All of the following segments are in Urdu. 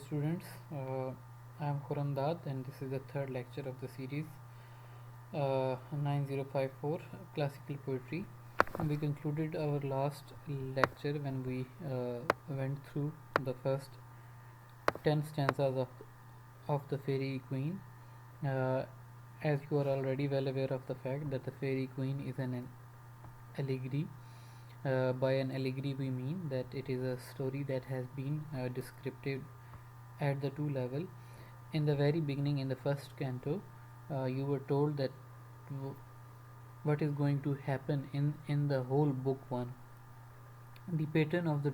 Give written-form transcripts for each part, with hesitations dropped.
students. I am Khurram Dad, and this is the third lecture of the series 9054 Classical Poetry. We concluded our last lecture when we went through the first 10 stanzas of the Fairy Queen. Uh, as you are already well aware of the fact that the Fairy Queen is an allegory. By an allegory, we mean that it is a story that has been descriptive at the two level. In the very beginning, in the first canto, you were told that what is going to happen in the whole book one. The pattern of the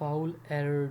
foul error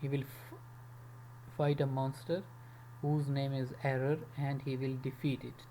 he will fight a monster whose name is error and he will defeat it.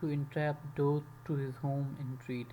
to entrap doth to his home entreat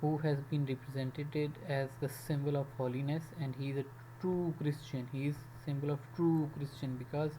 who has been represented as the symbol of holiness, and he is a true Christian. He is symbol of true Christian because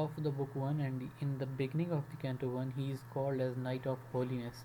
of the book one, and in the beginning of the canto one he is called as knight of holiness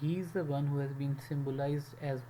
he is the one who has been symbolized as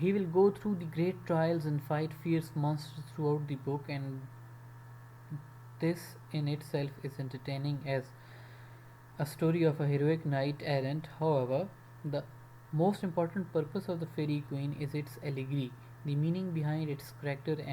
he will go through the great trials and fight fierce monsters throughout the book, and this in itself is entertaining as a story of a heroic knight errant. However, the most important purpose of the Fairy Queen is its allegory, the meaning behind its character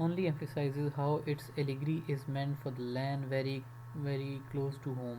only emphasizes how its allegory is meant for the land very very close to home.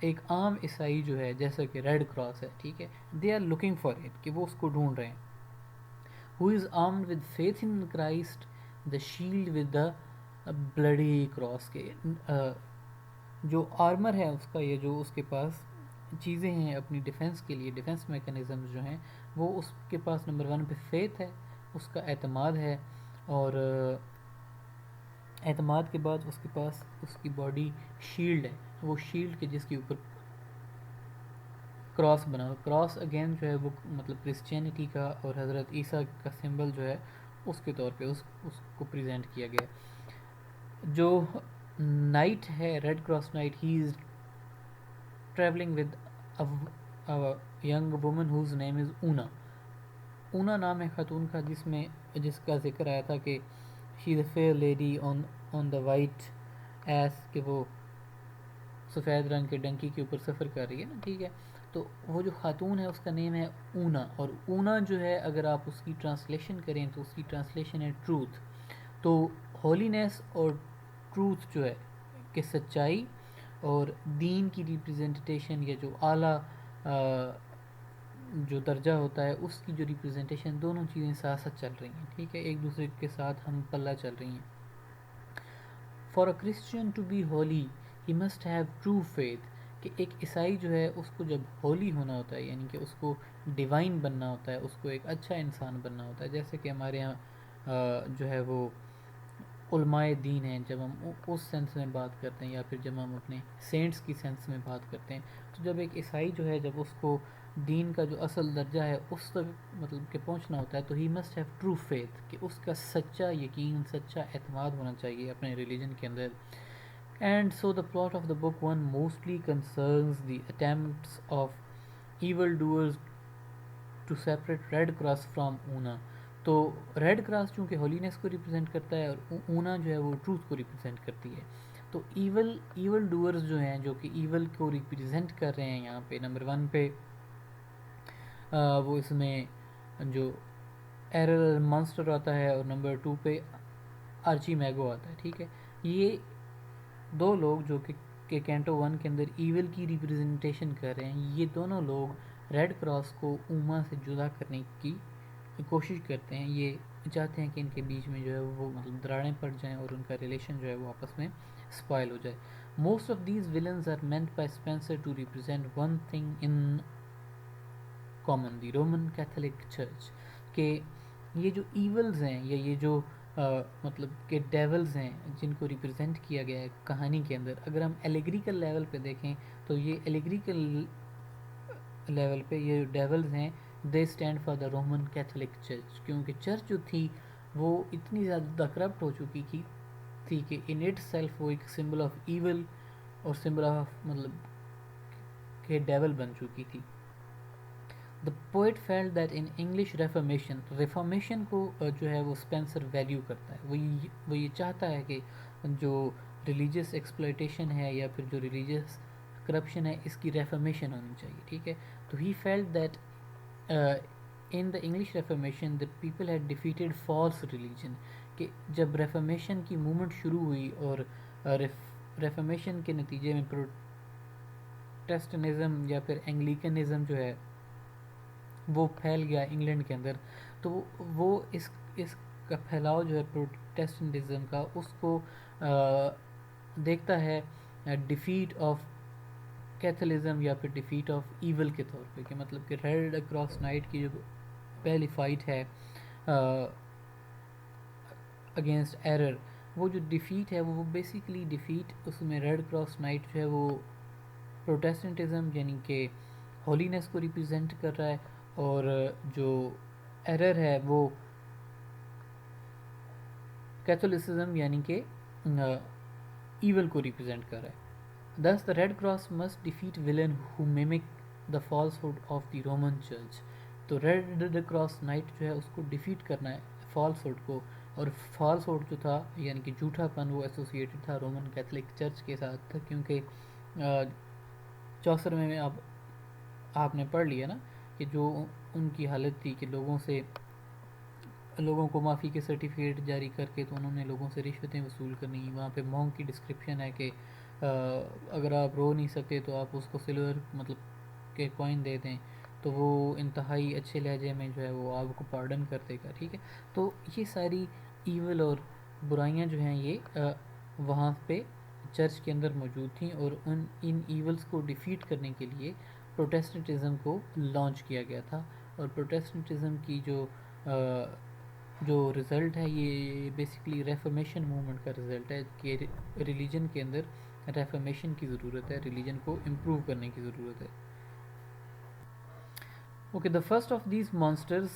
ایک عام عیسائی جو ہے جیسا کہ ریڈ کراس ہے، ٹھیک ہے، they are looking for it, کہ وہ اس کو ڈھونڈ رہے ہیں. who is armed with faith in Christ, the shield with the bloody cross. کے جو آرمر ہے اس کا، یہ جو اس کے پاس چیزیں ہیں اپنی ڈیفنس کے لیے، ڈیفنس میکانزمز جو ہیں، وہ اس کے پاس نمبر 1 پہ فیتھ ہے، اس کا اعتماد ہے، اور اعتماد کے بعد اس کے پاس اس کی باڈی شیلڈ ہے، وہ شیلڈ کے جس کے اوپر کراس بنا ہوا. کراس اگین جو ہے وہ مطلب کرسچینٹی کا اور حضرت عیسیٰ کا سمبل جو ہے اس کے طور پہ اس کو پریزنٹ کیا گیا. جو نائٹ ہے، Red Cross Knight, he is travelling with young woman whose name is Una. Una نام ہے خاتون کا، جس کا ذکر آیا تھا کہ she is a fair lady on the white ass, کہ وہ سفید رنگ کے ڈنکی کے اوپر سفر کر رہی ہے نا، ٹھیک ہے. تو وہ جو خاتون ہے اس کا نیم ہے اونا، اور اونا جو ہے اگر آپ اس کی ٹرانسلیشن کریں تو اس کی ٹرانسلیشن ہے ٹروتھ. تو ہولینس اور ٹروتھ جو ہے کہ سچائی اور دین کی ریپرزنٹیشن، یا جو اعلیٰ جو درجہ ہوتا ہے اس کی جو ریپرزنٹیشن، دونوں چیزیں ساتھ ساتھ چل رہی ہیں، ٹھیک ہے، ایک دوسرے کے ساتھ ہم پلہ چل رہی ہیں. For a Christian to be holy he must have true faith, کہ ایک عیسائی جو ہے اس کو جب ہولی ہونا ہوتا ہے، یعنی کہ اس کو ڈیوائن بننا ہوتا ہے، اس کو ایک اچھا انسان بننا ہوتا ہے. جیسے کہ ہمارے یہاں جو ہے وہ علماء دین ہیں، جب ہم اس سینس میں بات کرتے ہیں، یا پھر جب ہم اپنے سینٹس کی سینس میں بات کرتے ہیں، تو جب ایک عیسائی جو ہے جب اس کو دین کا جو اصل درجہ ہے اس تک مطلب کہ پہنچنا ہوتا ہے، تو ہی مسٹ ہیو ٹرو فیتھ، کہ اس کا سچا یقین، سچا اعتماد ہونا چاہیے اپنے ریلیجن کے اندر. And so the plot of the book one mostly concerns the attempts of evil doers to separate Red Cross from Una. تو ریڈ کراس چونکہ ہولینس کو ریپرزینٹ کرتا ہے، اور اونا جو ہے وہ ٹروتھ کو ریپرزینٹ کرتی ہے. تو ایول ڈوئرز جو ہیں، جو کہ ایول کو ریپرزینٹ کر رہے ہیں یہاں پہ، نمبر 1 پہ وہ اس میں جو ایرر مانسٹر آتا ہے، اور نمبر 2 پہ آرچی میگو آتا ہے، ٹھیک ہے. یہ دو لوگ جو کہ کینٹو 1 کے اندر ایول کی ریپرزنٹیشن کر رہے ہیں، یہ دونوں لوگ ریڈ کراس کو اوما سے جدا کرنے کی کوشش کرتے ہیں. یہ چاہتے ہیں کہ ان کے بیچ میں جو ہے وہ مطلب دراڑیں پڑ جائیں، اور ان کا ریلیشن جو ہے وہ آپس میں اسپائل ہو جائے. Most of these villains are meant by Spenser to represent one thing in common, the Roman Catholic Church. کہ یہ جو ایولز ہیں، یا یہ جو مطلب کہ ڈیولز ہیں جن کو ریپرزینٹ کیا گیا ہے کہانی کے اندر، اگر ہم ایلیگریکل لیول پہ دیکھیں تو یہ ایلیگریکل لیول پہ یہ ڈیولز ہیں، they stand for the Roman Catholic church. کیونکہ چرچ جو تھی وہ اتنی زیادہ کرپٹ ہو چکی تھی کہ ان اٹ سیلف وہ ایک سمبل آف ایول اور سمبل آف مطلب کہ ڈیول بن چکی تھی. The poet felt that in English reformation کو جو ہے وہ اسپینسر ویلیو کرتا ہے. وہ یہ چاہتا ہے کہ جو ریلیجیس ایکسپلائٹیشن ہے، یا پھر جو ریلیجیس کرپشن ہے، اس کی ریفارمیشن ہونی چاہیے، ٹھیک ہے. تو he felt that in the English reformation the people had defeated false religion. کہ جب ریفارمیشن کی موومنٹ شروع ہوئی، اور ریفارمیشن کے نتیجے میں پروٹیسٹنزم یا پھر اینگلیکنزم جو ہے وہ پھیل گیا انگلینڈ کے اندر، تو وہ اس کا پھیلاؤ جو ہے پروٹیسٹنٹزم کا، اس کو دیکھتا ہے ڈیفیٹ آف کیتھولزم یا پھر ڈیفیٹ آف ایول کے طور پہ. کہ مطلب کہ ریڈ کراس نائٹ کی جو پہلی فائٹ ہے اگینسٹ ایرر، وہ جو ڈیفیٹ ہے وہ بیسیکلی ڈیفیٹ اس میں ریڈ کراس نائٹ جو ہے وہ پروٹیسٹنٹزم یعنی کہ ہولینس کو ریپرزینٹ کر رہا ہے، اور جو ایرر ہے وہ کیتھولسزم یعنی کہ ایول کو ریپرزینٹ کر رہا ہے. Thus the Red Cross must defeat villain who mimic the falsehood of the Roman Church. تو ریڈ کراس نائٹ جو ہے اس کو ڈیفیٹ کرنا ہے فالس ہوڈ کو، اور فالس ہوڈ جو تھا یعنی کہ جھوٹا پن، وہ ایسوسیٹڈ تھا رومن کیتھولک چرچ کے ساتھ. کیونکہ 64 میں آپ نے پڑھ لیا نا کہ جو ان کی حالت تھی کہ لوگوں کو معافی کے سرٹیفکیٹ جاری کر کے تو انہوں نے لوگوں سے رشوتیں وصول کرنی. وہاں پہ مونک کی ڈسکرپشن ہے کہ اگر آپ رو نہیں سکتے تو آپ اس کو سلور مطلب کے کوائن دے دیں تو وہ انتہائی اچھے لہجے میں جو ہے وہ آپ کو پارڈن کر دے گا، ٹھیک ہے. تو یہ ساری ایول اور برائیاں جو ہیں یہ وہاں پہ چرچ کے اندر موجود تھیں، اور ان ایولز کو ڈیفیٹ کرنے کے لیے پروٹیسٹنٹزم کو لانچ کیا گیا تھا. اور پروٹیسٹنٹزم کی جو رزلٹ ہے یہ بیسیکلی ریفرمیشن موومنٹ کا رزلٹ ہے کہ ریلیجن کے اندر ریفرمیشن کی ضرورت ہے، ریلیجن کو امپروو کرنے کی ضرورت ہے. Okay, the first of these monsters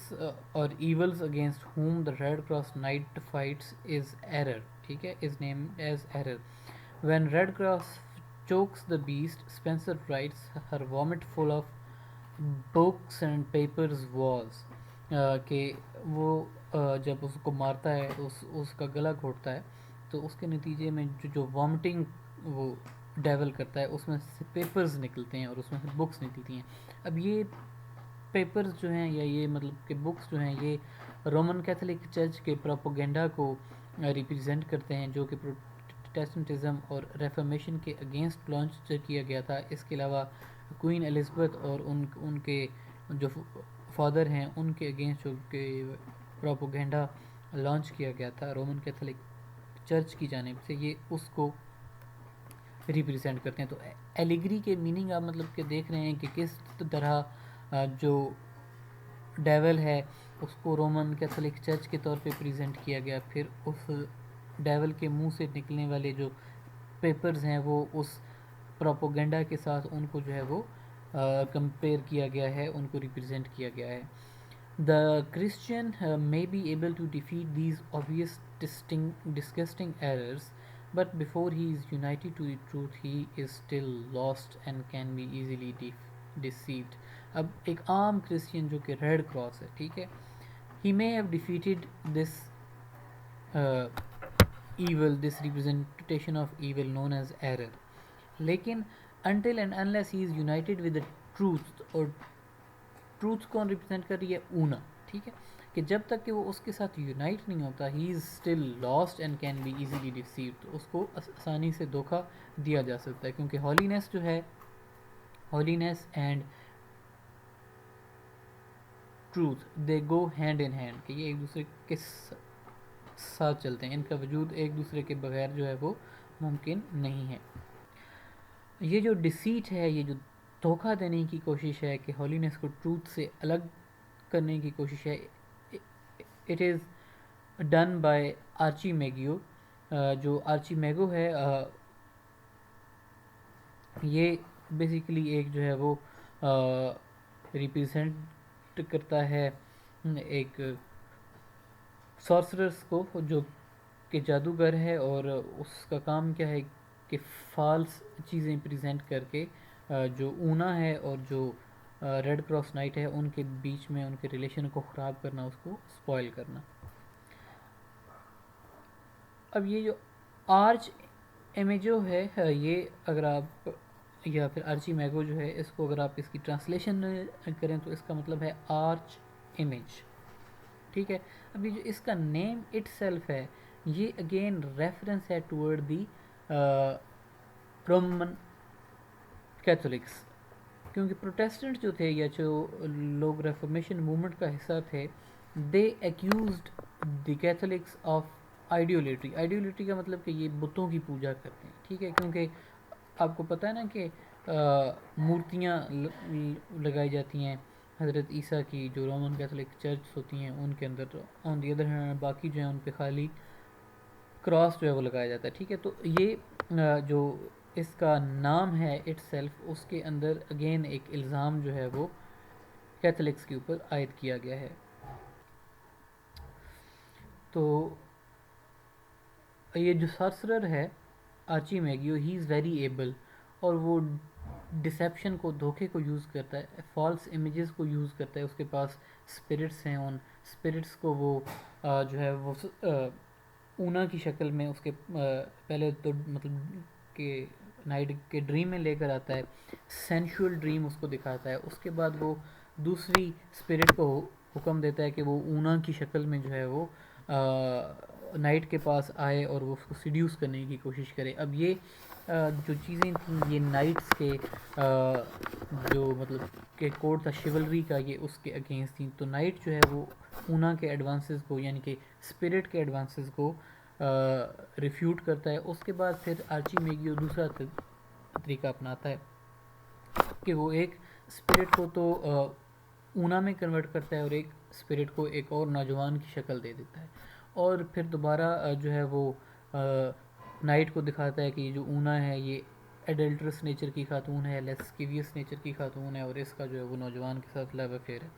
or evils against whom the Red Cross Knight fights is error. ٹھیک ہے, is named as error. When Red Cross chokes the beast, Spencer writes her vomit full of books and papers was کہ وہ جب اس کو مارتا ہے اس کا گلا گھوٹتا ہے تو اس کے نتیجے میں جو وامٹنگ وہ ڈیول کرتا ہے اس میں سے پیپرز نکلتے ہیں اور اس میں سے بکس نکلتی ہیں. اب یہ پیپرز جو ہیں یا یہ مطلب کہ بکس جو ہیں یہ رومن کیتھولک چرچ کے پروپوگنڈا کو ریپرزینٹ کرتے ہیں جو کہ پروٹیسٹنٹزم اور ریفرمیشن کے اگینسٹ لانچ کیا گیا تھا. اس کے علاوہ کوئین الزبتھ اور ان کے جو فادر ہیں ان کے اگینسٹ جو کہ پروپوگنڈا لانچ کیا گیا تھا رومن کیتھولک چرچ کی جانب سے، یہ اس کو ریپرزینٹ کرتے ہیں. تو ایلیگری کے میننگ آپ مطلب کہ دیکھ رہے ہیں کہ کس طرح جو ڈیول ہے اس کو رومن کیتھولک چرچ کے طور پہ پریزنٹ کیا گیا، پھر اس ڈیول کے منہ سے نکلنے والے جو پیپرز ہیں وہ اس پروپوگنڈا کے ساتھ ان کو جو ہے وہ کمپیئر کیا گیا ہے، ان کو ریپرزینٹ کیا گیا ہے. The Christian may be able to defeat these obvious disgusting errors, but before he is united to the truth, he is still lost and can be easily deceived. اب ایک عام کرسچین جو کہ ریڈ کراس ہے، ٹھیک ہے، he may have defeated this evil, this representation of evil known as error, لیکن until and unless he is united with the truth، اور ٹروتھ کون ریپرزینٹ کر رہی ہے؟ اونا، ٹھیک ہے، کہ جب تک کہ وہ اس کے ساتھ یونائٹ نہیں ہوتا he is still lost and can be easily deceived, تو اس کو آسانی سے دھوکہ دیا جا سکتا ہے. کیونکہ ہولینس جو ہے، holiness and truth they go hand in hand, کہ یہ ایک دوسرے کے ساتھ چلتے ہیں، ان کا وجود ایک دوسرے کے بغیر جو ہے وہ ممکن نہیں ہے. یہ جو ڈیسیٹ ہے، یہ جو دھوکہ دینے کی کوشش ہے کہ ہولینس کو ٹروتھ سے الگ کرنے کی کوشش ہے، it is done by Archie میگیو. جو آرچی میگو ہے یہ بیسیکلی ایک جو ہے وہ ریپرزینٹ کرتا ہے ایک سارسررس کو جو کہ جادوگر ہے، اور اس کا کام کیا ہے کہ فالس چیزیں پریزنٹ کر کے جو اونا ہے اور جو ریڈ کراس نائٹ ہے ان کے بیچ میں ان کے ریلیشن کو خراب کرنا، اس کو سپوائل کرنا. اب یہ جو آرچ امیجو ہے یہ اگر آپ یا پھر آرچی میگو جو ہے اس کو اگر آپ اس کی ٹرانسلیشن کریں تو اس کا مطلب ہے آرچ امیج، ٹھیک ہے. ابھی جو اس کا نیم اٹ سیلف ہے یہ اگین ریفرنس ہے ٹورڈ دی رومن کیتھولکس، کیونکہ پروٹیسٹنٹ جو تھے یا جو لوگ ریفارمیشن موومنٹ کا حصہ تھے، دے ایکیوزڈ دی کیتھولکس آف آئیڈیولیٹری. آئیڈیولیٹری کا مطلب کہ یہ بتوں کی پوجا کرتے ہیں، ٹھیک ہے، کیونکہ آپ کو پتہ ہے نا کہ مورتیاں لگائی جاتی ہیں حضرت عیسیٰ کی جو رومن کیتھولک چرچ ہوتی ہیں ان کے اندر. آن دی ادر ہینڈ باقی جو ہیں ان پہ خالی کراس جو ہے وہ لگایا جاتا ہے، ٹھیک ہے. تو یہ جو اس کا نام ہے اٹ سیلف، اس کے اندر اگین ایک الزام جو ہے وہ کیتھولکس کے اوپر عائد کیا گیا ہے. تو یہ جو سارسرر ہے Archie میگیو، he is very able, اور وہ ڈسیپشن کو، دھوکے کو یوز کرتا ہے، فالس امیجز کو یوز کرتا ہے. اس کے پاس اسپرٹس ہیں، ان اسپرٹس کو وہ جو ہے وہ اونا کی شکل میں اس کے پہلے تو مطلب کہ نائٹ کے ڈریم میں لے کر آتا ہے، سینشول ڈریم اس کو دکھاتا ہے. اس کے بعد وہ دوسری اسپرٹ کو حکم دیتا ہے کہ وہ اونا کی شکل میں جو ہے وہ نائٹ کے پاس آئے اور وہ اس کو سیڈیوس کرنے کی کوشش کرے. اب یہ جو چیزیں تھیں یہ نائٹس کے جو مطلب کہ کوڈ تھا شیولری کا یہ اس کے اگینسٹ تھیں. تو نائٹ جو ہے وہ اونا کے ایڈوانسز کو یعنی کہ اسپرٹ کے ایڈوانسز کو ریفیوٹ کرتا ہے. اس کے بعد پھر آرچی میگیو دوسرا طریقہ اپناتا ہے کہ وہ ایک اسپرٹ کو تو اونا میں کنورٹ کرتا ہے اور ایک اسپرٹ کو ایک اور نوجوان کی شکل دے دیتا ہے, اور پھر دوبارہ جو ہے وہ نائٹ کو دکھاتا ہے کہ یہ جو اونا ہے یہ ایڈلٹرس نیچر کی خاتون ہے, لیسکیویس نیچر کی خاتون ہے, اور اس کا جو ہے وہ نوجوان کے ساتھ لو افیئر ہے.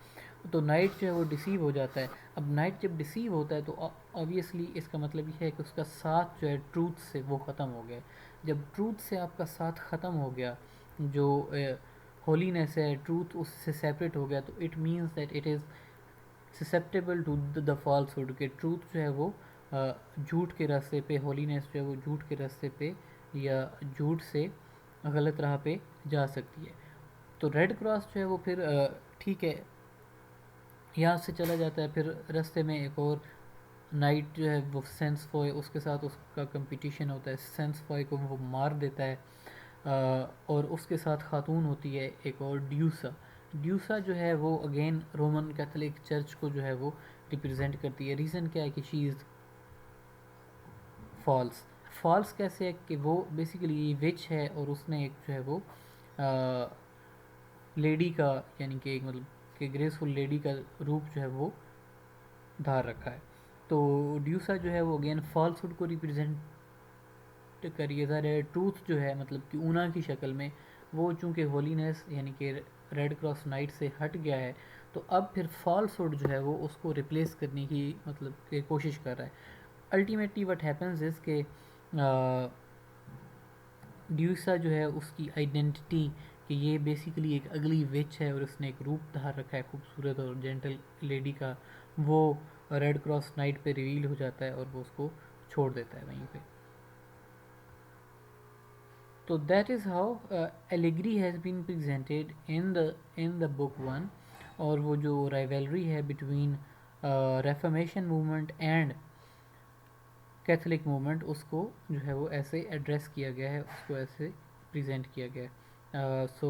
تو نائٹ جو ہے وہ ڈیسیو ہو جاتا ہے. اب نائٹ جب ڈیسیو ہوتا ہے تو آبویسلی اس کا مطلب یہ ہے کہ اس کا ساتھ جو ہے ٹروتھ سے وہ ختم ہو گیا. جب ٹروتھ سے آپ کا ساتھ ختم ہو گیا, جو ہولینس ہے, ٹروتھ اس سے سیپریٹ ہو گیا, تو it means that it is susceptible to the falsehood, کہ ٹروتھ جو ہے وہ جھوٹ کے راستے پہ, ہولینس جو ہے وہ جھوٹ کے راستے پہ یا جھوٹ سے غلط راہ پہ جا سکتی ہے. تو ریڈ کراس جو ہے وہ پھر ٹھیک ہے یہاں سے چلا جاتا ہے, پھر راستے میں ایک اور نائٹ جو ہے وہ سینس فوائے اس کے ساتھ اس کا کمپٹیشن ہوتا ہے, سینس فوائے کو وہ مار دیتا ہے, اور اس کے ساتھ خاتون ہوتی ہے ایک اور ڈیوسا. ڈیوسا جو ہے وہ اگین رومن کیتھولک چرچ کو جو ہے وہ ریپرزینٹ کرتی ہے. ریزن کیا ہے کہ شی از فالس. فالس کیسے ہے کہ وہ بیسیکلی وچ ہے اور اس نے ایک جو ہے وہ لیڈی کا یعنی کہ ایک مطلب کہ گریسفل لیڈی کا روپ جو ہے وہ دھار رکھا ہے. تو ڈیوسا جو ہے وہ اگین فالس ہوڈ کو ریپرزینٹ کریے ظاہر ہے. ٹروتھ جو ہے مطلب کہ اونا کی شکل میں وہ چونکہ ہولینس یعنی کہ ریڈ کراس نائٹ سے ہٹ گیا ہے, تو اب پھر فالس ہوڈ جو ہے وہ اس کو ریپلیس کرنے کی مطلب کہ کوشش کر رہا ہے. الٹیمیٹلی وٹ ہیپنز از کہ ڈیوسا جو ہے اس کی آئیڈینٹی کہ یہ بیسیکلی ایک اگلی وچ ہے اور اس نے ایک روپ دھار رکھا ہے خوبصورت اور جینٹل لیڈی کا, وہ ریڈ کراس نائٹ پہ ریویل ہو جاتا ہے اور وہ اس کو چھوڑ دیتا ہے وہیں پہ. تو that is how allegory has been presented in the book one, اور وہ جو رائیولری ہے between Reformation movement and Catholic movement اس کو جو ہے وہ ایسے ایڈریس کیا گیا ہے, اس کو ایسے پریزنٹ کیا گیا ہے. So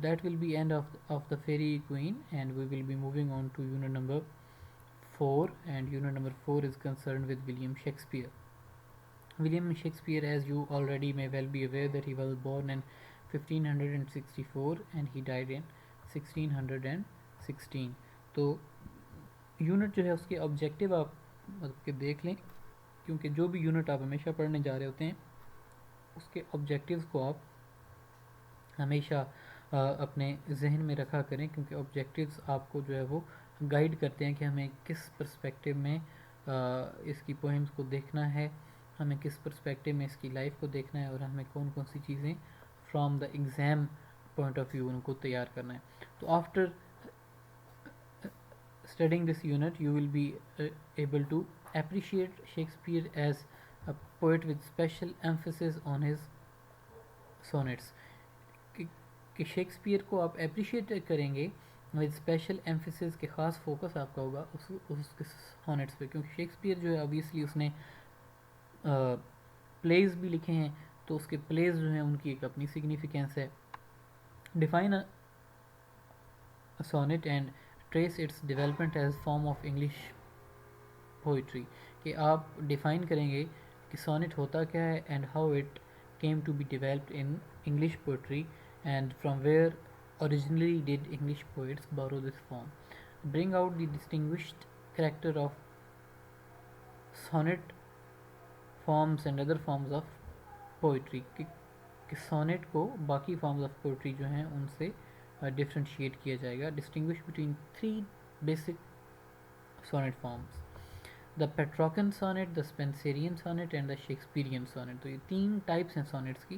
that will be end of the fairy queen and we will be moving on to unit number 4, and unit number 4 is concerned with William Shakespeare. William Shakespeare, as you already may well be aware, that he was born in 1564 and he died in 1616. تو یونٹ جو ہے اس کے آبجیکٹیو آپ مطلب کہ دیکھ لیں, کیونکہ جو بھی یونٹ آپ ہمیشہ پڑھنے جا رہے ہوتے ہیں اس کے آبجیکٹیوز کو آپ ہمیشہ اپنے ذہن میں رکھا کریں, کیونکہ آبجیکٹیوز آپ کو جو ہے وہ گائیڈ کرتے ہیں کہ ہمیں کس پرسپیکٹیو میں اس کی پوئمز کو دیکھنا ہے, ہمیں کس پرسپیکٹیو میں اس کی لائف کو دیکھنا ہے, اور ہمیں کون کون سی چیزیں from the exam point of view ان کو تیار کرنا ہے. تو after studying this unit you will be able to appreciate Shakespeare as a poet with special emphasis on his sonnets. کہ شیکسپیئر کو آپ اپریشیٹ کریں گے ود اسپیشل ایمفیسس کے خاص فوکس آپ کا ہوگا اس کے سونیٹس پہ, کیونکہ شیکسپیئر جو ہے obviously اس نے پلیز بھی لکھے ہیں, تو اس کے پلیز جو ہیں ان کی ایک اپنی سگنیفیکینس ہے. Define sonnet and trace its development as form of English poetry, کہ آپ ڈیفائن کریں گے کہ سونیٹ ہوتا کیا ہے and how it came to be developed in English poetry and from where originally did English poets borrow this form. Bring out the distinguished character of sonnet forms and other forms of poetry, کہ sonnet کو باقی forms of poetry جو ہیں ان سے differentiate کیا جائے گا. Distinguish between three basic sonnet forms: the Petrarchan sonnet, the Spenserian sonnet and the Shakespearean sonnet. تو یہ تین ٹائپس ہیں سونیٹس کی,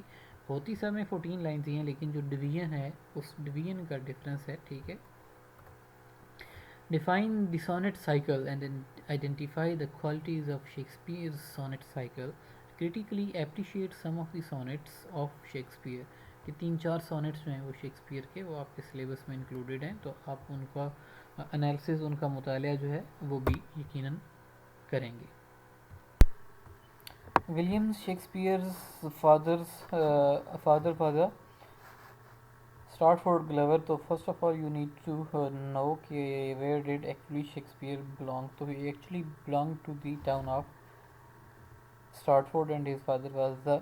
ہوتی سب میں 14 لائنز ہی ہیں, لیکن جو ڈویژن ہے اس ڈویژن کا ڈفرینس ہے, ٹھیک ہے. Define the sonnet cycle and identify the qualities of Shakespeare's sonnet cycle. Critically appreciate some of the sonnets of Shakespeare. کہ 3-4 سونیٹس جو ہیں وہ شیکسپیئر کے وہ آپ کے سلیبس میں انکلوڈیڈ ہیں, تو آپ ان کا انالیسز, ان کا مطالعہ جو ہے وہ بھی یقیناً کریں گے. William Shakespeare's father was a Stratford Glover. So first of all, you need to know where did actually Shakespeare belong. So he actually belonged to the town of Stratford, and his father was the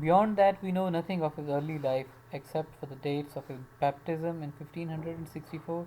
Beyond that, we know nothing of his early life except for the dates of his baptism in 1564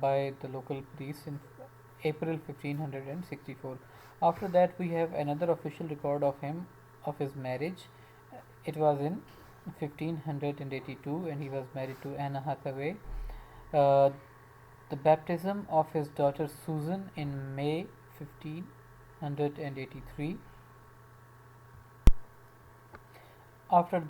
by the local priest in April 1564. After that, we have another official record of him of his marriage. It was in 1582, and he was married to Anna Hathaway. Uh, the baptism of his daughter Susan in May 1583. After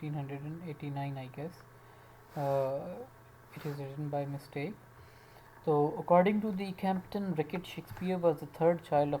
1589 I guess. It is written by mistake. So according to the Campton Rickett, Shakespeare was the third child of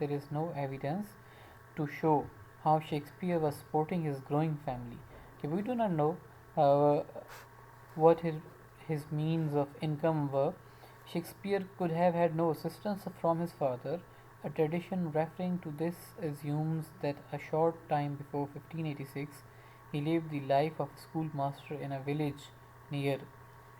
There is no evidence to show how Shakespeare was supporting his growing family. Okay, we do not know what his means of income were. Shakespeare could have had no assistance from his father. A tradition referring to this assumes that a short time before 1586 he lived the life of a schoolmaster in a village near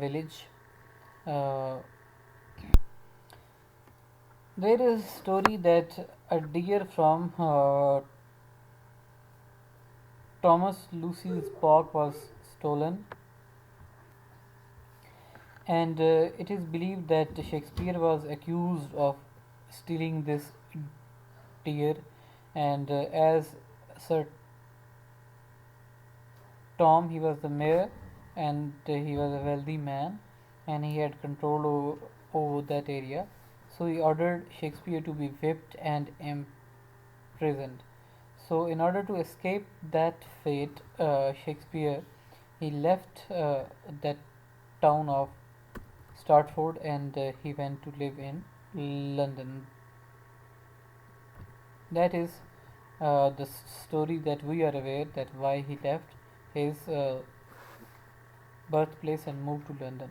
village. Uh, there is a story that a deer from Thomas Lucy's park was stolen, and it is believed that Shakespeare was accused of stealing this deer, and as Sir Tom, he was the mayor, and he was a wealthy man, and he had control over that area. So he ordered Shakespeare to be whipped and imprisoned. So in order to escape that fate, Shakespeare he left that town of Stratford, and he went to live in London. That is the story that we are aware that why he left his birthplace and moved to London.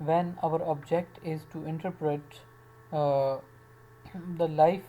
when our object is to interpret the life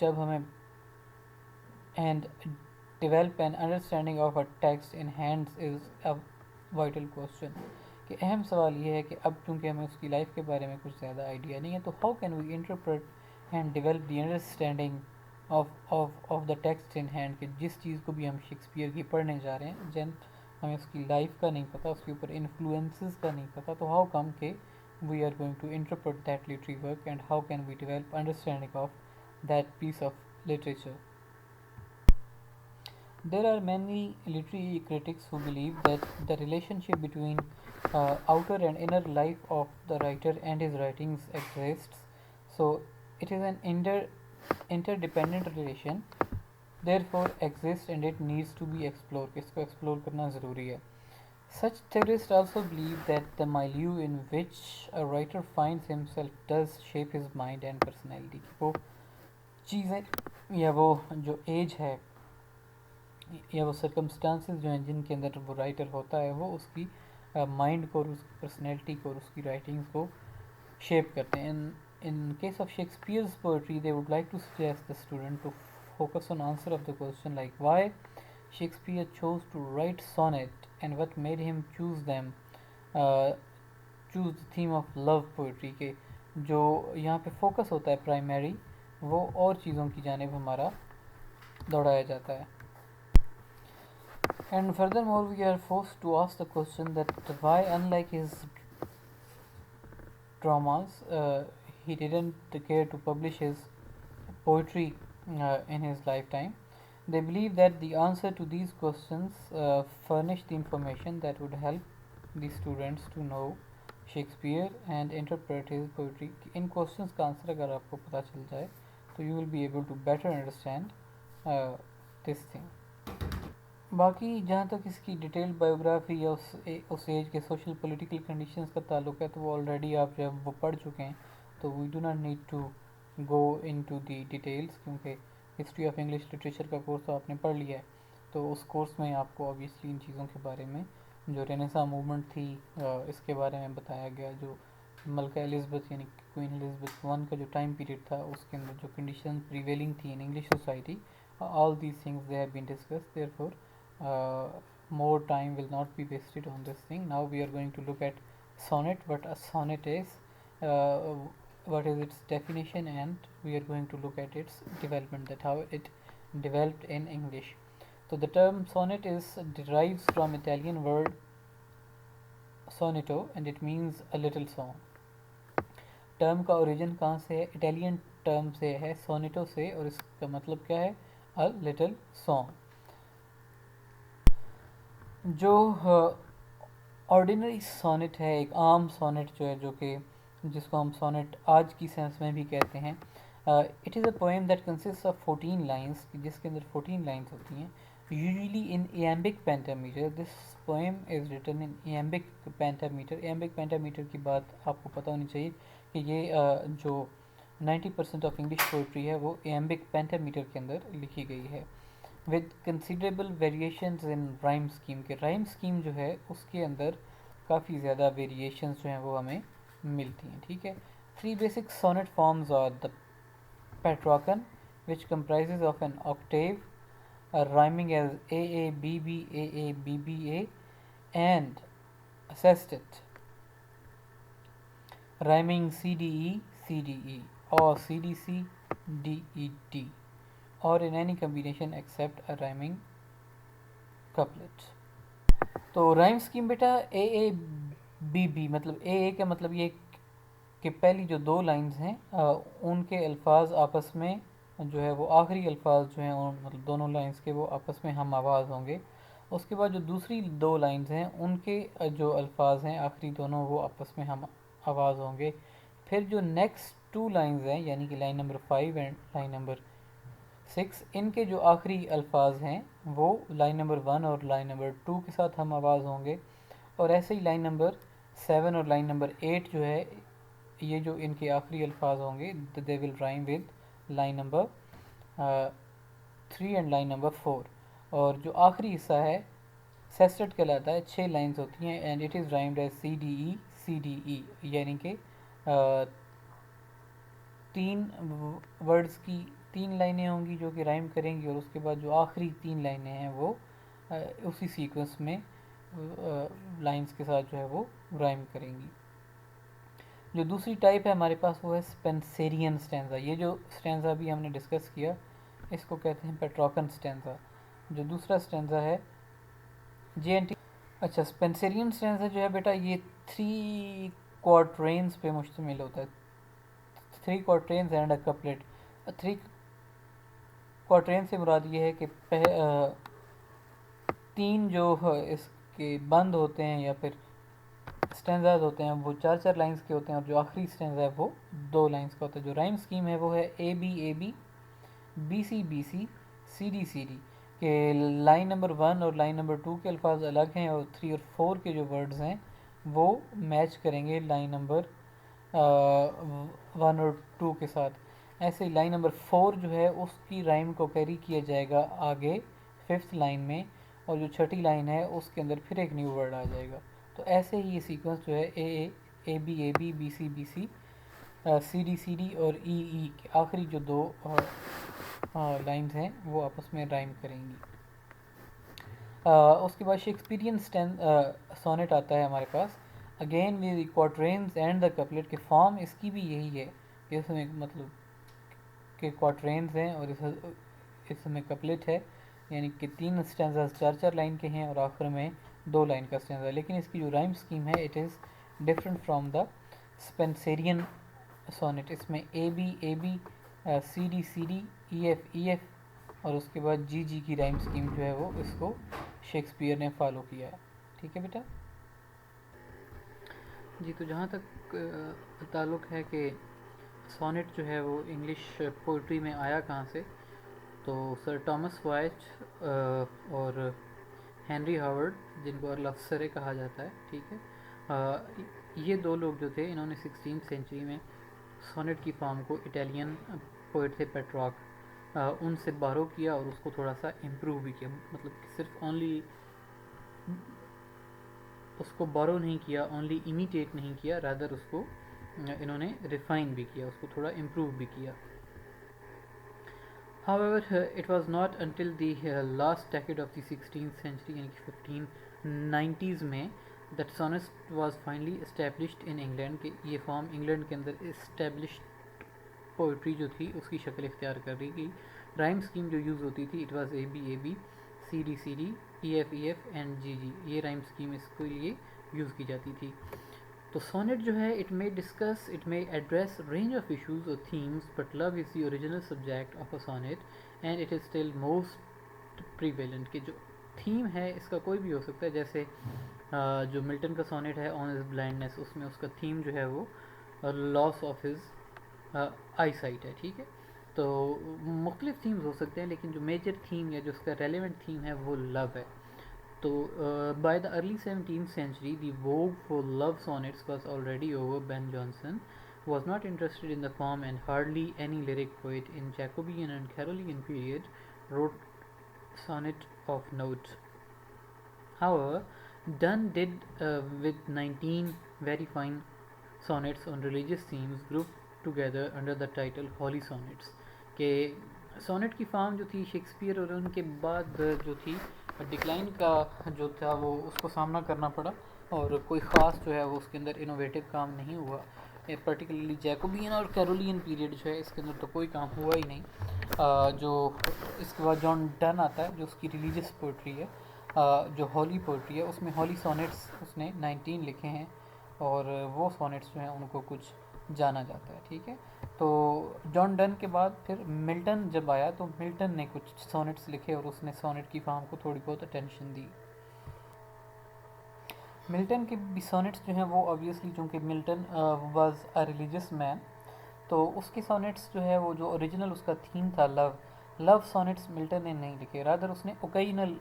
جب ہمیں and develop an understanding of a text in hands is a vital question. کہ اہم سوال یہ ہے کہ اب چونکہ ہمیں اس کی لائف کے بارے میں کچھ زیادہ آئیڈیا نہیں ہے تو how can we interpret and develop the understanding of the text in hand, کہ جس چیز کو بھی ہم شیکسپیئر کی پڑھنے جا رہے ہیں جن ہمیں اس کی لائف کا نہیں پتہ، اس کے اوپر انفلوئنسز کا نہیں پتہ، تو ہاؤ کم کہ we are going to interpret that literary work and how can we develop understanding of that piece of literature. There are many literary critics who believe that the relationship between outer and inner life of the writer and his writings exists. So it is an interdependent relation, therefore exists and it needs to be explored. اس کو explore کرنا ضروری ہے. Such theorists also believe that the milieu in which a writer finds himself does shape his mind and personality. وہ چیزیں یا وہ جو ایج ہے یا وہ سرکمسٹانسز جو ہیں جن کے اندر وہ رائٹر ہوتا ہے وہ اس کی مائنڈ کو اور اس کی پرسنالٹی کو اور اس کی رائٹنگز کو شیپ کرتے ہیں. In case of Shakespeare's poetry they would like to suggest the student to focus on answer of the question like why Shakespeare chose to write sonnet and what made him choose them choose the theme of love poetry. کے جو یہاں پہ فوکس ہوتا ہے پرائمری وہ اور چیزوں کی جانب ہمارا دوڑایا جاتا ہے. And furthermore, we are forced to ask the question that why, unlike his dramas, he didn't care to publish his poetry in his lifetime. They believe that the answer to these questions furnish the information that would help the students to know Shakespeare and interpret his poetry. In questions کا آنسر اگر آپ کو پتہ چل جائے تو you will be able to better understand this thing. باقی جہاں تک اس کی ڈیٹیل بایوگرافی یا اس ایج کے سوشل پولیٹیکل کنڈیشنز کا تعلق ہے تو وہ آلریڈی آپ جب وہ پڑھ چکے ہیں تو we do not need to go in to the details, کیونکہ ہسٹری آف انگلش لٹریچر کا کورس تو آپ نے پڑھ لیا ہے. تو اس کورس میں آپ کو obviously ان چیزوں کے بارے میں جو رینیساں موومنٹ تھی اس کے بارے میں بتایا گیا، جو ملکہ الزبتھ یعنی کوئین الزبتھ ون کا جو ٹائم پیریڈ تھا اس کے اندر جو کنڈیشن پریویلنگ تھی in English society, all these things they have been discussed. Therefore more time will not be wasted on this thing. Now we are going to look at sonnet, what a sonnet is, uh, what is its definition, and we are going to look at its development, that how it developed in English. So the term sonnet is derives from Italian word sonetto and it means a little song. Term کا اوریجن کہاں سے ہے؟ اٹیلین ٹرم سے ہے، سونیٹو سے، اور اس کا مطلب کیا ہے؟ a little song. جو آرڈینری سونٹ ہے، ایک عام سونٹ جو ہے، جو کہ جس کو ہم سونٹ آج کی سینس میں بھی کہتے ہیں، it is a poem that consist of 14 lines, جس کے اندر 14 لائنس ہوتی ہیں، usually in iambic pentameter. This poem is written in iambic pentameter. Iambic pentameter کی بات آپ کو پتہ ہونی چاہیے کہ یہ جو 90% آف انگلش پوئٹری ہے وہ ایمبک پینٹامیٹر کے اندر لکھی گئی ہے، with considerable variations in rhyme scheme. کے rhyme scheme جو ہے اس کے اندر کافی زیادہ variations جو ہیں وہ ہمیں ملتی ہیں. ٹھیک ہے. 3 basic sonnet forms are the Petrarchan, which comprises of an octave rhyming as AABB AABBA, and a sestet rhyming CDE CDE or CDC DED, or in any combination except a rhyming couplet. تو رائم اسکیم بیٹا اے اے بی بی، مطلب اے اے کا مطلب یہ کہ پہلی جو 2 لائنز ہیں ان کے الفاظ آپس میں جو ہے وہ آخری الفاظ جو ہیں مطلب دونوں لائنز کے وہ آپس میں ہم آواز ہوں گے. اس کے بعد جو دوسری 2 لائنز ہیں ان کے جو الفاظ ہیں آخری دونوں وہ آپس میں ہم آواز ہوں گے. پھر جو نیکسٹ 2 لائنز ہیں یعنی کہ line number 5 and line number 6، ان کے جو آخری الفاظ ہیں وہ لائن نمبر 1 اور لائن نمبر 2 کے ساتھ ہم آواز ہوں گے. اور ایسے ہی لائن نمبر 7 اور لائن نمبر 8 جو ہے یہ جو ان کے آخری الفاظ ہوں گے they will rhyme with line number 3 and line number 4. اور جو آخری حصہ ہے سیسٹڈ کہلاتا ہے، 6 لائنز ہوتی ہیں، and it is rhymed as C D E C D E, یعنی کہ 3 ورڈز کی 3 لائنیں ہوں گی جو کہ رائم کریں گی، اور اس کے بعد جو آخری 3 لائنیں ہیں وہ اسی سیکوینس میں لائنز کے ساتھ جو ہے وہ رائم کریں گی۔ جو دوسری ٹائپ ہے ہمارے پاس وہ ہے اسپینسیرین سٹینزا۔ یہ جو سٹینزا بھی ہم نے ڈسکس کیا اس کو کہتے ہیں پیٹراکن سٹینزا۔ جو دوسرا سٹینزا ہے جے این ٹی، اچھا اسپینسیرین سٹینزا جو ہے بیٹا یہ 3 کوارٹرینز پہ مشتمل ہوتا ہے۔ 3 کوارٹرینز اینڈ اے کپلٹ۔ 3 کوارٹرین سے مراد یہ ہے کہ 3 جو اس کے بند ہوتے ہیں یا پھر سٹینزاز ہوتے ہیں وہ 4 لائنز کے ہوتے ہیں، اور جو آخری سٹینزا ہے وہ 2 لائنز کا ہوتا ہے۔ جو رائم سکیم ہے وہ ہے A B A B, B C B C, C D C D, کہ لائن نمبر 1 اور لائن نمبر 2 کے الفاظ الگ ہیں، اور 3 اور 4 کے جو ورڈز ہیں وہ میچ کریں گے لائن نمبر 1 اور 2 کے ساتھ۔ ایسے ہی لائن نمبر 4 جو ہے اس کی رائم کو کیری کیا جائے گا آگے 5th لائن میں، اور جو 6ٹھی لائن ہے اس کے اندر پھر ایک نیو ورڈ آ جائے گا۔ تو ایسے ہی یہ سیکوینس جو ہے A B A B, B C B C, C D C D اور ای ای کے آخری جو 2 لائنز ہیں وہ آپس میں رائم کریں گی۔ اس کے بعد شیکسپیرین سونٹ آتا ہے ہمارے پاس، again with quatrains and the couplet, کہ فارم اس کی بھی یہی ہے کہ اس میں مطلب کہ کوارٹرینز ہیں اور اس میں کپلٹ ہے، یعنی کہ 3 سٹینزاز 4 لائن کے ہیں اور آخر میں 2 لائن کا سٹینزا، لیکن اس کی جو رائم سکیم ہے it is different from the Spenserian sonnet. اس میں A B, C D C D, E F, اور اس کے بعد جی جی کی رائم سکیم جو ہے وہ اس کو شیکسپیئر نے فالو کیا ہے۔ ٹھیک ہے بیٹا جی، تو جہاں تک تعلق ہے کہ سونٹ جو ہے وہ انگلش پوئٹری میں آیا کہاں سے، تو سر ٹامس وائٹ اور ہینری ہاورڈ، جن کو ارلفسرے کہا جاتا ہے، ٹھیک ہے، یہ 2 لوگ جو تھے انہوں نے 16 سینچری میں سونٹ کی فارم کو اٹیلین پوئٹ تھے پیٹراک، ان سے بارو کیا اور اس کو تھوڑا سا امپروو بھی کیا، مطلب کہ صرف اونلی اس کو بارو نہیں کیا، اونلی امیٹیٹ نہیں کیا، رادر اس کو انہوں نے ریفائن بھی کیا، اس کو تھوڑا امپروو بھی کیا۔ However, it was not until the last decade of the 16th century یعنی کہ 1590s میں that sonnet was finally established in England، کہ یہ فارم انگلینڈ کے اندر established پوئٹری جو تھی اس کی شکل اختیار کر رہی گئی۔ رائم سکیم جو یوز ہوتی تھی it was A B, C D C D, E F and G G, یہ رائم سکیم اس کے لیے یوز کی جاتی تھی۔ تو سونٹ جو ہے it may address range of issues or themes, but love is the original subject of a sonnet and it is still most prevalent، کہ جو تھیم ہے اس کا کوئی بھی ہو سکتا ہے، جیسے جو ملٹن کا سونٹ ہے آن ہز بلائنڈنس، اس میں اس کا تھیم جو ہے وہ لاس آف ہز آئی سائٹ ہے، ٹھیک ہے۔ تو مختلف تھیمز ہو سکتے ہیں، لیکن جو میجر تھیم یا جو اس کا ریلیونٹ تھیم ہے وہ لو ہے۔ تو by the early 17th century the vogue for love sonnets was already over. Ben Jonson was not interested in the form, and hardly any lyric poet in Jacobean and Carolean period wrote sonnet of note. However, Donne did, with 19 very fine sonnets on religious themes grouped together under the title Holy Sonnets، کہ سونٹ کی فارم جو تھی شیکسپیئر اور ان کے بعد جو تھی ڈکلائن کا جو تھا وہ اس کو سامنا کرنا پڑا، اور کوئی خاص جو ہے وہ اس کے اندر انوویٹو کام نہیں ہوا، پرٹیکولرلی جیکوبین اور کیرولین پیریڈ جو ہے اس کے اندر تو کوئی کام ہوا ہی نہیں۔ جو اس کے بعد جان ڈن آتا ہے جو اس کی ریلیجیس پوئٹری ہے، جو ہولی پوئٹری ہے، اس میں ہولی سونٹس اس نے 19 لکھے ہیں، اور وہ سونٹس جو ہیں ان کو کچھ جانا جاتا ہے، ٹھیک ہے۔ تو جان ڈن کے بعد پھر ملٹن جب آیا تو ملٹن نے کچھ سونٹس لکھے اور اس نے سونٹ کی فارم کو تھوڑی بہت اٹینشن دی۔ ملٹن کے بھی سونٹس جو ہیں وہ اوبویسلی چونکہ ملٹن واز اے ریلیجیس مین، تو اس کے سونٹس جو ہے وہ جو اوریجنل اس کا تھیم تھا لو سونٹس ملٹن نے نہیں لکھے، رادر اس نے اوکیجنل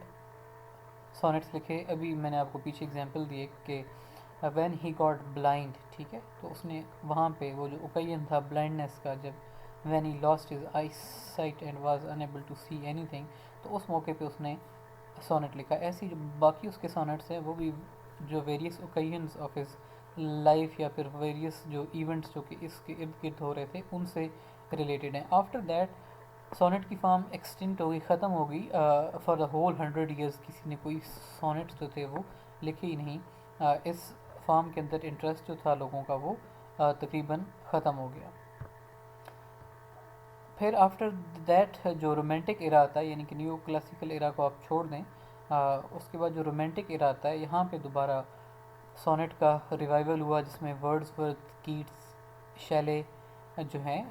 سونٹس لکھے۔ ابھی میں نے آپ کو پیچھے اگزامپل دیے کہ وین ہی گاٹ بلائنڈ، ٹھیک ہے، تو اس نے وہاں پہ وہ جو اوکیجن تھا بلائنڈنس کا، جب when he lost his eyesight and was unable to see anything, تو اس موقع پہ اس نے سونٹ لکھا۔ ایسی جو باقی اس کے سونٹس ہیں وہ بھی جو ویریس اوکیجنز آف ہز لائف یا پھر ویریس جو ایونٹس جو کہ اس کے ارد گرد ہو رہے تھے ان سے ریلیٹڈ ہیں۔ آفٹر دیٹ سونٹ کی فارم ایکسٹنٹ ہوگی، ختم ہوگی فار دا ہول 100 ایئرس، کسی نے کوئی سونٹس جو تھے وہ لکھے ہی نہیں. اس فارم کے اندر انٹرسٹ جو تھا لوگوں کا وہ تقریباً ختم ہو گیا. پھر آفٹر دیٹ جو رومانٹک ایرا آتا ہے، یعنی کہ نیو کلاسیکل ایرا کو آپ چھوڑ دیں، اس کے بعد جو رومانٹک ایرا آتا ہے یہاں پہ دوبارہ سونٹ کا ریوائول ہوا، جس میں ورڈز ورتھ، کیٹس، شیلے جو ہیں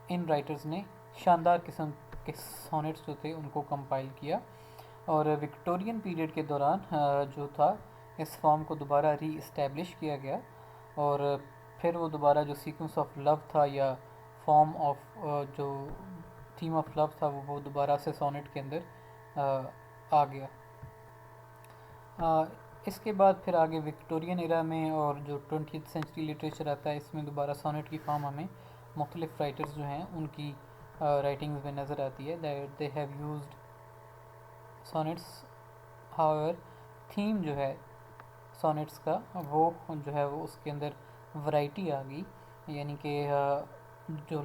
ان رائٹرز نے شاندار قسم کے سونٹس جو تھے ان کو کمپائل کیا. اور وکٹورین پیریڈ کے دوران جو تھا اس فارم کو دوبارہ ری اسٹیبلش کیا گیا، اور پھر وہ دوبارہ جو سیکوینس آف لو تھا یا فارم آف جو تھیم آف لو تھا وہ دوبارہ سے سونٹ کے اندر آ گیا. اس کے بعد پھر آگے وکٹورین ایرا میں اور جو 20th سینچری لٹریچر آتا ہے اس میں دوبارہ سونٹ کی فارم ہمیں مختلف رائٹرز جو ہیں ان کی رائٹنگز میں نظر آتی ہے. That they have used sonnets. However theme جو ہے سونٹس کا وہ جو ہے وہ اس کے اندر ورائٹی آ گئی، یعنی کہ جو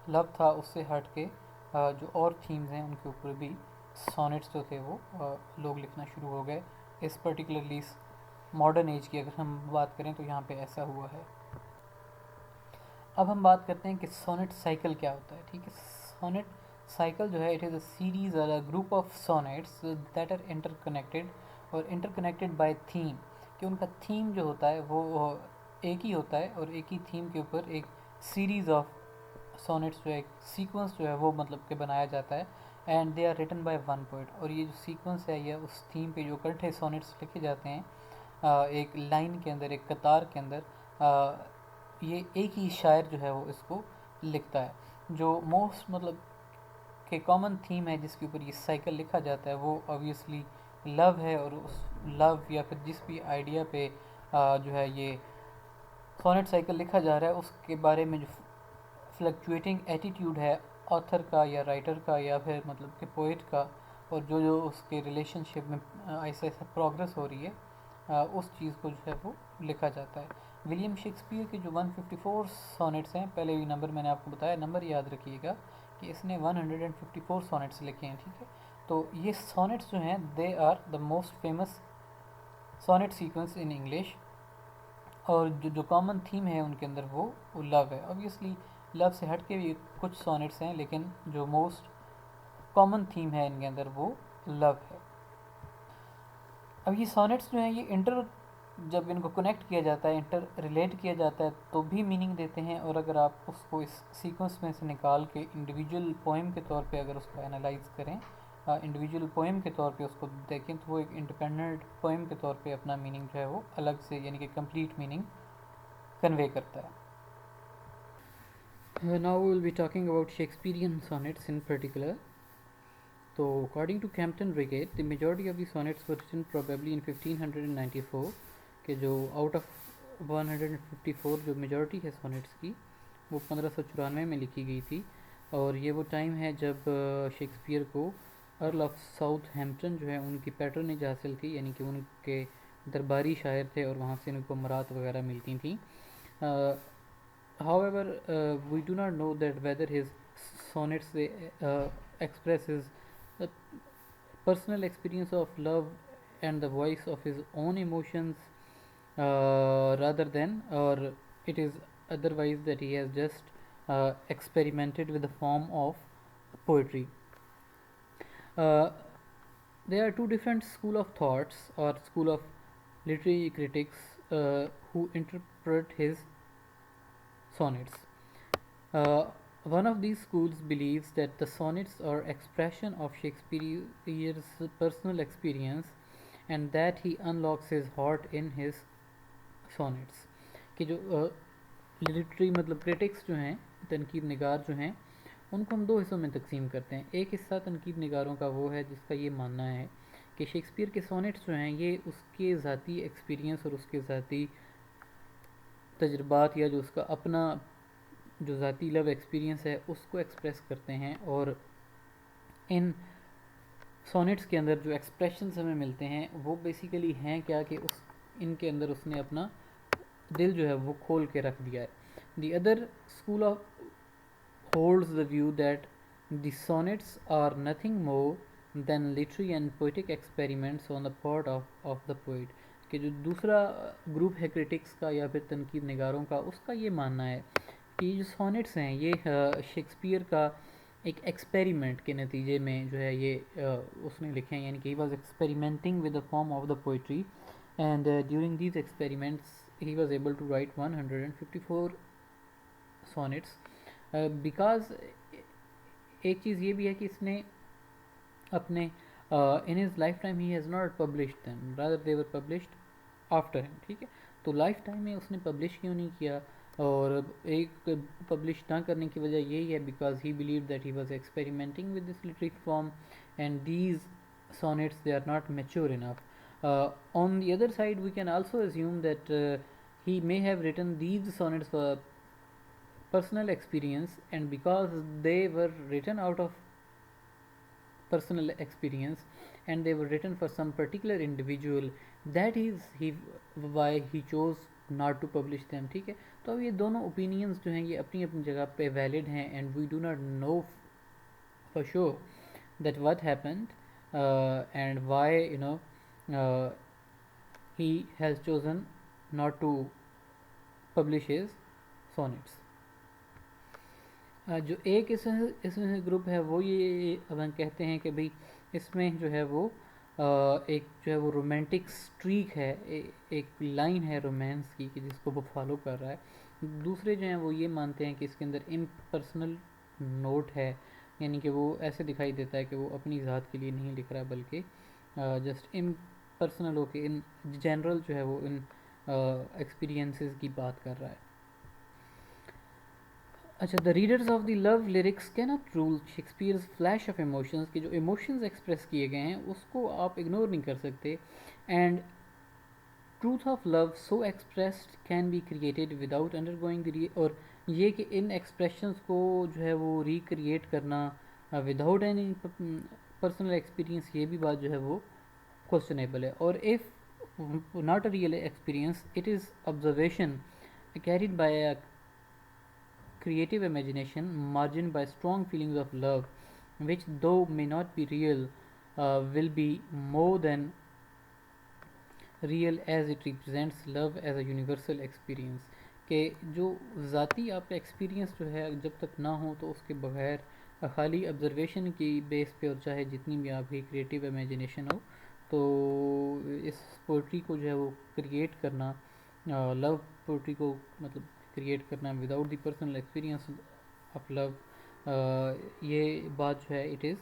لو تھا اس سے ہٹ کے جو اور تھیمز ہیں ان کے اوپر بھی سونٹس جو تھے وہ لوگ لکھنا شروع ہو گئے. اس پرٹیکولرلی ماڈرن ایج کی اگر ہم بات کریں تو یہاں پہ ایسا ہوا ہے. اب ہم بات کرتے ہیں کہ سونٹ سائیکل کیا ہوتا ہے. ٹھیک ہے، سونٹ سائیکل جو ہے it is a series or group of sonnets that are interconnected or interconnected by theme, کہ ان کا تھیم جو ہوتا ہے وہ ایک ہی ہوتا ہے اور ایک ہی تھیم کے اوپر ایک سیریز آف سونٹس جو ہے ایک سیکوینس جو ہے وہ مطلب کہ بنایا جاتا ہے. And they are written by one poet, اور یہ جو سیکوینس ہے یا اس تھیم پہ جو اکٹھے سونٹس لکھے جاتے ہیں ایک لائن کے اندر، ایک قطار کے اندر، یہ ایک ہی شاعر جو ہے وہ اس کو لکھتا ہے. جو موسٹ مطلب کہ کامن تھیم ہے جس کے اوپر یہ سائیکل لکھا جاتا ہے وہ اوبویسلی لو ہے، اور اس لو یا پھر جس بھی آئیڈیا پہ جو ہے یہ سونٹ سائیکل لکھا جا رہا ہے اس کے بارے میں جو فلکچویٹنگ ایٹیٹیوڈ ہے آتھر کا یا رائٹر کا یا پھر مطلب کہ پوئٹ کا، اور جو اس کے ریلیشن شپ میں ایسے ایسے پروگرس ہو رہی ہے اس چیز کو جو ہے وہ لکھا جاتا ہے. ولیم شیکسپیئر کے جو 154 سونٹس ہیں، پہلے بھی نمبر میں نے آپ کو بتایا، نمبر یاد رکھیے گا کہ اس نے 154 سونٹس لکھے ہیں. ٹھیک ہے، تو یہ سونٹس جو ہیں they are the most famous sonnet sequence in English. اور جو کامن تھیم ہے ان کے اندر وہ لو ہے. اوبویسلی لو سے ہٹ کے بھی کچھ سونٹس ہیں لیکن جو موسٹ کامن تھیم ہے ان کے اندر وہ لو ہے. اب یہ سونٹس جو ہیں یہ جب ان کو کنیکٹ کیا جاتا ہے، انٹر ریلیٹ کیا جاتا ہے تو بھی میننگ دیتے ہیں، اور اگر آپ اس کو اس سیکوینس میں سے نکال کے انڈیویجول پوئم کے طور پہ اگر اس کو انالائز کریں، انڈیویجول پوئم کے طور پہ اس کو دیکھیں تو وہ ایک انڈیپینڈنٹ پوئم کے طور پہ اپنا میننگ جو ہے وہ الگ سے یعنی کہ کمپلیٹ میننگ کنوے کرتا ہے. Now we will be talking about Shakespearean sonnets in particular. So, according to Campton Brigade, the majority of the sonnets were written probably in 1594. کہ جو آؤٹ آف 154 جو میجورٹی ہے سونٹس کی وہ 1594 میں لکھی گئی تھی، اور یہ وہ ٹائم ہے جب شیکسپیئر کو ارل آف ساؤتھ ہیمپٹن جو ہے ان کی پیٹرنیج حاصل تھی، یعنی کہ ان کے درباری شاعر تھے اور وہاں سے ان کو مراد وغیرہ ملتی تھیں. However, we do not know that whether his sonnets express his uh, personal experience of love and the voice of his own emotions rather than, or it is otherwise that he has just experimented with the form of poetry. Uh, there are two different school of thoughts or school of literary critics who interpret his sonnets. Uh, one of these schools believes that the sonnets are expression of Shakespeare's personal experience and that he unlocks his heart in his sonnets. کہ جو لٹری مطلب کرٹکس جو ہیں، تنقید نگار جو ہیں، ان کو ہم دو حصوں میں تقسیم کرتے ہیں. ایک حصہ تنقید نگاروں کا وہ ہے جس کا یہ ماننا ہے کہ شیکسپیئر کے سونٹس جو ہیں یہ اس کے ذاتی ایکسپیرینس اور اس کے ذاتی تجربات یا جو اس کا اپنا جو ذاتی لو ایکسپیرینس ہے اس کو ایکسپریس کرتے ہیں، اور ان سونٹس کے اندر جو ایکسپریشنز ہمیں ملتے ہیں وہ بیسیکلی ہیں کیا کہ ان کے اندر اس نے اپنا دل جو ہے وہ کھول کے رکھ دیا ہے. The other school of holds the view that The sonnets are nothing more than literary and poetic experiments on the part of the poet. کہ جو دوسرا گروپ ہے کرٹکس کا یا پھر تنقید نگاروں کا، اس کا یہ ماننا ہے کہ یہ جو سونٹس ہیں یہ شیکسپیئر کا ایک ایکسپیریمنٹ کے نتیجے میں جو ہے یہ اس نے لکھے ہیں، یعنی کہ he was experimenting with the form of the poetry and during these experiments he was able to write 154 sonnets because ایک چیز یہ بھی ہے کہ اس نے اپنے in his lifetime he has not published them rather they were published after him, ٹھیک ہے. تو لائف ٹائم میں اس نے پبلش کیوں نہیں کیا؟ اور ایک پبلش نہ کرنے کی وجہ یہی ہے because he believe that he was experimenting with this literary form and these sonnets they are not mature enough. On the other side we can also assume that he may have written these sonnets for personal experience, and because they were written out of personal experience and they were written for some particular individual, that is he why he chose not to publish them. ٹھیک ہے. تو اب یہ دونوں اوپینینس جو ہیں یہ اپنی اپنی جگہ پہ ویلڈ ہیں and we do not know for sure that what happened and why he has chosen not to publish his sonnets. جو ایک اس میں سے گروپ ہے وہ یہ اب ہم کہتے ہیں کہ بھئی اس میں جو ہے وہ ایک جو ہے وہ رومانٹک سٹریک ہے، ایک لائن ہے رومانس کی کہ جس کو وہ فالو کر رہا ہے. دوسرے جو ہیں وہ یہ مانتے ہیں کہ اس کے اندر امپرسنل نوٹ ہے، یعنی کہ وہ ایسے دکھائی دیتا ہے کہ وہ اپنی ذات کے لیے نہیں لکھ رہا بلکہ جسٹ امپرسنل ہو کے ان جنرل جو ہے وہ ان ایکسپیرینسز کی بات کر رہا ہے. اچھا، the readers of the love lyrics can't rule Shakespeare's flash of emotions, کے جو ایموشنز ایکسپریس کیے گئے ہیں اس کو آپ اگنور نہیں کر سکتے. And truth of love so expressed can be created without undergoing the, اور یہ کہ ان ایکسپریشنز کو جو ہے وہ ریکریٹ کرنا وداؤٹ اینی پرسنل ایکسپیرینس، یہ بھی بات جو ہے وہ کوشچنیبل ہے. اور if not a real experience it is observation carried by a creative imagination margined by strong feelings of love, which though may not be real will be more than real as it represents love as a universal experience. کہ جو ذاتی آپ کا ایکسپیرینس جو ہے جب تک نہ ہو تو اس کے بغیر خالی آبزرویشن کی بیس پہ، اور چاہے جتنی بھی آپ کی کریٹیو امیجنیشن ہو، تو اس پوئٹری کو جو ہے وہ کریٹ کرنا، لو پوئٹری کو مطلب کریٹ کرنا without the personal experience of love, یہ بات جو ہے it is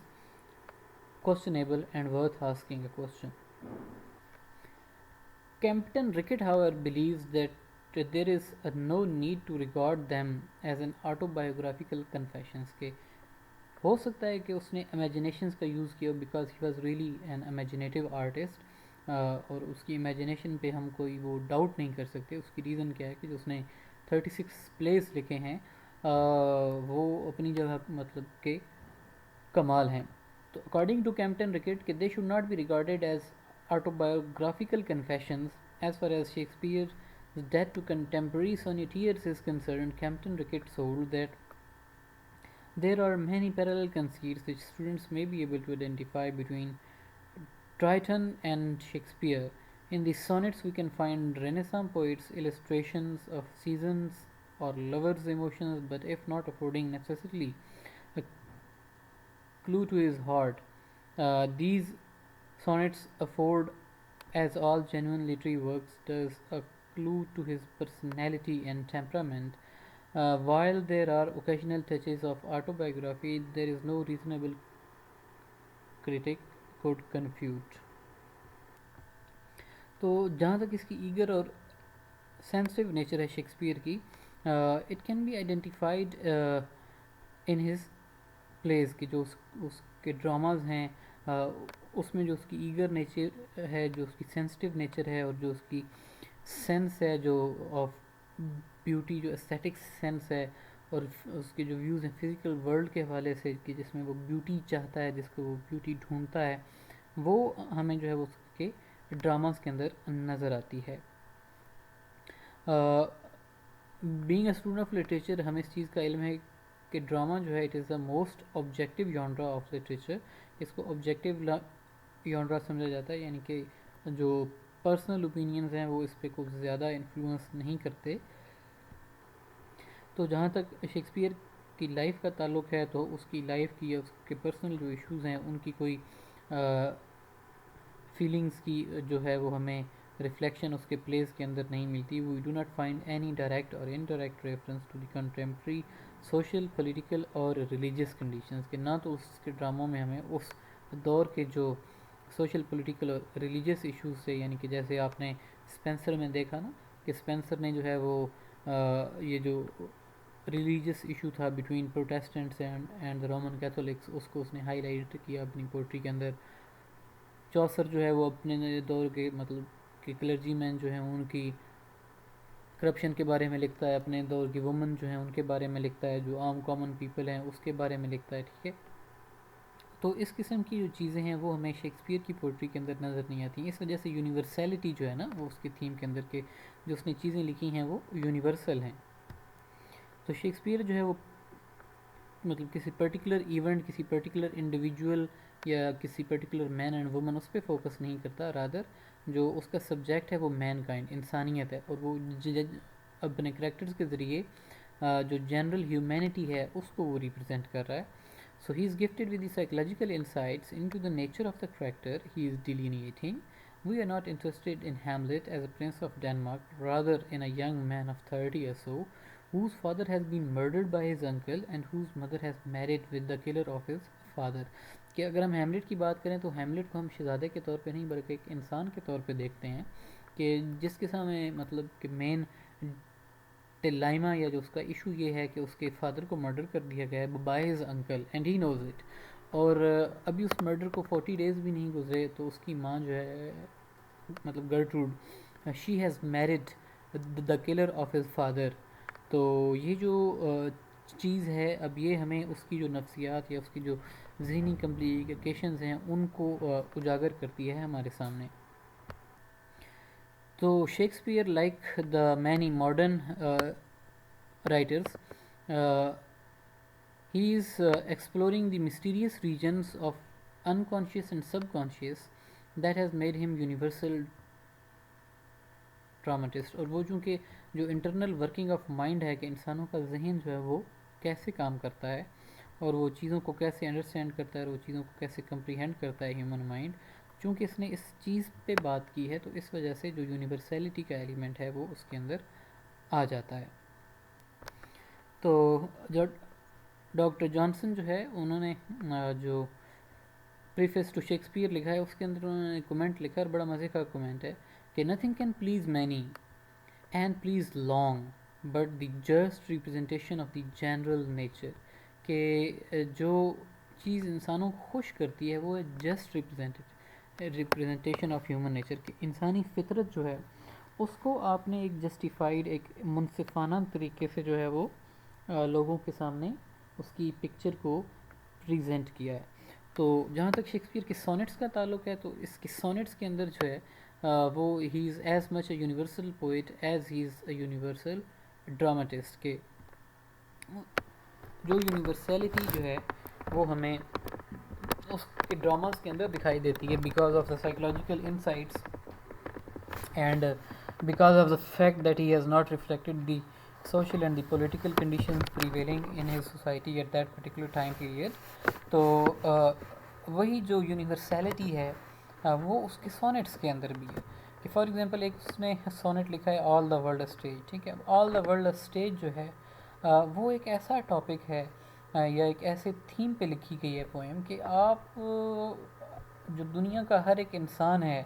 questionable and worth asking a question. Campton Rickett, however, believes that there is no need to regard them as an autobiographical confessions. کہ ہو سکتا ہے کہ اس نے امیجنیشنس کا یوز کیا because he was really an imaginative artist, اور اس کی امیجنیشن پہ ہم کوئی وہ ڈاؤٹ نہیں کر سکتے. اس کی ریزن کیا ہے کہ جو اس نے 36 پلیز لکھے ہیں وہ اپنی جگہ مطلب کہ کمال ہیں. تو اکارڈنگ ٹو کیمپٹن ریکٹ کہ they should not be regarded as autobiographical confessions. As far as Shakespeare's debt to contemporary sonneteers is concerned, Campton Rickett hold that there are many parallel conceits which students may be able to identify between Triton and Shakespeare. In the sonnets we can find Renaissance poets' illustrations of seasons or lovers' emotions, but if not affording necessarily a clue to his heart, these sonnets afford, as all genuine literary works does, a clue to his personality and temperament. While there are occasional touches of autobiography, there is no reasonable critic could confute. تو جہاں تک اس کی ایگر اور سینسٹیو نیچر ہے شیکسپیئر کی، it can be identified in his plays کہ جو اس کے ڈراماز ہیں اس میں جو اس کی ایگر نیچر ہے، جو اس کی سینسٹیو نیچر ہے، اور جو اس کی سینس ہے جو آف بیوٹی، جو استھیٹک سینس ہے، اور اس کے جو ویوز ہیں فزیکل ورلڈ کے حوالے سے کہ جس میں وہ بیوٹی چاہتا ہے، جس کو وہ بیوٹی ڈھونڈتا ہے، وہ ہمیں جو ہے وہ اس کے ڈراماز کے اندر نظر آتی ہے. Being a student of literature ہمیں اس چیز کا علم ہے کہ ڈرامہ جو ہے it is the most objective genre of literature. اس کو آبجیکٹیو جانرا سمجھا جاتا ہے، یعنی کہ جو پرسنل اوپینینز ہیں وہ اس پہ کچھ زیادہ انفلوئنس نہیں کرتے. تو جہاں تک شیکسپیئر کی لائف کا تعلق ہے تو اس کی لائف کی یا اس کے پرسنل جو ایشوز ہیں ان کی کوئی فیلنگس کی جو ہے وہ ہمیں ریفلیکشن اس کے پلیز کے اندر نہیں ملتی. We do not find any direct or indirect reference to the contemporary social political or religious conditions, کہ نہ تو اس کے ڈراموں میں ہمیں اس دور کے جو social political or religious issues سے، یعنی کہ جیسے آپ نے اسپینسر میں دیکھا نا کہ اسپینسر نے جو ہے وہ یہ جو ریلیجیس ایشو تھا between Protestants and Roman Catholics, اس کو اس نے ہائی لائٹ کیا اپنی پوئٹری کے اندر. چوسر جو ہے وہ اپنے دور کے مطلب کہ کلرجی مین جو ہیں ان کی کرپشن کے بارے میں لکھتا ہے، اپنے دور کی وومن جو ہیں ان کے بارے میں لکھتا ہے، جو عام کامن پیپل ہیں اس کے بارے میں لکھتا ہے. ٹھیک ہے، تو اس قسم کی جو چیزیں ہیں وہ ہمیں شیکسپیئر کی پوئٹری کے اندر نظر نہیں آتی. اس وجہ سے یونیورسیلٹی جو ہے نا وہ اس کی تھیم کے اندر کے جو اس نے چیزیں لکھی ہیں وہ یونیورسل ہیں. تو شیکسپیئر جو ہے وہ مطلب کسی پرٹیکولر ایونٹ، کسی پرٹیکولر انڈیویجول یا کسی پرٹیکولر مین اینڈ وومن اس پہ فوکس نہیں کرتا، رادر جو اس کا سبجیکٹ ہے وہ مین کائنڈ، انسانیت ہے، اور وہ اپنے کریکٹرز کے ذریعے جو جنرل ہیومینٹی ہے اس کو وہ ریپرزینٹ کر رہا ہے. So he is gifted with the psychological insights into the nature of the character he is delineating. We are not interested in Hamlet as a prince of Denmark, rather in a young man of 30 or so, whose father has been murdered by his uncle and whose mother has married with the killer of his father. کہ اگر ہم ہیملیٹ کی بات کریں تو ہیملیٹ کو ہم شہزادے کے طور پہ نہیں بلکہ ایک انسان کے طور پہ دیکھتے ہیں کہ جس قسم میں مطلب کہ مین ڈیلائما یا جو اس کا ایشو یہ ہے کہ اس کے فادر کو مرڈر کر دیا گیا ہے by his uncle and he knows it, اور ابھی اس مرڈر کو 40 days بھی نہیں گزرے تو اس کی ماں جو ہے مطلب Gertrude she has married the killer of his father. تو یہ جو چیز ہے اب یہ ہمیں اس کی جو نفسیات یا اس کی جو ذہنی کمپلیکیشنز ہیں ان کو اجاگر کرتی ہے ہمارے سامنے. تو Shakespeare like the many modern writers he is exploring the mysterious regions of unconscious and subconscious that has made him universal dramatist. اور وہ چونکہ جو انٹرنل ورکنگ آف مائنڈ ہے کہ انسانوں کا ذہن جو ہے وہ کیسے کام کرتا ہے اور وہ چیزوں کو کیسے انڈرسٹینڈ کرتا ہے اور وہ چیزوں کو کیسے کمپریہینڈ کرتا ہے ہیومن مائنڈ، چونکہ اس نے اس چیز پہ بات کی ہے تو اس وجہ سے جو یونیورسیلٹی کا ایلیمنٹ ہے وہ اس کے اندر آ جاتا ہے. تو جو ڈاکٹر جانسن جو ہے انہوں نے جو پریفیس ٹو شیکسپیئر لکھا ہے اس کے اندر انہوں نے کمنٹ لکھا ہے، بڑا مزے کا کمنٹ ہے کہ nothing can please many and please long but the just representation of the general nature, کہ جو چیز انسانوں کو خوش کرتی ہے وہ ہے just representation of human nature, کہ انسانی فطرت جو ہے اس کو آپ نے ایک جسٹیفائڈ ایک منصفانہ طریقے سے جو ہے وہ لوگوں کے سامنے اس کی پکچر کو پریزنٹ کیا ہے. تو جہاں تک شیکسپیئر کے سونٹس کا تعلق ہے تو اس کے سونٹس کے اندر جو ہے وہ he is as much a universal poet as he is a universal dramatist, کہ جو یونیورسیلٹی جو ہے وہ ہمیں اس کے ڈراماز کے اندر دکھائی دیتی ہے because of the psychological insights and because of the fact that he has not reflected the social and the political conditions prevailing in his society at that particular time period. تو وہی جو یونیورسیلٹی ہے وہ اس کے سونٹس کے اندر بھی ہے، کہ فار ایگزامپل ایک اس نے سونٹ لکھا ہے آل دا ورلڈ اسٹیج. ٹھیک ہے، آل دا ورلڈ اسٹیج جو ہے وہ ایک ایسا ٹاپک ہے یا ایک ایسے تھیم پہ لکھی گئی ہے پوئم کہ آپ جو دنیا کا ہر ایک انسان ہے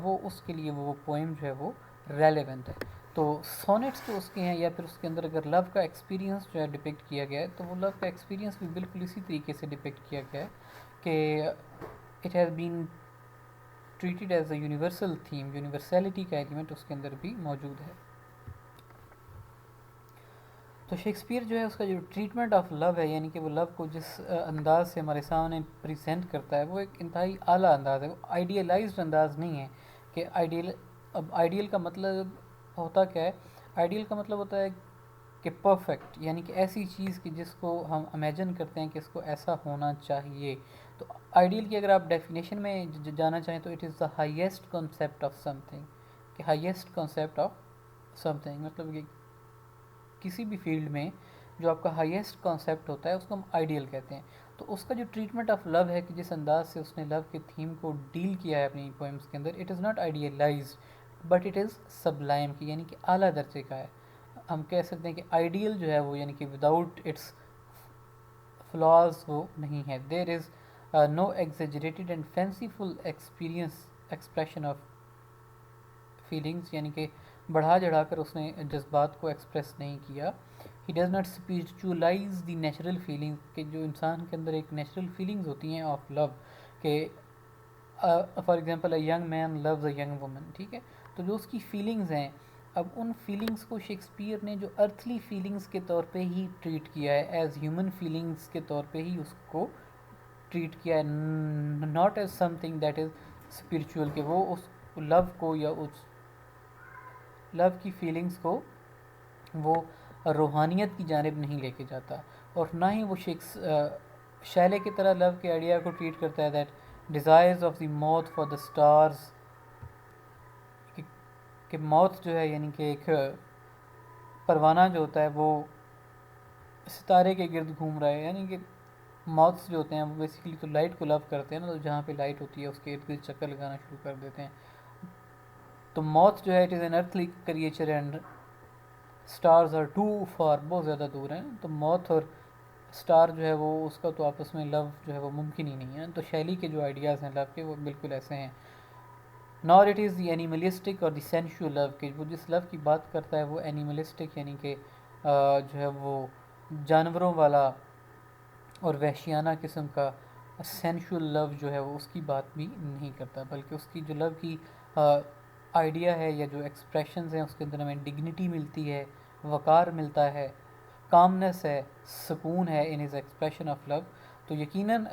وہ اس کے لیے وہ پوئم جو ہے وہ ریلیونٹ ہے. تو سونٹس تو اس کے ہیں، یا پھر اس کے اندر اگر لو کا ایکسپیرینس جو ہے ڈپکٹ کیا گیا ہے تو وہ لو کا ایکسپیرینس بھی بالکل اسی طریقے سے ڈپکٹ کیا گیا ہے کہ it has been treated as a universal theme, universality کا ایلیمنٹ اس کے اندر بھی موجود ہے. تو شیکسپیئر جو ہے اس کا جو ٹریٹمنٹ آف لو ہے، یعنی کہ وہ لو کو جس انداز سے ہمارے سامنے پریزنٹ کرتا ہے وہ ایک انتہائی اعلیٰ انداز ہے، وہ آئیڈیلائزڈ انداز نہیں ہے کہ اب آئیڈیل کا مطلب ہوتا کیا ہے؟ آئیڈیل کا مطلب ہوتا ہے کہ پرفیکٹ یعنی کہ ایسی چیز کہ جس کو ہم امیجن کرتے ہیں کہ اس کو ایسا ہونا چاہیے. تو آئیڈیل کی اگر آپ ڈیفینیشن میں جانا چاہیں تو it is the highest concept of something, کہ highest concept of something مطلب کہ کسی بھی فیلڈ میں جو آپ کا ہائیسٹ کانسیپٹ ہوتا ہے اس کو ہم آئیڈیل کہتے ہیں. تو اس کا جو ٹریٹمنٹ آف لو ہے کہ جس انداز سے اس نے لو کے تھیم کو ڈیل کیا ہے اپنی پوئمس کے اندر، it is not idealized but it is sublime, کی یعنی کہ اعلیٰ درجے کا ہے. ہم کہہ سکتے ہیں کہ آئیڈیل جو ہے وہ یعنی کہ وداؤٹ اٹس فلاز وہ نہیں ہے. There is no exaggerated and fanciful expression of feelings, یعنی کہ بڑھا چڑھا کر اس نے جذبات کو ایکسپریس نہیں کیا. He does not spiritualize the natural feeling, کہ جو انسان کے اندر ایک نیچرل فیلنگز ہوتی ہیں آف لو، کہ for example a young man loves a young woman, ٹھیک ہے. تو جو اس کی فیلنگز ہیں، اب ان فیلنگز کو شیکسپیئر نے جو ارتھلی فیلنگز کے طور پہ ہی ٹریٹ کیا ہے، ایز ہیومن فیلنگز کے طور پہ ہی اس کو ٹریٹ کیا ہے، not as some thing that is spiritual, کہ وہ اس لو کو یا اس لو کی فیلنگز کو وہ روحانیت کی جانب نہیں لے کے جاتا، اور نہ ہی وہ شیلے کی طرح لو کے آئیڈیا کو ٹریٹ کرتا ہے دیٹ ڈیزائرز آف دی موت فار دا اسٹارز، کہ موت جو ہے یعنی کہ ایک پروانہ جو ہوتا ہے وہ ستارے کے گرد گھوم رہا ہے، یعنی کہ موتس جو ہوتے ہیں وہ بیسیکلی تو لائٹ کو لو کرتے ہیں نا، تو جہاں پہ لائٹ ہوتی ہے اس کے ارد گرد چکر لگانا شروع کر دیتے ہیں. تو موت جو ہے it is an earthly creature and stars are too far, بہت زیادہ دور ہیں. تو موت اور اسٹار جو ہے وہ اس کا تو آپس میں لو جو ہے وہ ممکن ہی نہیں ہے. تو شیلی کے جو آئیڈیاز ہیں لو کے وہ بالکل ایسے ہیں. نار اٹ از دی اینیملسٹک اور دی سینشول لو، کہ وہ جس لو کی بات کرتا ہے وہ اینیملسٹک یعنی کہ جو ہے وہ جانوروں والا اور وحشیانہ قسم کا، سینشول لو جو ہے وہ اس کی بات بھی نہیں کرتا، بلکہ اس کی جو لو کی آئیڈیا ہے یا جو ایکسپریشنز ہیں اس کے اندر ہمیں ڈگنیٹی ملتی ہے، وقار ملتا ہے، کامنس ہے، سکون ہے in his expression of love. تو یقیناً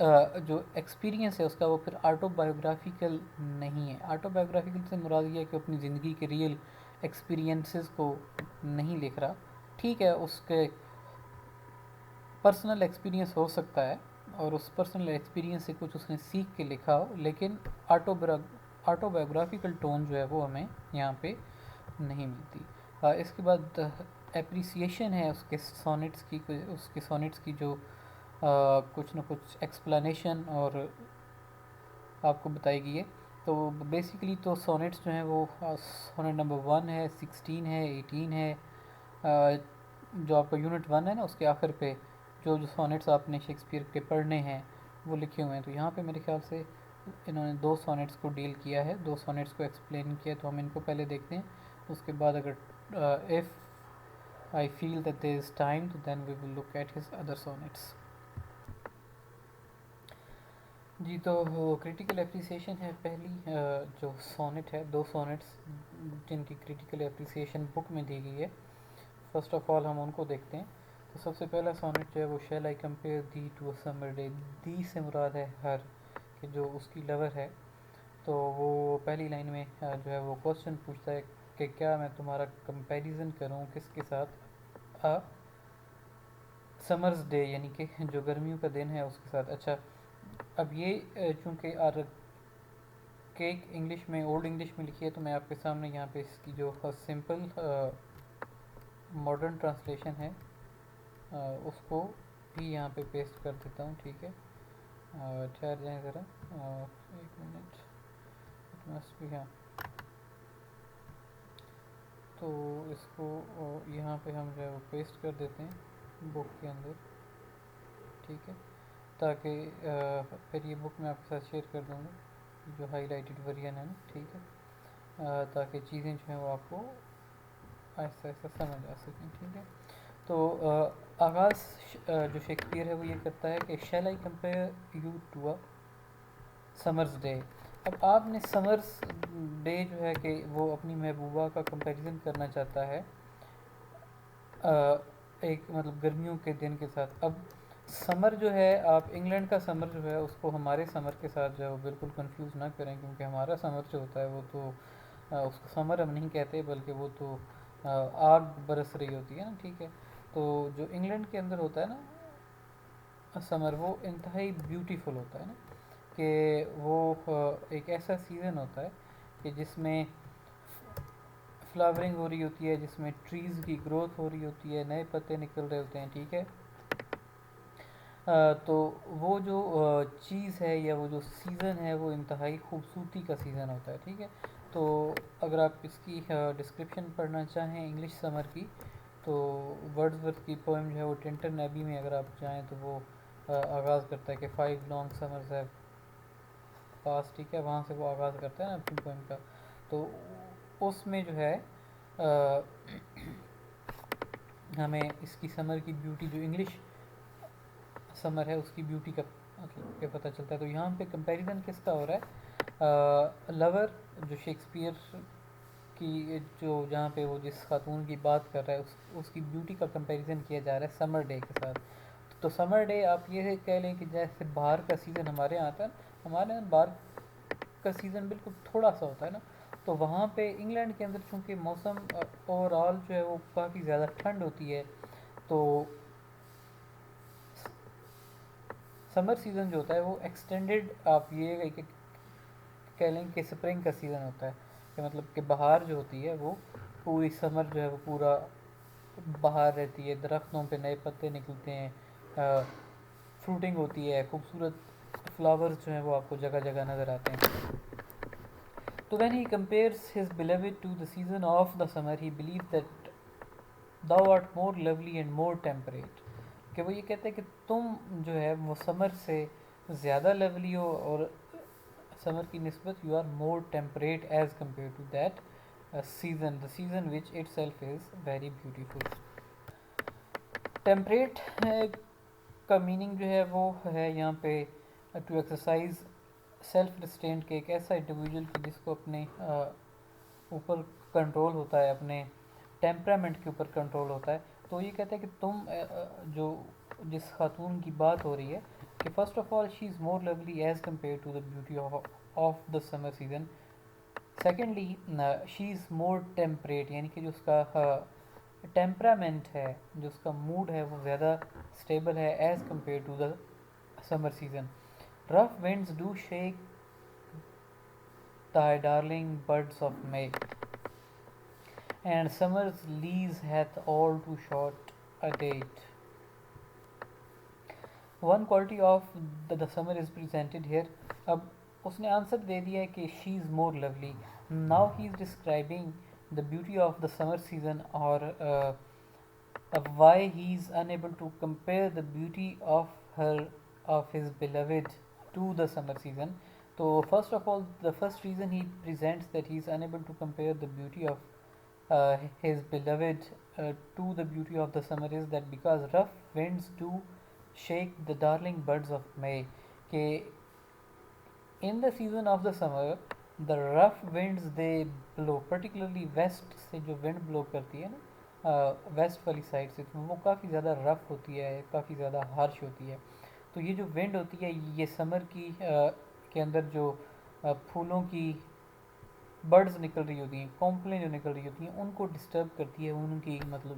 جو ایکسپیرینس ہے اس کا وہ پھر آٹو بایوگرافیکل نہیں ہے. آٹو بایوگرافیکل سے مراد یہ ہے کہ اپنی زندگی کے ریئل ایکسپیرینسز کو نہیں لکھ رہا. ٹھیک ہے اس کے پرسنل ایکسپیرینس ہو سکتا ہے اور اس پرسنل ایکسپیرینس سے کچھ اس نے سیکھ کے لکھا ہو، لیکن آٹو بایوگرافیکل ٹون جو ہے وہ ہمیں یہاں پہ نہیں ملتی. اس کے بعد اپریسیشن ہے اس کے سونٹس کی جو کچھ نہ کچھ ایکسپلانیشن اور آپ کو بتائی گئی ہے. تو بیسیکلی تو سونٹس جو ہیں وہ سونٹ نمبر 1 ہے، 16 ہے، 18 ہے، جو آپ کا یونٹ 1 ہے نا اس کے آخر پہ جو سونٹس آپ نے شیکسپیئر کے پڑھنے ہیں وہ لکھے ہوئے ہیں. تو یہاں پہ میرے خیال سے انہوں نے 2 سونٹس کو ڈیل کیا ہے، 2 سونٹس کو ایکسپلین کیا ہے. تو ہم ان کو پہلے دیکھتے ہیں، اس کے بعد اگر if I feel that there is time تو then we will look at his other sonnets. جی تو وہ کریٹیکل اپریسیشن ہے پہلی جو سونٹ ہے، 2 سونٹس جن کی کریٹیکل اپریسیشن بک میں دی گئی ہے. فرسٹ آف آل ہم ان کو دیکھتے ہیں. تو سب سے پہلا سونٹ جو ہے وہ shall I compare thee to a summer day, thee سے مراد ہے ہر، کہ جو اس کی لور ہے. تو وہ پہلی لائن میں جو ہے وہ کوشچن پوچھتا ہے کہ کیا میں تمہارا کمپیریزن کروں کس کے ساتھ، سمرز ڈے یعنی کہ جو گرمیوں کا دن ہے اس کے ساتھ. اچھا اب یہ چونکہ کیک انگلش میں اولڈ انگلش میں لکھی ہے تو میں آپ کے سامنے یہاں پہ اس کی جو سمپل ماڈرن ٹرانسلیشن ہے اس کو بھی یہاں پہ پیسٹ کر دیتا ہوں. ٹھیک ہے ٹھہر جائیں ذرا 1 منٹ، ہاں. تو اس کو یہاں پہ ہم جو ہے وہ پیسٹ کر دیتے ہیں بک کے اندر، ٹھیک ہے، تاکہ پھر یہ بک میں آپ کے ساتھ شیئر کر دوں گا جو ہائی لائٹڈ ورژن ہے نا، ٹھیک ہے، تاکہ چیزیں جو ہیں وہ آپ کو آہستہ آہستہ سمجھ آ سکیں. ٹھیک ہے. تو آغاز جو شیکسپیئر ہے وہ یہ کرتا ہے کہ shall I compare you to a summer's day. اب آپ نے سمرز ڈے جو ہے کہ وہ اپنی محبوبہ کا کمپیریزن کرنا چاہتا ہے ایک مطلب گرمیوں کے دن کے ساتھ. اب سمر جو ہے، آپ انگلینڈ کا سمر جو ہے اس کو ہمارے سمر کے ساتھ جو ہے وہ بالکل کنفیوز نہ کریں، کیونکہ ہمارا سمر جو ہوتا ہے وہ تو اس کو سمر ہم نہیں کہتے بلکہ وہ تو آگ برس رہی ہوتی ہے نا، ٹھیک ہے. تو جو انگلینڈ کے اندر ہوتا ہے نا سمر، وہ انتہائی بیوٹیفل ہوتا ہے نا، کہ وہ ایک ایسا سیزن ہوتا ہے کہ جس میں فلاورنگ ہو رہی ہوتی ہے، جس میں ٹریز کی گروتھ ہو رہی ہوتی ہے، نئے پتے نکل رہے ہوتے ہیں، ٹھیک ہے۔ تو وہ جو چیز ہے یا وہ جو سیزن ہے وہ انتہائی خوبصورتی کا سیزن ہوتا ہے، ٹھیک ہے۔ تو اگر آپ اس کی ڈسکرپشن پڑھنا چاہیں انگلش سمر کی، تو ورڈز ورتھ کی پوئم جو ہے وہ ٹنٹن ایبی میں اگر آپ جائیں تو وہ آغاز کرتا ہے کہ 5 long summers have passed، ٹھیک ہے، وہاں سے وہ آغاز کرتا ہے نا اپنی پوئم کا۔ تو اس میں جو ہے ہمیں اس کی سمر کی بیوٹی، جو انگلش سمر ہے اس کی بیوٹی کا مطلب کہ پتہ چلتا ہے۔ تو یہاں پہ کمپیریزن کس کا ہو رہا ہے؟ لور جو شیکسپیئر کی، جو جہاں پہ وہ جس خاتون کی بات کر رہا ہے اس کی بیوٹی کا کمپیریزن کیا جا رہا ہے سمر ڈے کے ساتھ۔ تو سمر ڈے آپ یہ کہہ لیں کہ جیسے باہر کا سیزن ہمارے یہاں آتا ہے، ہمارے یہاں باہر کا سیزن بالکل تھوڑا سا ہوتا ہے نا، تو وہاں پہ انگلینڈ کے اندر چونکہ موسم اوور آل جو ہے وہ کافی زیادہ ٹھنڈ ہوتی ہے، تو سمر سیزن جو ہوتا ہے وہ ایکسٹینڈڈ، آپ یہ کہہ لیں کہ سپرنگ کا سیزن ہوتا ہے، کہ مطلب کہ بہار جو ہوتی ہے وہ پوری سمر جو ہے وہ پورا بہار رہتی ہے، درختوں پہ نئے پتے نکلتے ہیں، فروٹنگ ہوتی ہے، خوبصورت فلاورز جو ہیں وہ آپ کو جگہ جگہ نظر آتے ہیں۔ تو when he compares his beloved to the season of the summer, he believes that thou art more lovely and more temperate، کہ وہ یہ کہتے ہیں کہ تم جو ہے وہ سمر سے زیادہ لولی ہو، اور سمر کی نسبت you are more temperate as compare to that season, the season which itself is very beautiful. Temperate کا میننگ جو ہے وہ ہے یہاں پہ ٹو ایکسرسائز سیلف ریسٹرینٹ، کے ایک ایسا انڈیویجول کی جس کو اپنے اوپر کنٹرول ہوتا ہے، اپنے ٹیمپرامنٹ کے اوپر کنٹرول ہوتا ہے۔ تو یہ کہتے ہیں کہ تم جو جس خاتون کی بات ہو رہی ہے کہ first of all she is more lovely as compare to the beauty of the summer season, secondly she is more temperate, یعنی کہ جو اس کا ٹیمپرامنٹ ہے، جو اس کا موڈ ہے وہ زیادہ اسٹیبل ہے as compare to the summer season. Rough winds do shake thy darling buds of May, and summer's lease hath all too short a date. One quality of the summer is presented here. اب اس نے آنسر دے دیا ہے کہ she is more lovely. Now he is describing the beauty of the summer season, or why he is unable to compare the beauty of his beloved to the summer season. So first of all, the first reason he presents that he is unable to compare the beauty of his beloved to the beauty of the summer is that because rough winds do shake the darling buds of May، کہ in the season of the summer the rough winds they blow، particularly west سے جو wind blow کرتی ہے نا ویسٹ والی سائڈ سے، تو وہ کافی زیادہ رف ہوتی ہے، کافی زیادہ ہارش ہوتی ہے۔ تو یہ جو ونڈ ہوتی ہے یہ سمر کی کے اندر جو پھولوں کی برڈز نکل رہی ہوتی ہیں، کونپلیں جو نکل رہی ہوتی ہیں، ان کو ڈسٹرب کرتی ہے، ان کی مطلب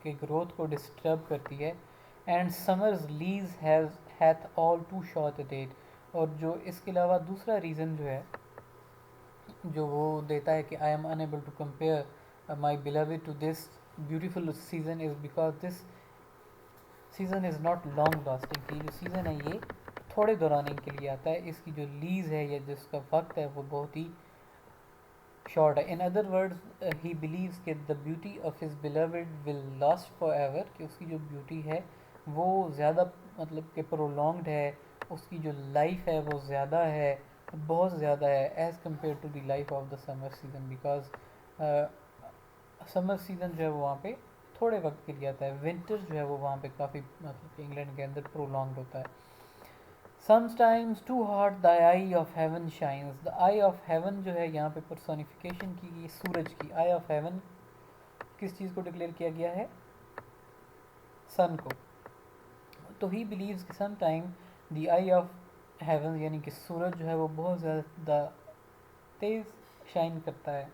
کہ گروتھ کو ڈسٹرب کرتی ہے۔ اینڈ سمرز لیز ہیتھ آل ٹو شارٹ ڈیٹ، اور جو اس کے علاوہ دوسرا ریزن جو ہے جو وہ دیتا ہے کہ I am unable to compare my beloved to this beautiful season is because this season is not long lasting, کہ جو سیزن ہے یہ تھوڑے دوران کے لیے آتا ہے، اس کی جو لیز ہے یا جس کا وقت ہے وہ بہت ہی شارٹ ہے۔ In other words he believes that the beauty of his beloved will last forever, کہ اس کی جو بیوٹی ہے وہ زیادہ مطلب کہ پرولونگڈ ہے، اس کی جو لائف ہے وہ زیادہ ہے، بہت زیادہ ہے as compare to the life of the summer season, because summer season جو ہے وہ وہاں پہ تھوڑے وقت کے لیے آتا ہے، ونٹر جو ہے وہ وہاں پہ کافی مطلب کہ انگلینڈ کے اندر پرولونگڈ ہوتا ہے۔ Sometimes too hard the eye of heaven shines، the eye of heaven جو ہے یہاں پہ پرسونیفیکیشن کی گئی سورج کی، eye of heaven کس چیز کو ڈکلیئر کیا گیا ہے؟ سن کو۔ تو ہی بلیوز کہ sometime the eye of heaven, یعنی کہ سورج جو ہے وہ بہت زیادہ تیز شائن کرتا ہے،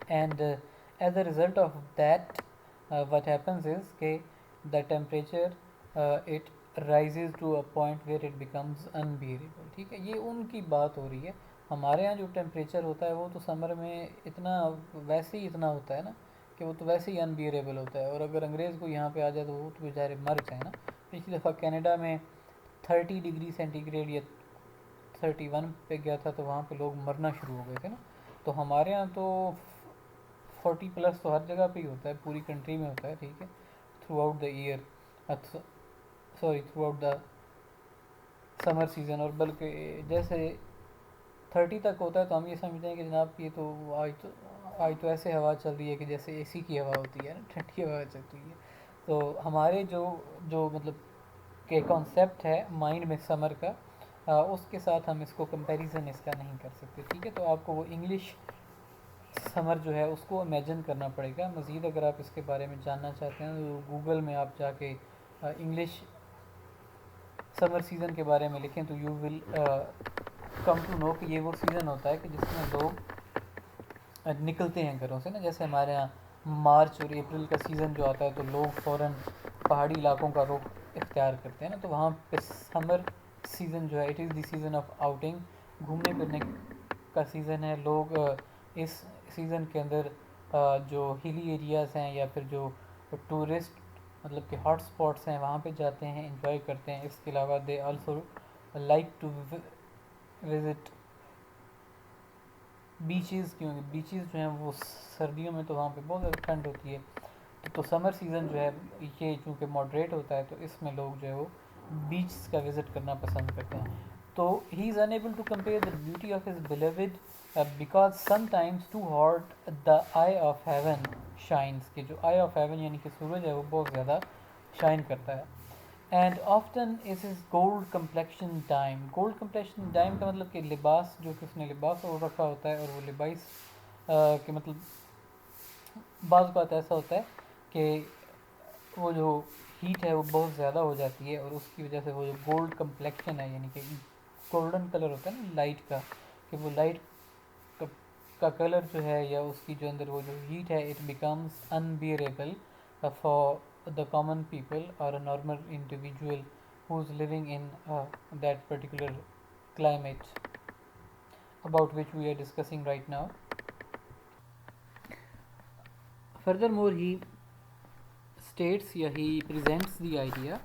and as a result of that what happens is کہ the temperature it rises to a point where it becomes unbearable. ٹھیک ہے, یہ ان کی بات ہو رہی ہے. ہمارے یہاں جو ٹیمپریچر ہوتا ہے وہ تو سمر میں اتنا ویسے ہی اتنا ہوتا ہے نا کہ وہ تو ویسے ہی انبیئریبل ہوتا ہے, اور اگر انگریز کو یہاں پہ آ جائے تو وہ تو بیچارے مر جائیں نا. پچھلی دفعہ کینیڈا میں 30 ڈگری سینٹی گریڈ یا 31 پہ گیا تھا, تو وہاں پہ لوگ مرنا شروع ہو گئے تھے نا. تو ہمارے یہاں تو 40+ تو ہر جگہ پہ ہی ہوتا ہے, پوری کنٹری میں ہوتا ہے. ٹھیک ہے, throughout the year, sorry throughout the summer season. اور بلکہ جیسے 30 تک ہوتا ہے تو ہم یہ سمجھتے ہیں کہ جناب یہ تو آج تو ایسے ہوا چل رہی ہے کہ جیسے اے سی کی ہوا ہوتی ہے نا, ٹھنڈی ہوا چل رہی ہے. تو ہمارے جو مطلب کہ کانسیپٹ ہے مائنڈ میں سمر کا, اس کے ساتھ ہم اس کو کمپیریزن اس کا نہیں کر سکتے. ٹھیک ہے, تو آپ کو وہ انگلش سمر جو ہے اس کو امیجن کرنا پڑے گا. مزید اگر آپ اس کے بارے میں جاننا چاہتے ہیں تو گوگل میں آپ جا کے انگلش سمر سیزن کے بارے میں لکھیں تو you will come to know کہ یہ وہ سیزن ہوتا ہے کہ جس میں لوگ نکلتے ہیں گھروں سے نا. جیسے ہمارے یہاں مارچ اور اپریل کا سیزن جو آتا ہے تو لوگ فوراً پہاڑی علاقوں کا رخ اختیار کرتے ہیں نا. تو وہاں پہ سمر سیزن جو ہے it is the season of outing, گھومنے پھرنے کا سیزن ہے. لوگ اس سیزن کے اندر جو ہلی ایریاز ہیں یا پھر جو ٹورسٹ مطلب کہ ہاٹ اسپاٹس ہیں وہاں پہ جاتے ہیں, انجوائے کرتے ہیں. اس کے علاوہ they also like to visit beaches, کیونکہ بیچز جو ہیں وہ سردیوں میں تو وہاں پہ بہت زیادہ ٹھنڈ ہوتی ہے. تو سمر سیزن جو ہے یہ چونکہ ماڈریٹ ہوتا ہے تو اس میں لوگ جو ہے وہ بیچز کا وزٹ کرنا پسند کرتے ہیں. تو he is unable to compare the beauty of his beloved because sometimes too hard the eye of heaven shines, کہ جو آئی آف ہیون یعنی کہ سورج ہے وہ بہت زیادہ شائن کرتا ہے. And often is his gold complexion time. Gold complexion time کا مطلب کہ لباس, جو کہ اس نے لباس اوڑھ رکھا ہوتا ہے, اور وہ لباس کہ مطلب بعض اوقات ایسا ہوتا ہے کہ وہ جو ہیٹ ہے وہ بہت زیادہ ہو جاتی ہے, اور اس کی وجہ سے وہ جو گولڈ کمپلیکشن ہے یعنی کہ گولڈن کلر ہوتا ہے نا لائٹ کا, کہ وہ لائٹ کا کلر جو ہے یا اس کی جو اندر وہ جو ہیٹ ہے it becomes unbearable for the common people or a normal individual who is living in that particular climate about which we are discussing right now. Furthermore, he states, yeah, he presents the idea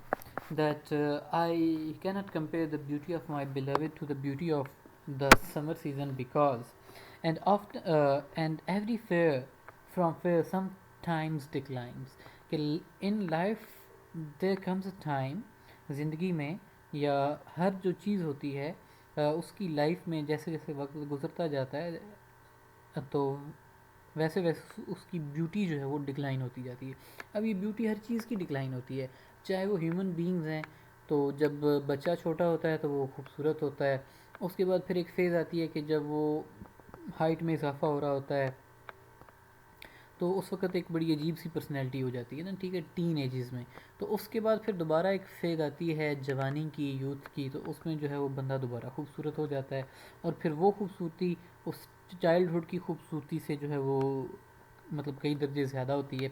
that I cannot compare the beauty of my beloved to the beauty of the summer season because, and every fair from fair sometimes declines. کہ in life there comes a time, زندگی میں یا ہر جو چیز ہوتی ہے اس کی لائف میں جیسے جیسے وقت گزرتا جاتا ہے تو ویسے ویسے اس کی بیوٹی جو ہے وہ ڈکلائن ہوتی جاتی ہے. اب یہ بیوٹی ہر چیز کی ڈکلائن ہوتی ہے, چاہے وہ ہیومن بینگز ہیں. تو جب بچہ چھوٹا ہوتا ہے تو وہ خوبصورت ہوتا ہے, اس کے بعد پھر ایک فیز آتی ہے کہ جب وہ ہائٹ میں اضافہ ہو رہا ہوتا ہے تو اس وقت ایک بڑی عجیب سی پرسنالٹی ہو جاتی ہے نا, ٹھیک ہے, ٹین ایجز میں. تو اس کے بعد پھر دوبارہ ایک فیز آتی ہے جوانی کی, یوتھ کی, تو اس میں جو ہے وہ بندہ دوبارہ خوبصورت ہو جاتا ہے, اور پھر وہ خوبصورتی اس چائلڈ ہوڈ کی خوبصورتی سے جو ہے وہ مطلب کئی درجے زیادہ ہوتی ہے.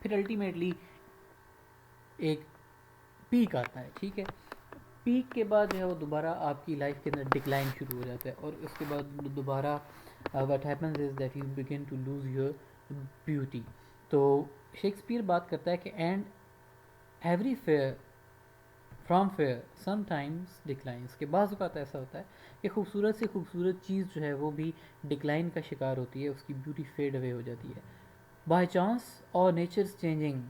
پھر الٹیمیٹلی ایک پیک آتا ہے, ٹھیک ہے. پیک کے بعد جو ہے وہ دوبارہ آپ کی لائف کے اندر ڈکلائن شروع ہو جاتا ہے, اور اس کے بعد دوبارہ what happens is that you begin to lose your beauty. تو شیکسپیئر بات کرتا ہے کہ and every fair from fair sometimes declines, کہ بعض اوقات ایسا ہوتا ہے کہ خوبصورت سے خوبصورت چیز جو ہے وہ بھی ڈکلائن کا شکار ہوتی ہے, اس کی بیوٹی فیڈ اوے ہو جاتی ہے بائی چانس اور نیچرز چینجنگ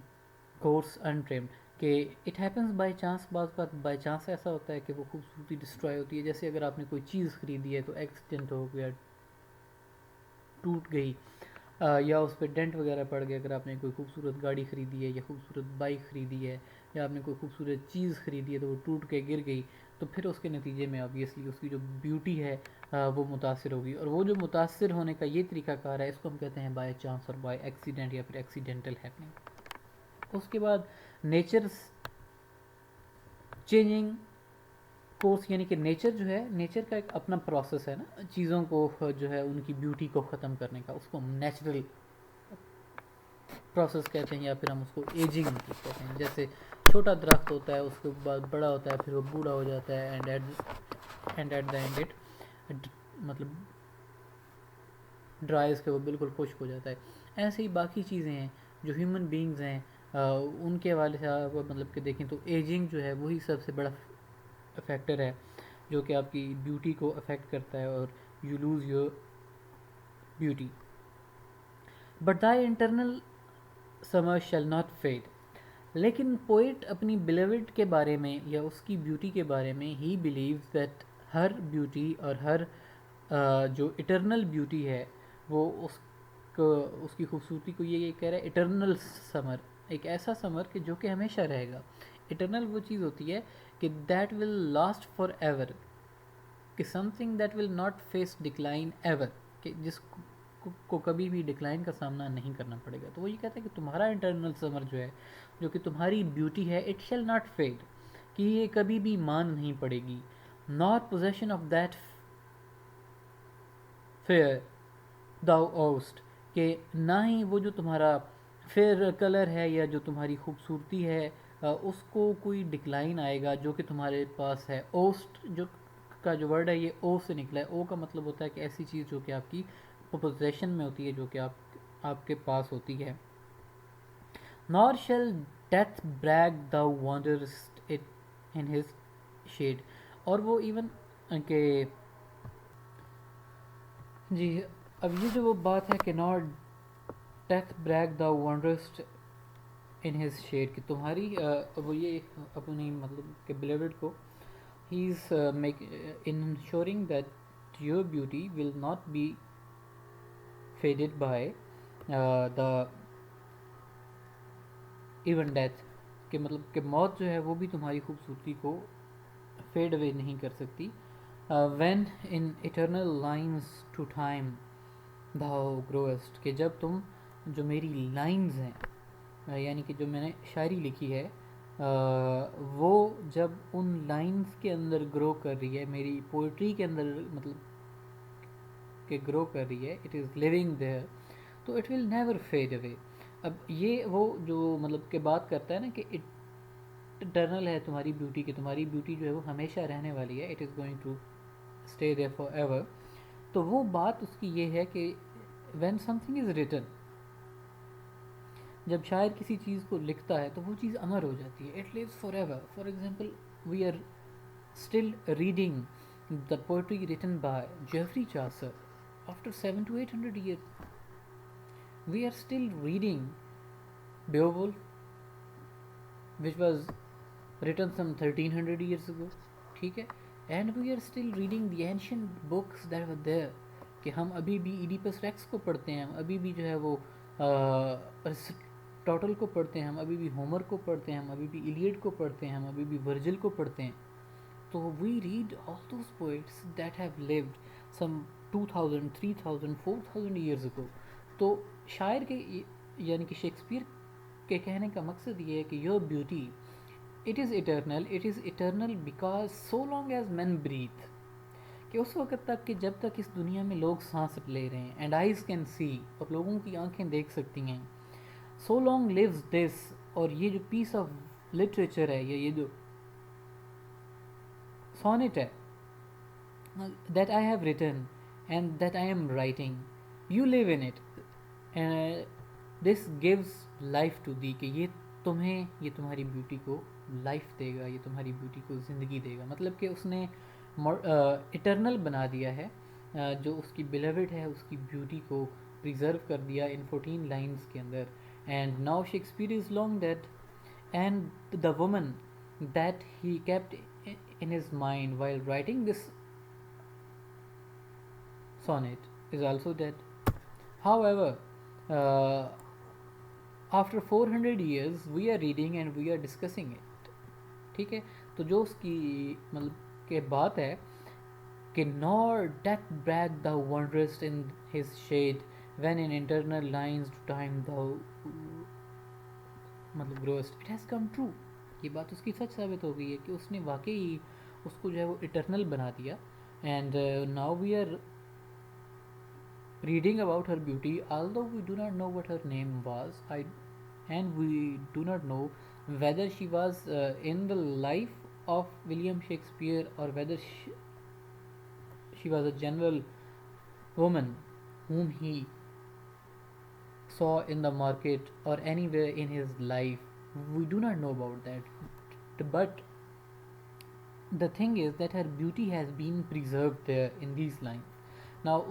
کورس انٹریمڈ, کہ اٹ ہیپنس بائی چانس. بعض بات بائی چانس ایسا ہوتا ہے کہ وہ خوبصورتی ڈسٹرائے ہوتی ہے. جیسے اگر آپ نے کوئی چیز خریدی ہے تو ایکسیڈنٹ ہو گیا, ٹوٹ گئی, یا اس پہ ڈینٹ وغیرہ پڑ گیا. اگر آپ نے کوئی خوبصورت گاڑی خریدی ہے یا خوبصورت بائک خریدی ہے یا آپ نے کوئی خوبصورت چیز خریدی ہے تو وہ ٹوٹ کے گر گئی, تو پھر اس کے نتیجے میں آبویسلی اس کی جو بیوٹی ہے وہ متاثر ہوگی. اور وہ جو متاثر ہونے کا یہ طریقہ کار ہے اس کو ہم کہتے ہیں بائی چانس اور بائی ایکسیڈنٹ یا پھر ایکسیڈنٹل ہیپننگ. اس کے بعد نیچر چینجنگ کورس, یعنی کہ نیچر جو ہے, نیچر کا ایک اپنا پروسیس ہے نا چیزوں کو جو ہے ان کی بیوٹی کو ختم کرنے کا, اس کو ہم نیچرل پروسیس کہتے ہیں یا پھر ہم اس کو ایجنگ کہتے ہیں. جیسے چھوٹا درخت ہوتا ہے, اس کے بعد بڑا ہوتا ہے, پھر وہ بوڑھا ہو جاتا ہے, and at the end it مطلب ڈرائز کے وہ بالکل خشک ہو جاتا ہے. ایسے ہی باقی چیزیں ہیں جو ہیومن بینگز ہیں, ان کے حوالے سے آپ مطلب کہ دیکھیں تو ایجنگ جو ہے وہی سب سے بڑا فیکٹر ہے جو کہ آپ کی بیوٹی کو افیکٹ کرتا ہے, اور you lose your beauty. But thy internal summer shall not fade. لیکن پوئٹ اپنی بلیوڈ کے بارے میں یا اس کی بیوٹی کے بارے میں he believes that her beauty اور ہر جو اٹرنل بیوٹی ہے وہ اس کی خوبصورتی کو یہ کہہ رہا ہے اٹرنل سمر, ایک ایسا سمر کہ جو کہ ہمیشہ رہے گا. اٹرنل وہ چیز ہوتی ہے کہ that will last forever, کہ something that will not face decline ever, کہ جس کو کبھی بھی ڈکلائن کا سامنا نہیں کرنا پڑے گا. تو وہ یہ کہتا ہے کہ تمہارا انٹرنل سمر جو ہے, جو کہ تمہاری بیوٹی ہے, اٹ شیل ناٹ فیڈ, کہ یہ کبھی بھی مان نہیں پڑے گی. Not position of that fear thou ost, کہ نہ ہی وہ جو تمہارا فیئر کلر ہے یا جو تمہاری خوبصورتی ہے اس کو کوئی ڈکلائن آئے گا جو کہ تمہارے پاس ہے. اوسٹ جو کا جو ورڈ ہے یہ او سے نکلا ہے. او کا مطلب ہوتا ہے کہ ایسی چیز جو کہ آپ کی پوزیشن میں ہوتی ہے, جو کہ آپ کے پاس ہوتی ہے. nor shall death brag thou wanderest it in his shade. اور وہ ایون کہ جی اب یہ جو وہ بات ہے کہ nor death brag thou wanderest in his shade, کہ تمہاری وہ یہ اپنی مطلب کہ بلیوڈ کو he is ensuring that your beauty will not be faded by the even death, کہ مطلب کہ موت جو ہے وہ بھی تمہاری خوبصورتی کو فیڈ اوے نہیں کر سکتی. when in eternal lines to time thou growest, کہ جب تم جو میری لائنز ہیں یعنی کہ جو میں نے شاعری لکھی ہے وہ جب ان لائنز کے اندر گرو کر رہی ہے, میری پوئٹری کے اندر مطلب کہ گرو کر رہی ہے, اٹ از لیونگ دیئر, تو اٹ ول نیور فیڈ اوے. اب یہ وہ جو مطلب کہ بات کرتا ہے نا کہ اٹرنل ہے تمہاری بیوٹی, کہ تمہاری بیوٹی جو ہے وہ ہمیشہ رہنے والی ہے, it is going to stay there forever. تو وہ بات اس کی یہ ہے کہ when something is written, جب شاعر کسی چیز کو لکھتا ہے تو وہ چیز امر ہو جاتی ہے, it lives forever. For example we are still reading the poetry written by Geoffrey Chaucer after 700 to 800 years. We are still reading Beowulf, which was written some 1300 years ago, ٹھیک ہے, and we are still reading the ancient books that were there, کہ ہم ابھی بھی ایڈیپس ریکس کو پڑھتے ہیں, ہم ابھی بھی جو ہے وہ ٹوٹل کو پڑھتے ہیں, ہم ابھی بھی ہومر کو پڑھتے ہیں, ہم ابھی بھی ایلیڈ کو پڑھتے ہیں, ہم ابھی بھی ورجل کو پڑھتے ہیں. تو we read all those poets that have lived some 2000 3000 4000 years ago. تو شاعر کے یعنی کہ شیکسپیئر کے کہنے کا مقصد یہ ہے کہ your beauty it is eternal, it is eternal because so long as men breathe, کہ اس وقت تک کہ جب تک اس دنیا میں لوگ سانس لے رہے ہیں, اینڈ آئیز کین سی, اور لوگوں کی آنکھیں دیکھ سکتی ہیں, سو لانگ لیوز دس. اور یہ جو پیس آف لٹریچر ہے یا یہ جو سونٹ ہے that I have written and that I am writing, you live in it, this gives life to thee, کہ یہ تمہیں, یہ تمہاری بیوٹی کو لائف دے گا, یہ تمہاری بیوٹی کو زندگی دے گا. مطلب کہ اس نے اٹرنل بنا دیا ہے جو اس کی بلیوڈ ہے, اس کی بیوٹی کو پریزرو کر دیا ان 14 لائنز کے اندر. And now Shakespeare is long dead, and the woman that he kept in his mind while writing this sonnet is also dead. However, after 400 years we are reading and we are discussing it. ٹھیک ہے, تو جو اس کی مطلب کہ بات ہے کہ nor death brag thou wanderest in his shade when in internal lines to time thou مطلب growest, it has come true. یہ بات اس کی سچ ثابت ہو گئی ہے کہ اس نے واقعی اس کو جو ہے وہ اٹرنل بنا دیا. And now we are reading about her beauty, although we do not know what her name was. and we do not know whether she was in the life of William Shakespeare, or whether she was a general woman whom he saw in the market or anywhere in his life. We do not know about that, but the thing is that her beauty has been preserved there in these lines. Now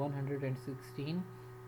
116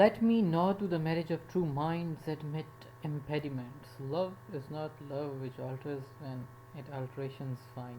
Let me not to the marriage of true minds admit impediments. Love is not love which alters when it alterations find.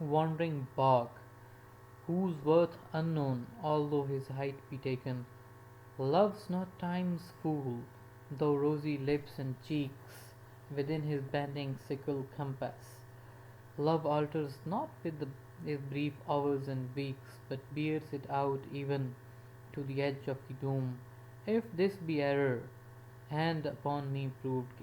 wandering bark, whose worth unknown, although his height be taken. Love's not time's fool, though rosy lips and cheeks within his bending sickle compass. Love alters not with his brief hours and weeks, but bears it out even to the edge of the doom. If this be error, and upon me proved,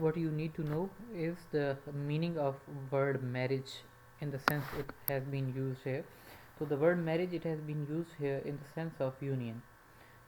what you need to know is the meaning of word marriage in the sense it has been used here. So the word marriage, it has been used here in the sense of union,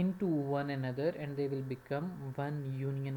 into one another and they will become one union।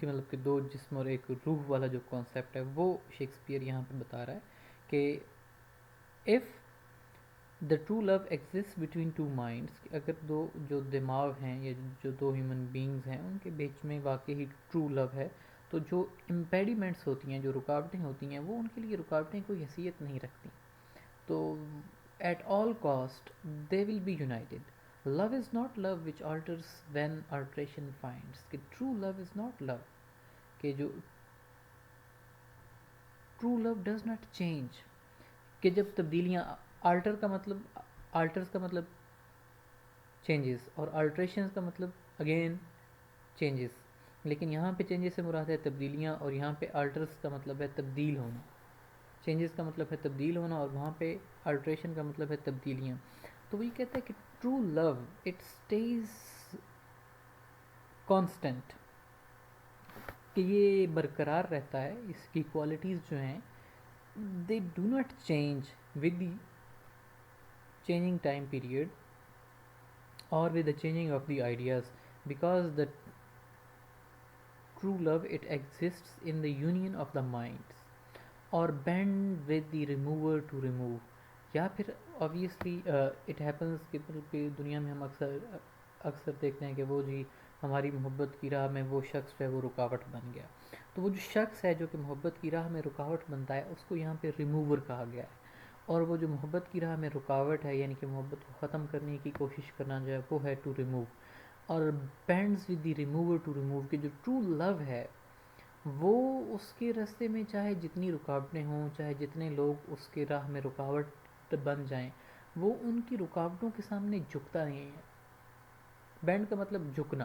کہ مطلب کہ دو جسم اور ایک روح والا جو کانسیپٹ ہے وہ شیکسپیئر یہاں پہ بتا رہا ہے کہ if the true love exists between two minds، کہ اگر دو جو دماغ ہیں یا جو دو ہیومن بینگز ہیں ان کے بیچ میں واقعی ٹرو لو ہے، تو جو امپیڈیمنٹس ہوتی ہیں، جو رکاوٹیں ہوتی ہیں، وہ ان کے لیے رکاوٹیں کوئی حیثیت نہیں رکھتی. تو at all cost they will be united. Love is not love which alters when alteration finds, کہ true love is not love, کہ جو true love does not change, کہ جب تبدیلیاں آلٹرز کا مطلب چینجز اور آلٹریشنز کا مطلب اگین چینجز، لیکن یہاں پہ چینجز سے مراد ہے تبدیلیاں، اور یہاں پہ آلٹرز کا مطلب ہے تبدیل ہونا. چینجز کا مطلب ہے تبدیل ہونا اور وہاں پہ آلٹریشن کا مطلب ہے تبدیلیاں. تو وہ یہ کہتا ہے کہ true love it stays constant, کہ یہ برقرار رہتا ہے، اس کی کوالٹیز جو ہیں they do not change with the changing time period or with the changing of the ideas, because the true love it exists in the union of the minds or bend with the remover to remove. یا پھر obviously it happens کہ دنیا میں ہم اکثر دیکھتے ہیں کہ وہ جی ہماری محبت کی راہ میں وہ شخص ہے وہ رکاوٹ بن گیا. تو وہ جو شخص ہے جو کہ محبت کی راہ میں رکاوٹ بنتا ہے اس کو یہاں پہ ریموور کہا گیا ہے. اور وہ جو محبت کی راہ میں رکاوٹ ہے یعنی کہ محبت کو ختم کرنے کی کوشش کرنا جو ہے وہ ہے ٹو ریموو. اور bends with the remover to remove, کہ جو ٹرو لو ہے وہ اس کے راستے میں چاہے جتنی رکاوٹیں ہوں، چاہے جتنے لوگ اس کے راہ میں رکاوٹ بن جائیں، وہ ان کی رکاوٹوں کے سامنے جھکتا نہیں ہے. بینڈ کا مطلب جھکنا،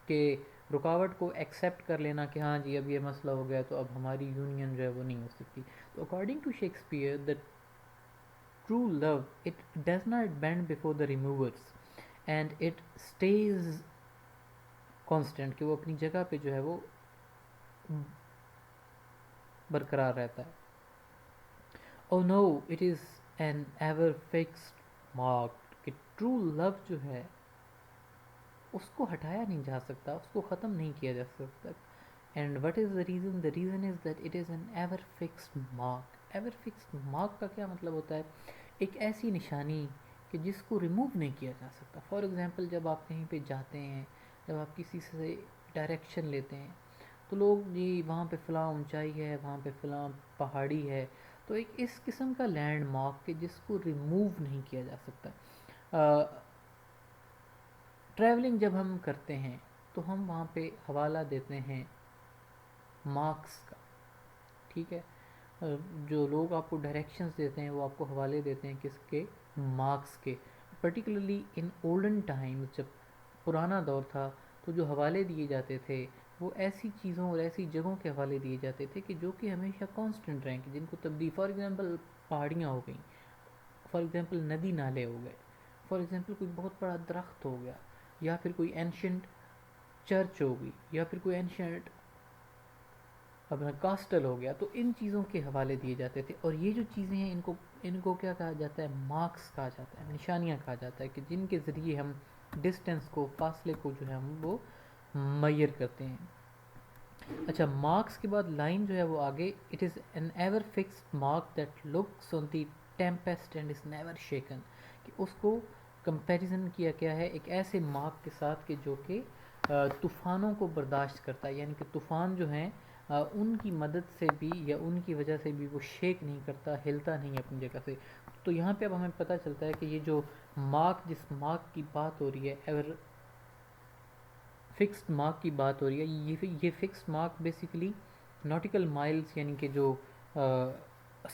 کہ رکاوٹ کو ایکسیپٹ کر لینا کہ ہاں جی اب یہ مسئلہ ہو گیا تو اب ہماری یونین جو ہے وہ نہیں ہو سکتی. تو according to Shakespeare the true love it does not bend before the removers and it stays constant, کہ وہ اپنی جگہ پہ جو ہے وہ برقرار رہتا ہے. O no it is an ever fixed mark, کہ ٹرو لو جو ہے اس کو ہٹایا نہیں جا سکتا، اس کو ختم نہیں کیا جا سکتا. And what is the reason? The reason is that it is an ever fixed mark. Ever fixed mark کا کیا مطلب ہوتا ہے؟ ایک ایسی نشانی کہ جس کو ریموو نہیں کیا جا سکتا. فار ایگزامپل جب آپ کہیں پہ جاتے ہیں، جب آپ کسی سے ڈائریکشن لیتے ہیں تو لوگ جی وہاں پہ فلاں اونچائی ہے، وہاں پہ فلاں پہاڑی ہے، تو ایک اس قسم کا لینڈ مارک کہ جس کو ریموو نہیں کیا جا سکتا. ٹریولنگ جب ہم کرتے ہیں تو ہم وہاں پہ حوالہ دیتے ہیں مارکس کا، ٹھیک ہے. جو لوگ آپ کو ڈائریکشنز دیتے ہیں وہ آپ کو حوالے دیتے ہیں کس کے؟ مارکس کے. پرٹیکولرلی ان اولڈن ٹائمز، جب پرانا دور تھا تو جو حوالے دیے جاتے تھے وہ ایسی چیزوں اور ایسی جگہوں کے حوالے دیے جاتے تھے کہ جو کہ ہمیشہ کانسٹنٹ رہیں، کہ جن کو تبدیل، فار ایگزامپل پہاڑیاں ہو گئیں، فار ایگزامپل ندی نالے ہو گئے، فار ایگزامپل کوئی بہت بڑا درخت ہو گیا، یا پھر کوئی اینشنٹ چرچ ہو گئی، یا پھر کوئی اینشنٹ اپنا کاسٹل ہو گیا. تو ان چیزوں کے حوالے دیے جاتے تھے. اور یہ جو چیزیں ہیں ان کو کیا کہا جاتا ہے؟ مارکس کہا جاتا ہے، نشانیاں کہا جاتا ہے، کہ جن کے ذریعے ہم ڈسٹینس کو، فاصلے کو جو ہے ہم وہ میئر کرتے ہیں. اچھا، مارکس کے بعد لائن جو ہے وہ آگے، it is an ever fixed mark that looks on the tempest and is never shaken, کہ اس کو کمپیریزن کیا گیا ہے ایک ایسے مارک کے ساتھ کہ جو کہ طوفانوں کو برداشت کرتا ہے، یعنی کہ طوفان جو ہیں ان کی مدد سے بھی یا ان کی وجہ سے بھی وہ شیک نہیں کرتا، ہلتا نہیں اپنی جگہ سے. تو یہاں پہ اب ہمیں پتہ چلتا ہے کہ یہ جو مارک، جس مارک کی بات ہو رہی ہے، ایور فکسڈ مارک کی بات ہو رہی ہے، یہ fixed mark basically nautical miles یعنی کہ جو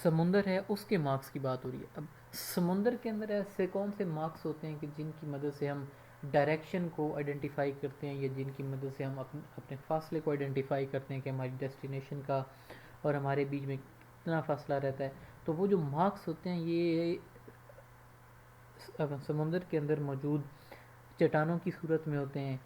سمندر ہے اس کے مارکس کی بات ہو رہی ہے. اب سمندر کے اندر ایسے کون سے مارکس ہوتے ہیں کہ جن کی مدد سے ہم ڈائریکشن کو آئیڈینٹیفائی کرتے ہیں، یا جن کی مدد سے ہم اپنے فاصلے کو آئیڈینٹیفائی کرتے ہیں کہ ہماری ڈیسٹینیشن کا اور ہمارے بیچ میں کتنا فاصلہ رہتا ہے. تو وہ جو مارکس ہوتے ہیں یہ سمندر کے اندر موجود چٹانوں کی صورت میں ہوتے ہیں،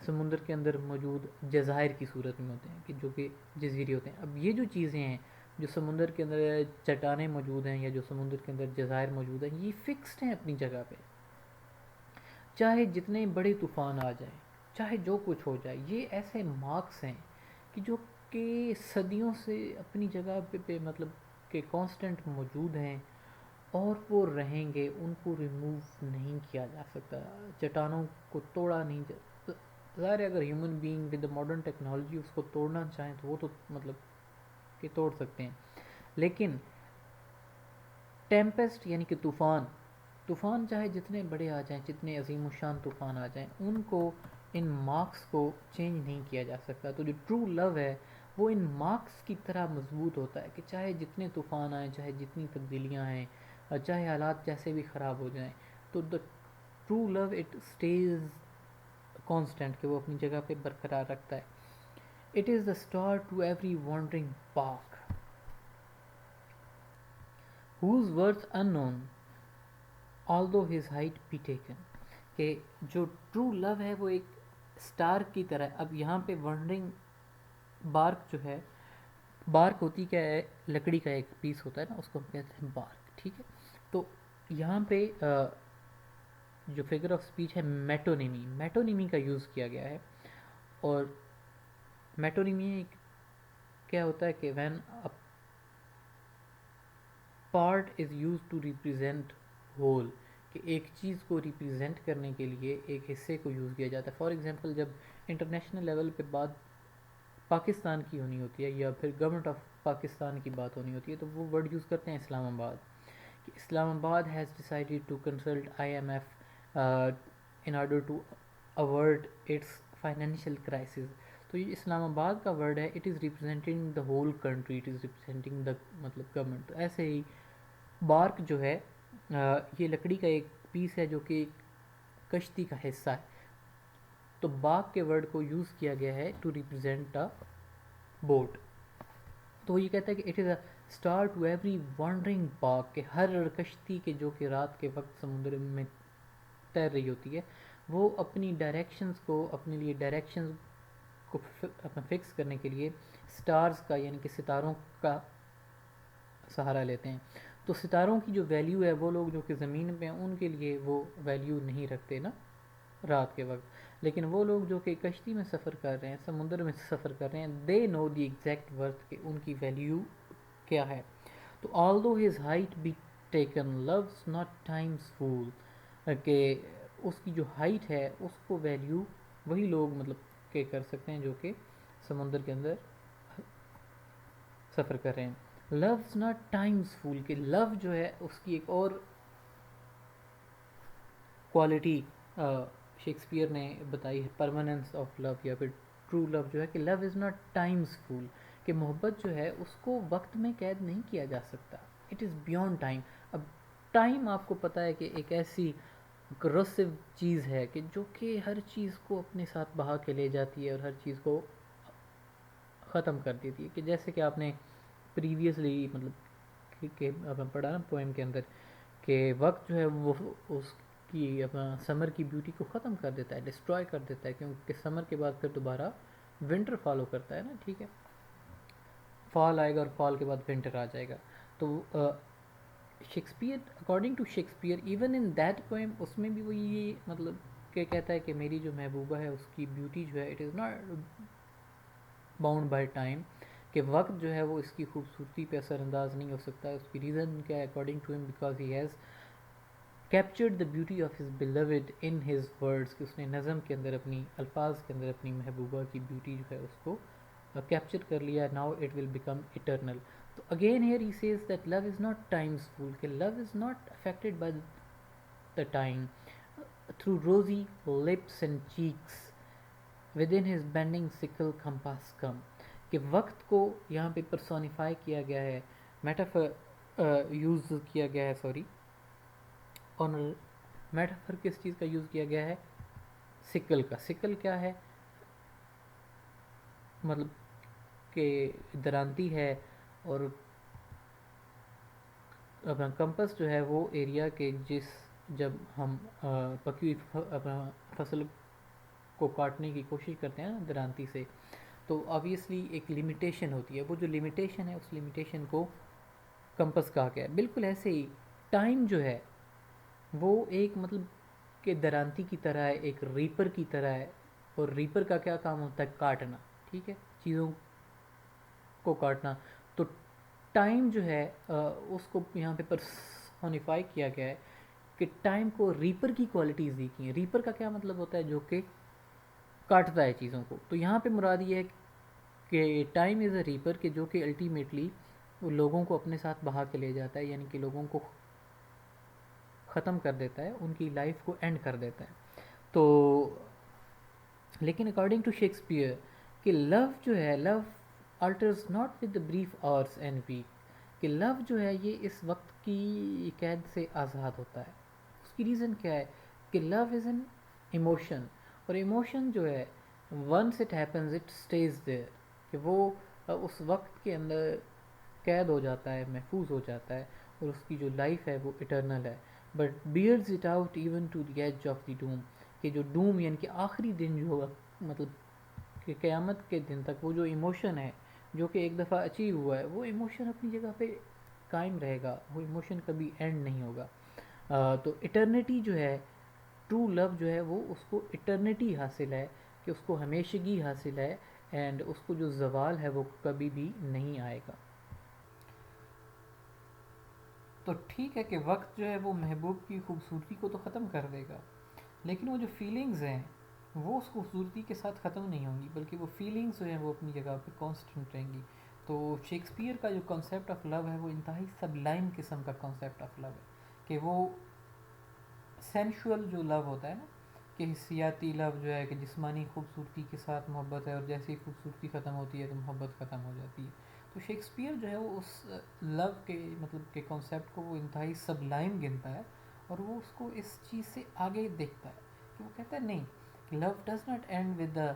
سمندر کے اندر موجود جزائر کی صورت میں ہوتے ہیں، کہ جو کہ جزیرے ہوتے ہیں. اب یہ جو چیزیں ہیں جو سمندر کے اندر چٹانیں موجود ہیں یا جو سمندر کے اندر جزائر موجود ہیں، یہ فکسڈ ہیں اپنی جگہ پہ، چاہے جتنے بڑے طوفان آ جائیں، چاہے جو کچھ ہو جائے. یہ ایسے مارکس ہیں کہ جو کہ صدیوں سے اپنی جگہ پہ مطلب کہ کانسٹنٹ موجود ہیں اور وہ رہیں گے, ان کو ریموو نہیں کیا جا سکتا, چٹانوں کو توڑا نہیں جا. ظاہر ہے اگر human being with the modern technology اس کو توڑنا چاہیں تو وہ تو مطلب کہ توڑ سکتے ہیں, لیکن ٹیمپسٹ یعنی کہ طوفان چاہے جتنے بڑے آ جائیں, جتنے عظیم الشان طوفان آ جائیں, ان کو ان مارکس کو چینج نہیں کیا جا سکتا. تو جو ٹرو لو ہے وہ ان مارکس کی طرح مضبوط ہوتا ہے کہ چاہے جتنے طوفان آئیں, چاہے جتنی تبدیلیاں آئیں, چاہے حالات جیسے بھی خراب ہو جائیں, تو the true love it stays constant, کہ وہ اپنی جگہ پہ برقرار رکھتا ہے. It is the star to every wandering bark whose worth unknown although his height be taken. کہ جو ٹرو لو ہے وہ ایک اسٹار کی طرح. اب یہاں پہ ونڈرنگ بارک جو ہے, بارک ہوتی کیا ہے, لکڑی کا ایک پیس ہوتا ہے نا, اس کو ہم کہتے ہیں بارک, ٹھیک ہے. تو یہاں پہ جو فگر آف اسپیچ ہے میٹونیمی کا یوز کیا گیا ہے. اور میٹونیمی کیا ہوتا ہے کہ when part is used to represent whole, کہ ایک چیز کو ریپرزینٹ کرنے کے لیے ایک حصے کو یوز کیا جاتا ہے. فار ایگزامپل جب انٹرنیشنل لیول پہ بات پاکستان کی ہونی ہوتی ہے یا پھر گورنمنٹ آف پاکستان کی بات ہونی ہوتی ہے, تو وہ ورڈ یوز کرتے ہیں اسلام آباد, کہ Islamabad has decided to consult IMF in order to avert its financial crisis. تو یہ اسلام آباد کا ورڈ ہے, it is representing the whole country, it is representing the مطلب گورنمنٹ. تو ایسے ہی بارک جو ہے یہ لکڑی کا ایک پیس ہے جو کہ ایک کشتی کا حصہ ہے. تو بارک کے ورڈ کو یوز کیا گیا ہے ٹو ریپرزینٹ اے بوٹ. تو یہ کہتا ہے کہ it is a star to every wandering bark, کہ ہر کشتی کے جو کہ رات کے وقت سمندر میں تیر رہی ہوتی ہے, وہ اپنی ڈائریکشنز کو, اپنے لیے ڈائریکشنز کو فکس کرنے کے لیے سٹارز کا یعنی کہ ستاروں کا سہارا لیتے ہیں. تو ستاروں کی جو ویلیو ہے, وہ لوگ جو کہ زمین پہ ہیں ان کے لیے وہ ویلیو نہیں رکھتے نا رات کے وقت, لیکن وہ لوگ جو کہ کشتی میں سفر کر رہے ہیں, سمندر میں سفر کر رہے ہیں, دے نو دی ایگزیکٹ ورتھ, کہ ان کی ویلیو کیا ہے. تو although his height be taken loves not time's fool, کہ اس کی جو ہائٹ ہے اس کو ویلیو وہی لوگ مطلب کہ کر سکتے ہیں جو کہ سمندر کے اندر سفر کر رہے ہیں. love's not time's fool, کہ لو جو ہے اس کی ایک اور کوالٹی شیکسپیئر نے بتائی ہے, پرماننس آف لو, یا پھر ٹرو لو جو ہے کہ love is not time's fool, کہ محبت جو ہے اس کو وقت میں قید نہیں کیا جا سکتا, اٹ از بیونڈ ٹائم. اب ٹائم آپ کو پتہ ہے کہ ایک ایسی کرسو چیز ہے کہ جو کہ ہر چیز کو اپنے ساتھ بہا کے لے جاتی ہے اور ہر چیز کو ختم کر دیتی ہے. کہ جیسے کہ آپ نے پریویسلی مطلب کہ پڑھا نا پوئم کے اندر, کہ وقت جو ہے وہ اس کی اپنا سمر کی بیوٹی کو ختم کر دیتا ہے, ڈسٹروائے کر دیتا ہے, کیونکہ سمر کے بعد پھر دوبارہ ونٹر فالو کرتا ہے نا, ٹھیک ہے, فال آئے گا اور فال کے بعد ونٹر آ جائے گا. تو Shakespeare according to Shakespeare even in that poem, اس میں بھی وہ یہ مطلب کہ کہتا ہے کہ میری جو محبوبہ ہے اس کی بیوٹی جو ہے it is not bound by time, کہ وقت جو ہے وہ اس کی خوبصورتی پہ اثر انداز نہیں ہو سکتا. اس کی ریزن کیا ہے اکارڈنگ ٹو ہم, because he has captured the beauty of his believed in his words, کہ اس نے نظم کے اندر اپنی الفاظ کے اندر اپنی محبوبہ کی بیوٹی جو ہے اس کو کیپچر کر لیا. Now it will become eternal. تو again here he says that love is not time's fool, کہ love is not affected by the time, through rosy lips and cheeks within his bending sickle compass come, کہ وقت کو یہاں پہ پرسونیفائی کیا گیا ہے, میٹافر یوز کیا گیا ہے, سوری, اور میٹافر کس چیز کا یوز کیا گیا ہے, سکل کا. سکل کیا ہے, مطلب کہ درانتی ہے, اور اپنا کمپس جو ہے وہ ایریا کے جب ہم پکی ہوئی اپنا فصل کو کاٹنے کی کوشش کرتے ہیں نا درانتی سے, تو آبویسلی ایک لمیٹیشن ہوتی ہے, وہ جو لمیٹیشن ہے اس لمیٹیشن کو کمپس کہا گیا ہے. بالکل ایسے ہی ٹائم جو ہے وہ ایک مطلب کہ درانتی کی طرح ہے, ایک ریپر کی طرح ہے, اور ریپر کا کیا کام ہوتا ہے؟ کاٹنا، ٹھیک ہے، چیزوں کو کاٹنا. تو ٹائم جو ہے اس کو یہاں پہ پرسونیفائی کیا گیا ہے کہ ٹائم کو ریپر کی کوالٹیز دی کی ہیں. ریپر کا کیا مطلب ہوتا ہے؟ جو کہ کاٹتا ہے چیزوں کو. تو یہاں پہ مراد یہ ہے کہ ٹائم از اے ریپر، کہ جو کہ الٹیمیٹلی لوگوں کو اپنے ساتھ بہا کے لے جاتا ہے، یعنی کہ لوگوں کو ختم کر دیتا ہے، ان کی لائف کو اینڈ کر دیتا ہے. تو لیکن اکارڈنگ ٹو شیکسپیئر کہ لو جو ہے، love alters not with the brief hours and weeks, کہ لو جو ہے یہ اس وقت کی قید سے آزاد ہوتا ہے. اس کی ریزن کیا ہے؟ کہ لو از این ایموشن، اور ایموشن جو ہے once it happens it stays there, کہ وہ اس وقت کے اندر قید ہو جاتا ہے، محفوظ ہو جاتا ہے، اور اس کی جو لائف ہے وہ اٹرنل ہے. But bears it out even to the edge of the doom, کہ جو ڈوم یعنی کہ آخری دن جو ہوگا، مطلب کہ قیامت کے دن تک وہ جو ایموشن ہے جو کہ ایک دفعہ اچیو ہوا ہے، وہ ایموشن اپنی جگہ پہ قائم رہے گا، وہ ایموشن کبھی اینڈ نہیں ہوگا. تو اٹرنیٹی جو ہے، ٹرو لو جو ہے وہ اس کو اٹرنیٹی حاصل ہے، کہ اس کو ہمیشگی حاصل ہے، اینڈ اس کو جو زوال ہے وہ کبھی بھی نہیں آئے گا. تو ٹھیک ہے کہ وقت جو ہے وہ محبوب کی خوبصورتی کو تو ختم کر دے گا، لیکن وہ جو فیلنگز ہیں وہ اس خوبصورتی کے ساتھ ختم نہیں ہوں گی، بلکہ وہ فیلنگز جو ہیں وہ اپنی جگہ پہ کانسٹنٹ رہیں گی. تو شیکسپیئر کا جو کانسیپٹ آف لو ہے وہ انتہائی سبلائم قسم کا کانسیپٹ آف لو ہے، کہ وہ سینشول جو لو ہوتا ہے نا، کہ حسیاتی لو جو ہے کہ جسمانی خوبصورتی کے ساتھ محبت ہے، اور جیسی خوبصورتی ختم ہوتی ہے تو محبت ختم ہو جاتی ہے. تو شیکسپیئر جو ہے وہ اس لو کے مطلب کہ کانسیپٹ کو وہ انتہائی سبلائم گنتا ہے، اور وہ اس کو اس چیز سے آگے دیکھتا ہے، کہ وہ کہتا ہے نہیں، love does not end with the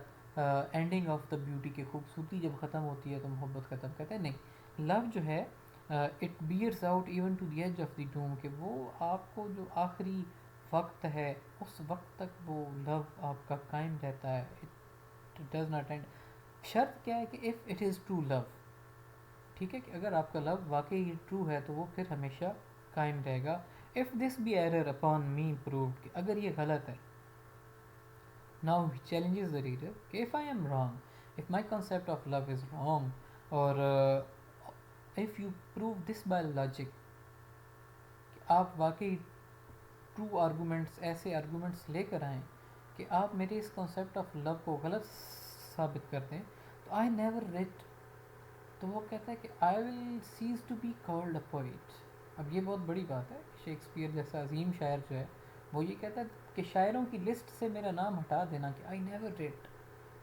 ending of the beauty, کہ خوبصورتی جب ختم ہوتی ہے تو محبت ختم. کہتا ہے نہیں، لو جو ہے it bears out even to the edge of the doom, کہ وہ آپ کو جو آخری وقت ہے اس وقت تک وہ لو آپ کا قائم رہتا ہے. It does not end. شرط کیا ہے؟ کہ if it is true love, ٹھیک ہے، کہ اگر آپ کا لو واقعی ٹرو ہے تو وہ پھر ہمیشہ قائم رہے گا. If this be error upon me proved, کہ اگر یہ غلط ہے، now he challenges the reader کہ if I am wrong, if my concept of love is wrong, or if you prove this by logic, کہ آپ واقعی ٹرو آرگومنٹس، ایسے آرگومنٹس لے کر آئیں کہ آپ میرے اس کنسیپٹ آف لو کو غلط ثابت کر دیں، تو آئی نیور ریٹ. تو وہ کہتا ہے کہ I will cease to be called a poet. اب یہ بہت بڑی بات ہے. شیکسپیئر جیسا عظیم شاعر جو ہے وہ یہ کہتا ہے کہ شاعروں کی لسٹ سے میرا نام ہٹا دینا، کہ آئی نیور ریٹ،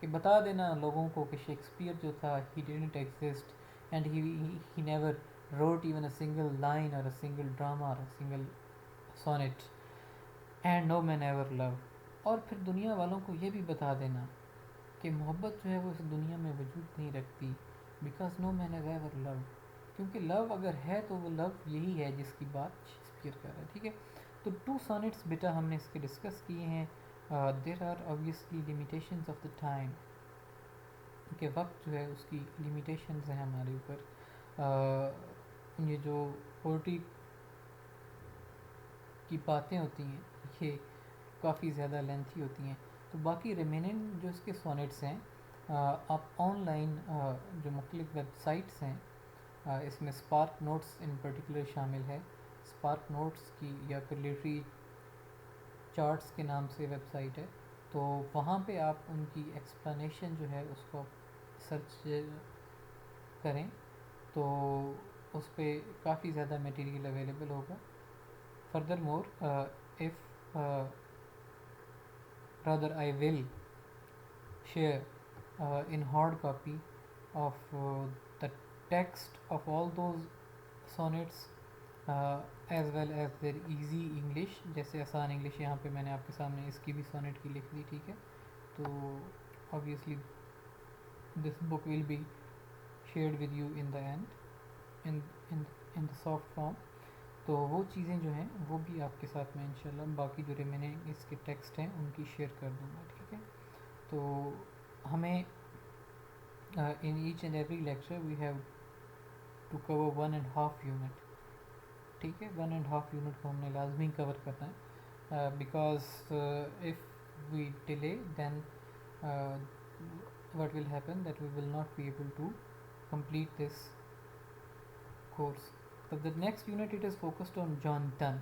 کہ بتا دینا لوگوں کو کہ شیکسپیئر جو تھا he didn't exist, and he never wrote even a single line or a single drama or a single sonnet, and no man ever love. اور پھر دنیا والوں کو یہ بھی بتا دینا کہ محبت جو ہے وہ اس دنیا میں وجود نہیں رکھتی، because no man has ever love. کیونکہ لو اگر ہے تو وہ لو یہی ہے جس کی بات شیکسپیئر کر رہا ہے. ٹھیک ہے، تو 2 سونٹس بیٹا ہم نے اس کے ڈسکس کیے ہیں. There are obviously limitations of the time, کہ وقت جو ہے اس کی لمیٹیشنز ہیں ہمارے اوپر. یہ جو پورٹی کی باتیں ہوتی ہیں یہ کافی زیادہ لینتھی ہوتی ہیں. تو باقی ریمیننگ جو اس کے سونٹس ہیں، آپ آن لائن جو مختلف ویب سائٹس ہیں، اس میں اسپارک نوٹس ان پرٹیکولر شامل ہے. اسپارک نوٹس کی یا پھر لٹری چارٹس کے نام سے ویب سائٹ ہے، تو وہاں پہ آپ ان کی ایکسپلانیشن جو ہے اس کو سرچ کریں تو اس پہ کافی زیادہ میٹیریل اویلیبل ہوگا. Further more if rather I will share in hard copy of the text of all those sonnets as well as their easy English. جیسے آسان انگلش یہاں پہ میں نے آپ کے سامنے اس کی بھی سونٹ کی لکھ دی. ٹھیک ہے، تو obviously this book will be shared with you in the end in in the soft form. تو وہ چیزیں جو ہیں وہ بھی آپ کے ساتھ میں انشاءاللہ باقی جو ریمیننگ اس کے ٹیکسٹ ہیں ان کی شیئر کر دوں گا. ٹھیک ہے، تو ہمیں in each and every lecture we have to cover 1.5 unit. ٹھیک ہے، 1.5 یونٹ کو ہم نے لازمی کور کرنا ہے، because if we delay then uh, what will happen that we will not be able to complete this course. But the next unit it is focused on John Donne.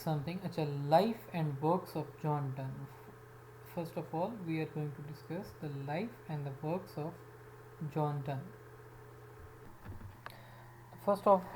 something. Acha, life and works of John Donne. First of all, we are going to discuss the life and the works of John Donne. First of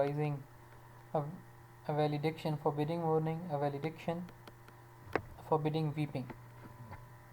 Rising, A Valediction, Forbidding Mourning, A Valediction, Forbidding Weeping.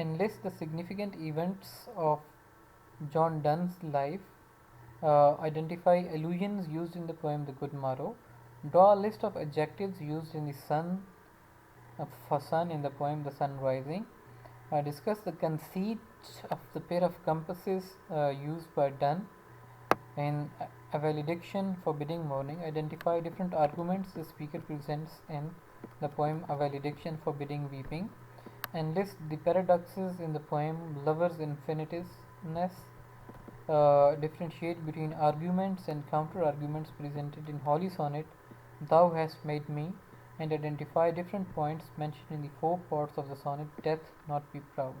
Enlist the significant events of John Donne's life. Identify allusions used in the poem The Good Morrow. Draw a list of adjectives used in the sun for sun in the poem The Sun Rising. Discuss the conceit of the pair of compasses used by Donne in A Valediction, Forbidding Mourning. Identify different arguments the speaker presents in the poem A Valediction, Forbidding Weeping. And list the paradoxes in the poem Lover's Infiniteness. Differentiate between arguments and counter arguments presented in Holy Sonnet Thou Hast Made Me, and identify different points mentioned in the four parts of the sonnet Death Not Be Proud.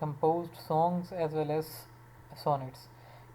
composed songs as well as sonnets,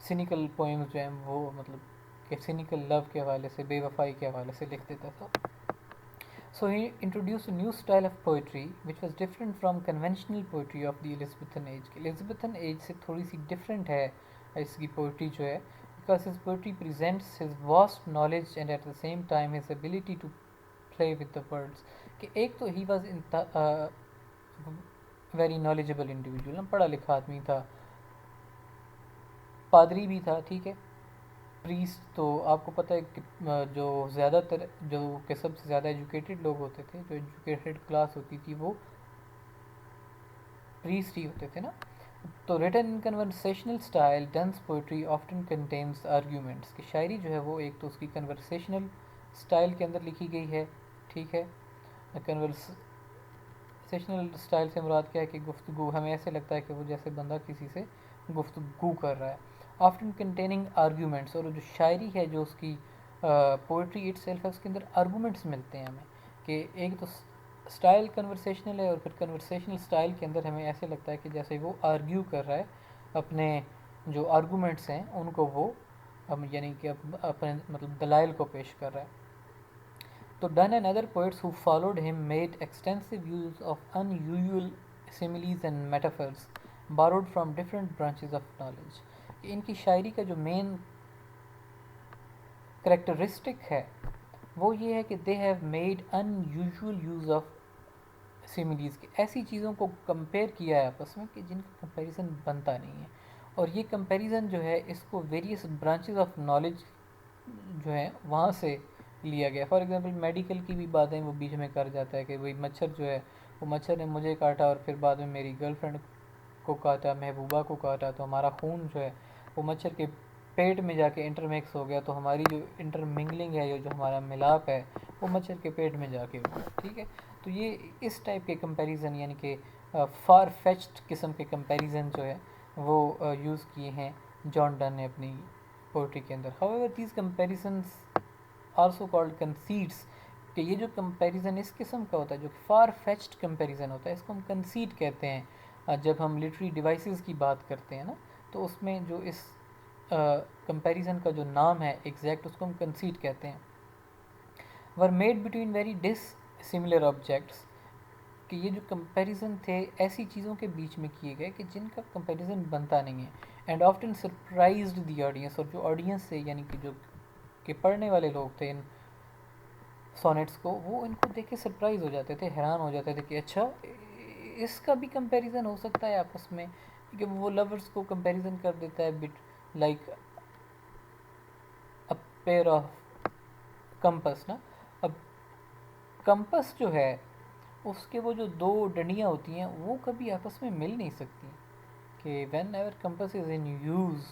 cynical poems جو ہیں وہ مطلب کہ سینیکل لو کے حوالے سے، بے وفائی کے حوالے سے لکھ دیتا تھا. So he introduced a new style of poetry which was different from conventional poetry of the Elizabethan age. Elizabethan age سے تھوڑی سی different ہے اس کی poetry جو ہے, because his poetry presents his vast knowledge and at the same time his ability to play with the words. کہ ایک تو he was very knowledgeable individual, پڑھا لکھا آدمی تھا, پادری بھی تھا, ٹھیک ہے. پریسٹ تو آپ کو پتہ ہے کہ جو زیادہ تر جو کہ سب سے زیادہ ایجوکیٹڈ لوگ ہوتے تھے, جو ایجوکیٹڈ کلاس ہوتی تھی, وہ پریسٹ ہی ہوتے تھے نا. تو written in conversational style Donne's poetry often contains arguments, کہ شاعری جو ہے وہ ایک تو اس کی کنورسیشنل اسٹائل کے اندر لکھی گئی ہے, ٹھیک ہے. کنورسیشنل اسٹائل سے مراد کیا ہے کہ گفتگو, ہمیں ایسے لگتا ہے کہ وہ جیسے بندہ کسی سے گفتگو کر رہا ہے. آفٹن کنٹیننگ آرگیومنٹس, اور جو شاعری ہے جو اس کی پوئٹری اٹ سیلف ہے, اس کے اندر آرگومنٹس ملتے ہیں ہمیں, کہ ایک تو اسٹائل کنورسیشنل ہے, اور پھر کنورسیشنل اسٹائل کے اندر ہمیں ایسے لگتا ہے کہ جیسے وہ آرگیو کر رہا ہے, اپنے جو آرگومنٹس ہیں ان کو وہ یعنی کہ اپنے مطلب دلائل کو پیش کر رہا ہے. تو done and other poets who followed him made extensive use of unusual similes and metaphors borrowed from different branches of knowledge. ان کی شاعری کا جو مین کریکٹرسٹک ہے وہ یہ ہے کہ they have made unusual use of similes, کی ایسی چیزوں کو کمپیئر کیا ہے آپس میں کہ جن کا کمپیریزن بنتا نہیں ہے, اور یہ کمپیریزن جو ہے اس کو ویریس برانچز آف نالج جو ہیں وہاں سے لیا گیا. فار ایگزامپل میڈیکل کی بھی باتیں وہ بیچ میں کر جاتا ہے کہ وہی مچھر جو ہے, وہ مچھر نے مجھے کاٹا اور پھر بعد میں میری گرل فرینڈ کو کاٹا, محبوبہ کو کاٹا, تو ہمارا خون جو ہے وہ مچھر کے پیٹ میں جا کے انٹرمیکس ہو گیا, تو ہماری جو انٹرمنگلنگ ہے, جو ہمارا ملاپ ہے, وہ مچھر کے پیٹ میں جا کے ہوا, ٹھیک ہے. تو یہ اس ٹائپ کے کمپیریزن یعنی کہ فار فیچڈ قسم کے کمپیریزن جو ہے وہ یوز کیے ہیں جان ڈن نے اپنی پوئٹری کے اندر. however these comparisons also called conceits, کہ یہ جو کمپیریزن اس قسم کا ہوتا ہے جو فار فیچڈ کمپیریزن ہوتا ہے, اس کو ہم کنسیٹ کہتے ہیں. جب ہم لٹری ڈیوائسز کی بات کرتے ہیں نا, تو اس میں جو اس کمپیریزن کا جو نام ہے ایگزیکٹ, اس کو ہم کنسیٹ کہتے ہیں. were made between very dissimilar objects, کہ یہ جو کمپیریزن تھے ایسی چیزوں کے بیچ میں کیے گئے کہ جن کا کمپیریزن بنتا نہیں ہے. And often surprised the audience, اور جو آڈینس سے یعنی کہ جو کہ پڑھنے والے لوگ تھے ان سونیٹس کو, وہ ان کو دیکھ کے سرپرائز ہو جاتے تھے, حیران ہو جاتے تھے کہ اچھا اس کا بھی کمپیریزن ہو سکتا ہے آپس میں, کہ وہ لورز کو کمپیریزن کر دیتا ہے but like pair of compass نا. اب کمپس جو ہے اس کے وہ جو دو ڈنڈیاں ہوتی ہیں وہ کبھی آپس میں مل نہیں سکتی, کہ when ever campus is in use,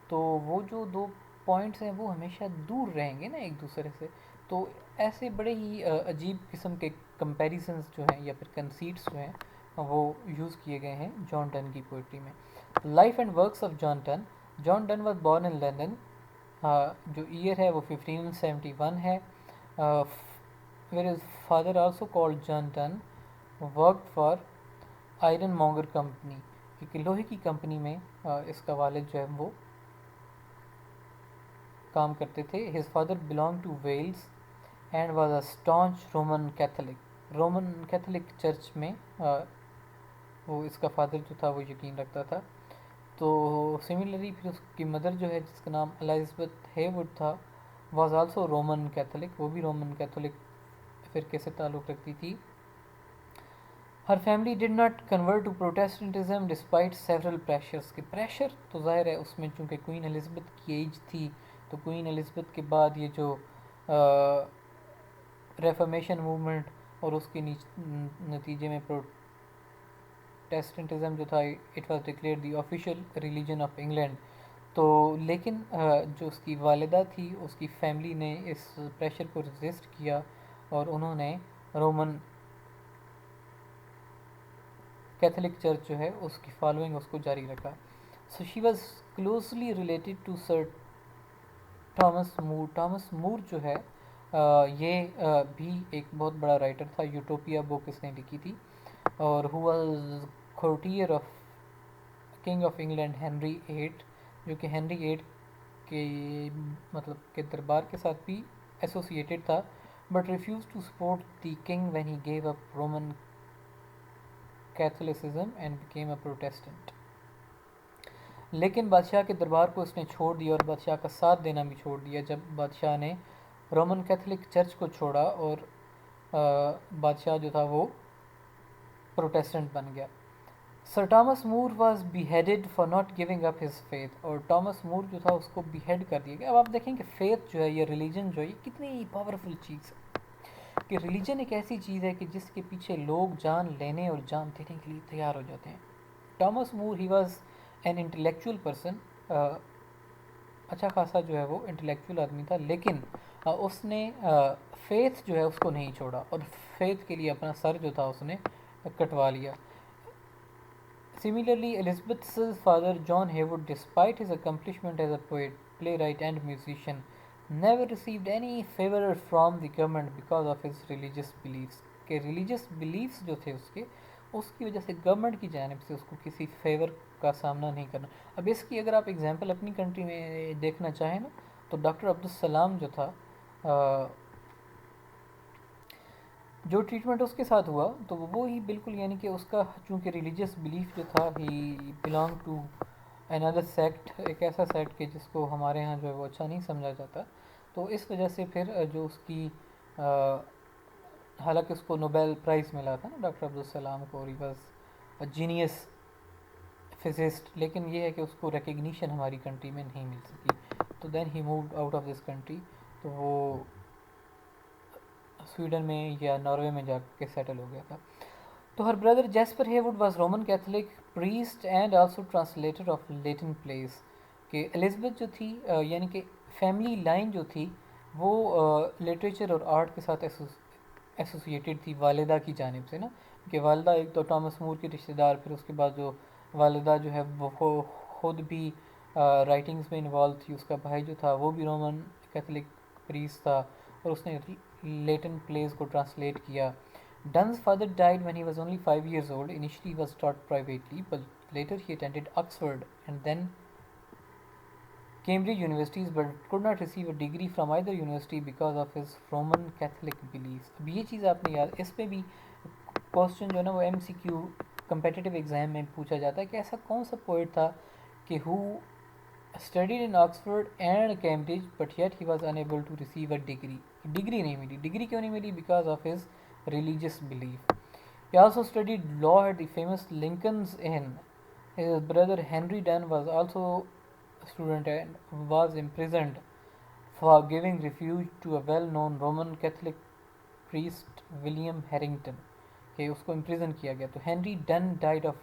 تو وہ جو دو پوائنٹس ہیں وہ ہمیشہ دور رہیں گے نا ایک دوسرے سے. تو ایسے بڑے ہی عجیب قسم کے کمپیریزنس جو ہیں یا پھر کنسیٹس جو ہیں وہ یوز کیے گئے ہیں جان ڈن کی پوئٹری میں. Life and works of John Donne. John Donne was born in London, جو ایئر ہے وہ 1571 ہے. where his father also called John Donne worked for ironmonger company, ایک لوہے کی کمپنی میں اس کا والد جو ہے وہ کام کرتے تھے. his father belonged to Wales and was a staunch Roman Catholic. Roman Catholic church میں وہ اس کا فادر جو تھا وہ یقین رکھتا تھا. تو سملرلی پھر اس کی مدر جو ہے جس کا نام الائزبتھ ہیوڈ تھا, واز آلسو رومن کیتھولک, وہ بھی رومن کیتھولک فرقے سے تعلق رکھتی تھی. Her family did not convert to Protestantism despite several pressures, کے پریشر تو ظاہر ہے اس میں, چونکہ کوئین الزبتھ کی ایج تھی, تو کوئین الزبتھ کے بعد یہ جو ریفارمیشن موومنٹ اور اس کے نتیجے میں پروٹیسٹنٹزم جو تھا, it was declare the official religion of England. تو لیکن جو اس کی والدہ تھی اس کی فیملی نے اس پریشر کو ریزسٹ کیا, اور انہوں نے رومن کیتھولک چرچ جو ہے اس کی فالوئنگ اس کو جاری رکھا. So she was closely related to Sir Thomas More. Thomas More جو ہے یہ بھی ایک بہت بڑا رائٹر تھا, یوٹوپیا بک اس نے لکھی تھی, اور who was courtier of king of England Henry 8. جو کہ ہنری ایٹ کے مطلب کے دربار کے ساتھ بھی ایسوسیٹیڈ تھا, but refuse to support the king when he gave up Roman Catholicism and became a Protestant. لیکن بادشاہ کے دربار کو اس نے چھوڑ دیا اور بادشاہ کا ساتھ دینا بھی چھوڑ دیا جب بادشاہ نے رومن کیتھولک چرچ کو چھوڑا اور بادشاہ جو تھا وہ پروٹیسٹنٹ بن گیا. Sir Thomas More was beheaded for not giving up his faith, اور ٹامس مور جو تھا اس کو بی ہیڈ کر دیا گیا. اب آپ دیکھیں کہ فیتھ جو ہے یہ ریلیجن جو ہے یہ کتنی پاورفل چیز ہے, کہ ریلیجن ایک ایسی چیز ہے کہ جس کے پیچھے لوگ جان لینے اور جان دینے کے لیے تیار ہو جاتے ہیں. Thomas more he was an intellectual person, اچھا خاصا جو ہے وہ انٹلیکچوئل آدمی تھا, لیکن اس نے فیتھ جو ہے اس کو نہیں چھوڑا اور فیتھ کے لیے اپنا سر جو تھا اس نے کٹوا لیا. Similarly, Elizabeth's father, John Haywood, despite his accomplishment as a poet, playwright, and musician, never received any favor from the government because of his religious beliefs. کہ ریلیجس بلیفس جو تھے اس کی وجہ سے گورنمنٹ کی جانب سے اس کو کسی فیور کا سامنا نہیں کرنا. اب اس کی اگر آپ ایگزامپل اپنی کنٹری میں دیکھنا چاہیں نا تو ڈاکٹر عبدالسلام جو تھا, جو ٹریٹمنٹ اس کے ساتھ ہوا تو وہ ہی بالکل, یعنی کہ اس کا چونکہ ریلیجیس بلیف جو تھا ہی بلانگ ٹو another سیکٹ, ایک ایسا سیکٹ کہ جس کو ہمارے ہاں جو ہے وہ اچھا نہیں سمجھا جاتا, تو اس وجہ سے پھر جو اس کی حالانکہ اس کو نوبیل پرائز ملا تھا نا ڈاکٹر عبدالسلام کو, اور ہی واز جینیس فزسٹ, لیکن یہ ہے کہ اس کو ریکگنیشن ہماری کنٹری میں نہیں مل سکی, تو then he moved out of this country, تو وہ سویڈن میں یا ناروے میں جا کے سیٹل ہو گیا تھا. تو her brother Jasper Heywood was Roman Catholic priest and also translator of Latin plays. کہ الزبتھ جو تھی یعنی کہ فیملی لائن جو تھی وہ لٹریچر اور آرٹ کے ساتھ ایسوسیٹیڈ تھی والدہ کی جانب سے نا, کہ والدہ ایک تو ٹامس مور کی رشتہ دار, پھر اس کے بعد جو والدہ جو ہے وہ خود بھی رائٹنگز میں انوالو تھی, اس کا بھائی جو تھا وہ بھی رومن کیتھولک پریسٹ تھا اور اس نے لیٹن پلیز کو ٹرانسلیٹ کیا. Dunn's father died when he was only 5 years old. Initially, he was taught privately, but later he attended Oxford and then Cambridge universities, but could not receive a degree from either university because of his Roman Catholic beliefs. اب یہ چیز آپ نے یاد, اس پہ بھی کوشچن جو ہے نا وہ ایم سی کیو کمپیٹیٹیو ایگزام میں پوچھا جاتا ہے کہ ایسا کون سا پوئٹ تھا کہ who studied in Oxford and Cambridge but yet he was unable to receive a degree. Degree نہیں ملی. ڈگری کیوں نہیں ملی؟ because of his religious belief. He also studied law at the famous Lincoln's Inn. His brother Henry Dunn was also a student and was imprisoned for giving refuge to a well-known Roman Catholic priest William Harrington. کہ اس کو امپریزن کیا گیا. تو Henry Donne died of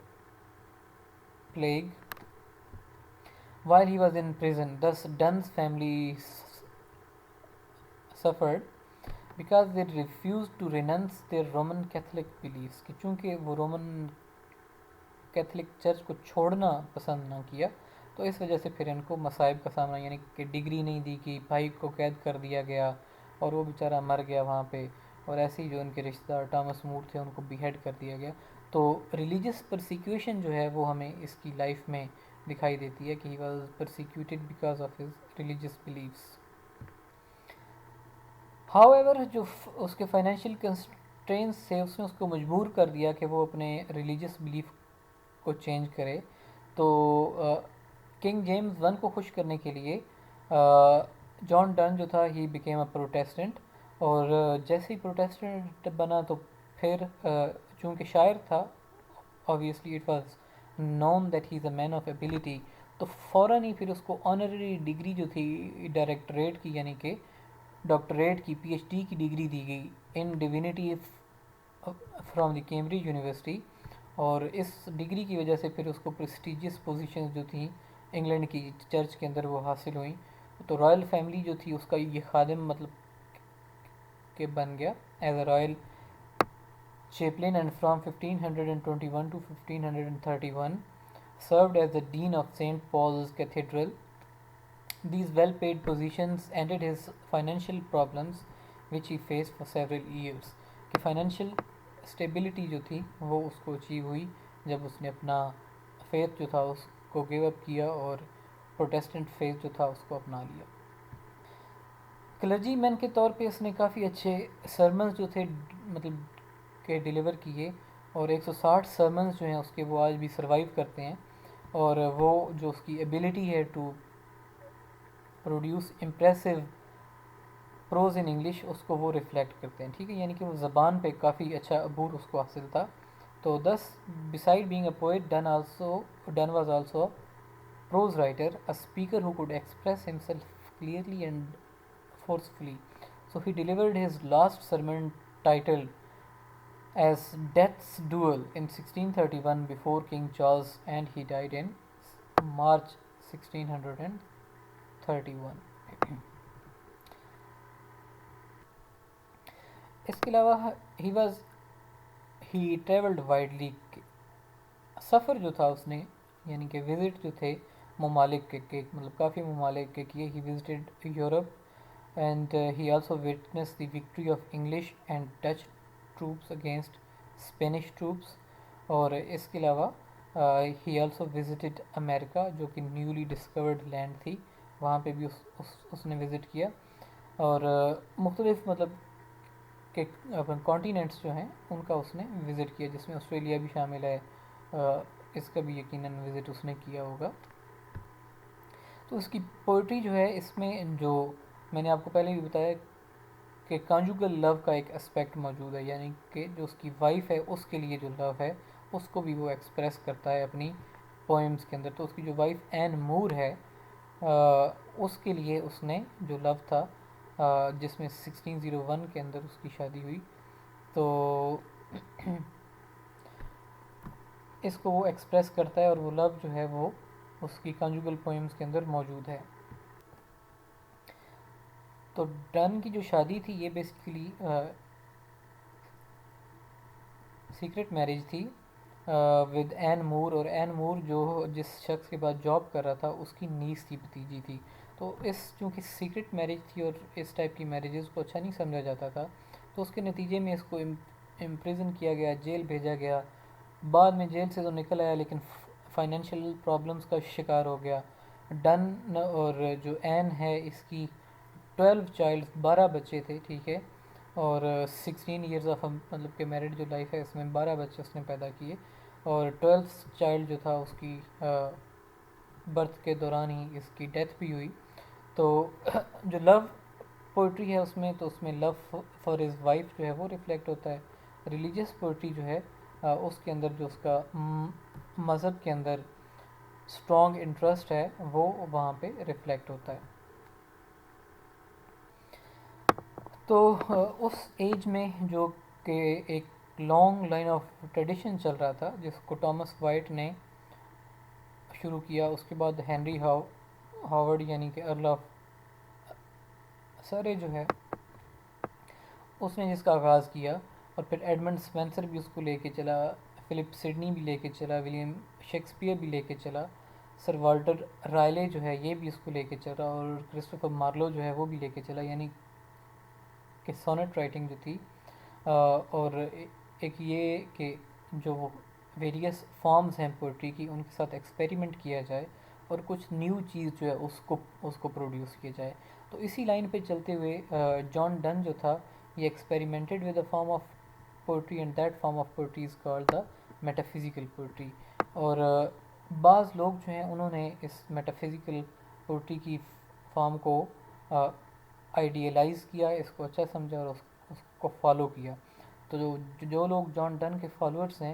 plague while he was in prison. Thus Dunn's family suffered because they refused to renounce their Roman Catholic beliefs. کہ چونکہ وہ رومن کیتھولک چرچ کو چھوڑنا پسند نہ کیا تو اس وجہ سے پھر ان کو مصائب کا سامنا, یعنی کہ ڈگری نہیں دی گئی, بھائی کو قید کر دیا گیا اور وہ بیچارہ مر گیا وہاں پہ, اور ایسے ہی جو ان کے رشتہ دار ٹامس مور تھے ان کو بیہیڈ کر دیا گیا. تو ریلیجس پرسیکیوشن جو ہے وہ ہمیں اس کی لائف میں دکھائی دیتی ہے کہ he was persecuted because of his religious beliefs. How ever جو اس کے فائنینشیل کنسٹرینس سے اس نے اس کو مجبور کر دیا کہ وہ اپنے ریلیجس بلیف کو چینج کرے. تو کنگ جیمز ون کو خوش کرنے کے لیے جان ڈن جو تھا ہی بیکیم اے پروٹیسٹنٹ, اور جیسے ہی پروٹیسٹنٹ بنا تو پھر چونکہ شاعر تھا obviously it was known that he is a man of ability, تو فوراً ہی پھر اس کو آنرری ڈگری جو تھی ڈائریکٹریٹ کی, یعنی کہ ڈاکٹریٹ کی پی ایچ ڈی کی ڈگری دی گئی in divinity from the Cambridge University, اور اس ڈگری کی وجہ سے پھر اس کو پریسٹیجیس پوزیشنز جو تھیں انگلینڈ کی چرچ کے اندر وہ حاصل ہوئیں. تو رائل فیملی جو تھی اس کا یہ خادم مطلب کہ بن گیا as a Royal chaplain, and from 1521 to 1531 served as the dean of St. Paul's Cathedral. These well-paid positions ended his financial problems which he faced for several years. کہ فائنینشیل اسٹیبلٹی جو تھی وہ اس کو اچیو ہوئی جب اس نے اپنا فیتھ جو تھا اس کو گیو اپ کیا اور پروٹیسٹنٹ فیتھ جو تھا اس کو اپنا لیا. کلرجی مین کے طور پہ اس نے کافی اچھے سرمنز جو تھے مطلب کہ ڈیلیور کیے, اور 160 سرمنز جو ہیں اس کے وہ آج بھی سروائیو کرتے ہیں, اور وہ جو اس کی ایبلٹی ہے to produce impressive prose in English اس کو وہ ریفلیکٹ کرتے ہیں, ٹھیک ہے, یعنی کہ وہ زبان پہ کافی اچھا عبور اس کو حاصل تھا. تو thus beside being a poet Donne was also a prose writer, a speaker who could express himself clearly and forcefully. So he delivered his last sermon titled as Death's Duel in 1631 before King Charles, and he died in March 1631. اس کے علاوہ ہی ٹریولڈ وائڈلی, سفر جو تھا اس نے یعنی کہ وزٹ جو تھے ممالک کے مطلب کافی ممالک کے کیے. ہی visited Europe and he also witness the victory of English and Dutch troops against Spanish troops, اور اس کے علاوہ ہی آلسو وزٹڈ امریکہ جو کہ نیولی ڈسکورڈ لینڈ تھی, وہاں پہ بھی اس نے وزٹ کیا, اور مختلف مطلب کہ کانٹیننٹس جو ہیں ان کا اس نے وزٹ کیا, جس میں آسٹریلیا بھی شامل ہے, اس کا بھی یقیناً وزٹ اس نے کیا ہوگا. تو اس کی پوئٹری جو ہے اس میں جو میں نے آپ کو پہلے بھی بتایا کہ کانجوگل لو کا ایک اسپیکٹ موجود ہے, یعنی کہ جو اس کی وائف ہے اس کے لیے جو لو ہے اس کو بھی وہ ایکسپریس کرتا ہے اپنی پوئمز کے اندر. تو اس کی جو وائف این مور ہے اس کے لیے اس نے جو لو تھا جس میں 1601 کے اندر اس کی شادی ہوئی, تو اس کو وہ ایکسپریس کرتا ہے, اور وہ لو جو ہے وہ اس کی کنجوگل پوئمز کے اندر موجود ہے. تو ڈن کی جو شادی تھی یہ بیسیکلی سیکرٹ میرج تھی ود این مور, اور این مور جو جس شخص کے بعد جاب کر رہا تھا اس کی نیس کی بھتیجی تھی. تو اس چونکہ سیکرٹ میرج تھی اور اس ٹائپ کی میرجز کو اچھا نہیں سمجھا جاتا تھا, تو اس کے نتیجے میں اس کو امپریزن کیا گیا, جیل بھیجا گیا. بعد میں جیل سے تو نکل آیا لیکن فائنینشیل پرابلمس کا شکار ہو گیا. ڈن اور جو این ہے اس کی 12 چائلڈ 12 بچے تھے, ٹھیک ہے, اور 16 ایئرز آف مطلب کہ میرڈ جو لائف ہے اس میں 12 بچے اس نے پیدا کیے, اور 12 چائلڈ جو تھا اس کی برتھ کے دوران ہی اس کی ڈیتھ بھی ہوئی. تو جو لو پوئٹری ہے اس میں, تو اس میں لو فار ہز وائف جو ہے وہ ریفلیکٹ ہوتا ہے. ریلیجیس پوئٹری جو ہے اس کے اندر جو اس کا مذہب کے اندر اسٹرانگ انٹرسٹ ہے وہ وہاں پہ ریفلیکٹ ہوتا ہے. تو اس ایج میں جو کہ ایک لانگ لائن آف ٹریڈیشن چل رہا تھا جس کو ٹامس وائٹ نے شروع کیا, اس کے بعد ہینری ہاورڈ یعنی کہ ارل آف سرے جو ہے اس نے جس کا آغاز کیا, اور پھر ایڈمنڈ اسپینسر بھی اس کو لے کے چلا, فلپ سڈنی بھی لے کے چلا, ولیم شیکسپیئر بھی لے کے چلا, سر والٹر رائلے جو ہے یہ بھی اس کو لے کے چلا, اور کرسٹوفر مارلو جو ہے وہ بھی لے کے چلا, یعنی کہ سونٹ رائٹنگ جو تھی. اور ایک یہ کہ جو ویریس فارمز ہیں پوئٹری کی ان کے ساتھ ایکسپیریمنٹ کیا جائے اور کچھ نیو چیز جو ہے اس کو پروڈیوس کیا جائے. تو اسی لائن پہ چلتے ہوئے جان ڈن جو تھا یہ experimented with a form of poetry, and that form of poetry is called the metaphysical poetry. اور بعض لوگ جو ہیں انہوں نے اس میٹافزیکل پوئٹری کی فارم کو آئیڈیلائز کیا, اس کو اچھا سمجھا اور اس کو فالو کیا. تو جو لوگ جان ڈن کے فالوورس ہیں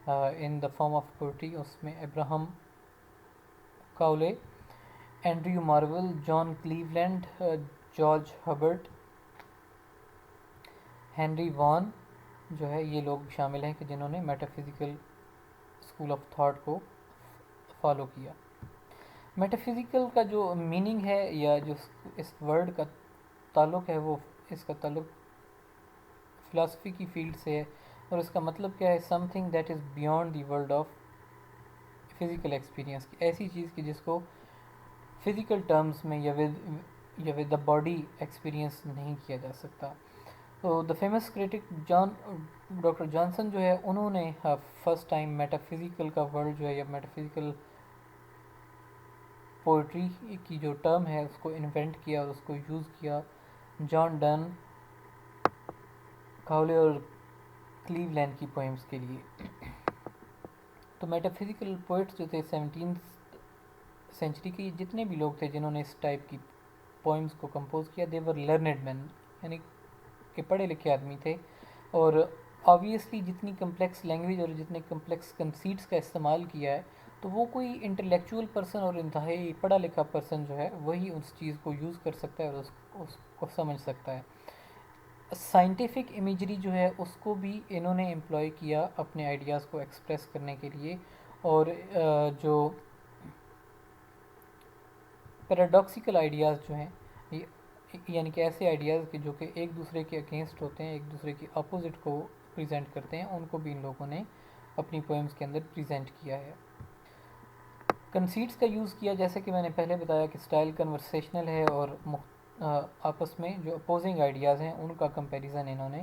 ان دا فارم آف پوئٹری, اس میں ابراہم کاولے, اینڈریو مارول, جان کلیولینڈ, جارج ہبرٹ, ہینری وان جو ہے یہ لوگ شامل ہیں کہ جنہوں نے میٹافزیکل اسکول آف تھاٹ کو فالو کیا. میٹافزیکل کا جو میننگ ہے یا جو اس ورڈ کا تعلق ہے وہ اس کا تعلق فلاسفی کی فیلڈ سے ہے, اور اس کا مطلب کیا ہے, some thing that is beyond the world of physical experience, ایسی چیز کی جس کو فزیکل ٹرمز میں یا ود دا باڈی ایکسپیرینس نہیں کیا جا سکتا. تو the famous Currituck doctor Johnson جو ہے انہوں نے فرسٹ ٹائم میٹافزیکل کا ورڈ جو ہے یا میٹافزیکل پوئٹری کی جو ٹرم ہے اس کو انوینٹ کیا اور اس کو یوز کیا جان ڈن کاولے اور کلیو لینڈ کی پوئمس کے لیے. تو میٹافزیکل پوئٹس جو تھے 17th سینچری کے جتنے بھی لوگ تھے جنہوں نے اس ٹائپ کی پوئمس کو کمپوز کیا دے ور لرنڈ مین, یعنی کہ پڑھے لکھے آدمی تھے. اور آبویسلی جتنی کمپلیکس لینگویج اور جتنے کمپلیکس کنسیٹس کا استعمال کیا ہے تو وہ کوئی انٹلیکچوئل پرسن اور انتہائی پڑھا لکھا پرسن جو ہے وہی اس چیز کو یوز کر سکتا ہے اور اس کو سمجھ سکتا ہے. سائنٹیفک امیجری جو ہے اس کو بھی انہوں نے امپلائی کیا اپنے آئیڈیاز کو ایکسپریس کرنے کے لیے, اور جو پیراڈاکسیکل آئیڈیاز جو ہیں یعنی کہ ایسے آئیڈیاز کہ جو کہ ایک دوسرے کے اگینسٹ ہوتے ہیں, ایک دوسرے کی اپوزٹ کو پریزنٹ کرتے ہیں, ان کو بھی ان لوگوں نے اپنی پوئمس کے اندر پریزنٹ کیا ہے. کنسیٹس کا یوز کیا جیسے کہ میں نے پہلے بتایا کہ اسٹائل کنورسیشنل ہے اور آپس میں جو اپوزنگ آئیڈیاز ہیں ان کا کمپیریزن انہوں نے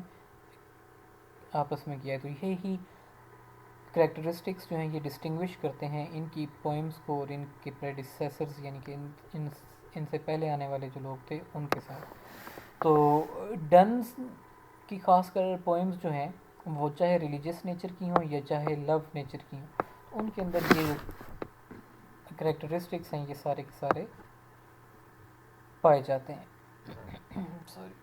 آپس میں کیا ہے. تو یہی کریکٹرسٹکس جو ہیں یہ ڈسٹنگوش کرتے ہیں ان کی پوئمس کو اور ان کے پریڈیسیسرز یعنی کہ ان سے پہلے آنے والے جو لوگ تھے ان کے ساتھ. تو ڈنس کی خاص کر پوئمس جو ہیں وہ چاہے ریلیجیس نیچر کی ہوں یا چاہے لو نیچر کی ہوں, ان کے اندر یہ کریکٹرسٹکس ہیں یہ سارے کے سارے پائے جاتے ہیں. سوری.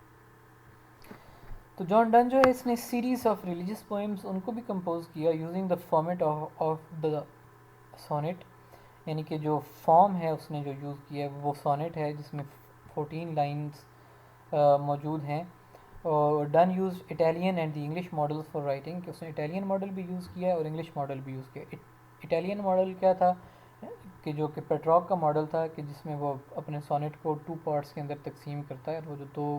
تو جان ڈن جو ہے اس نے سیریز آف ریلیجیس پوئمس ان کو بھی کمپوز کیا using the format of the sonnet, یعنی کہ جو فارم ہے اس نے جو یوز کیا ہے وہ سونیٹ ہے جس میں 14 لائنس موجود ہیں. اور done use Italian and the English model for writing, کہ اس نے اٹیلین ماڈل بھی یوز کیا ہے اور انگلش ماڈل بھی یوز کیا. اٹیلین ماڈل کیا تھا کہ جو کہ پیٹراک کا ماڈل تھا کہ جس میں وہ اپنے سونیٹ کو 2 پارٹس کے اندر تقسیم کرتا ہے, اور وہ جو 2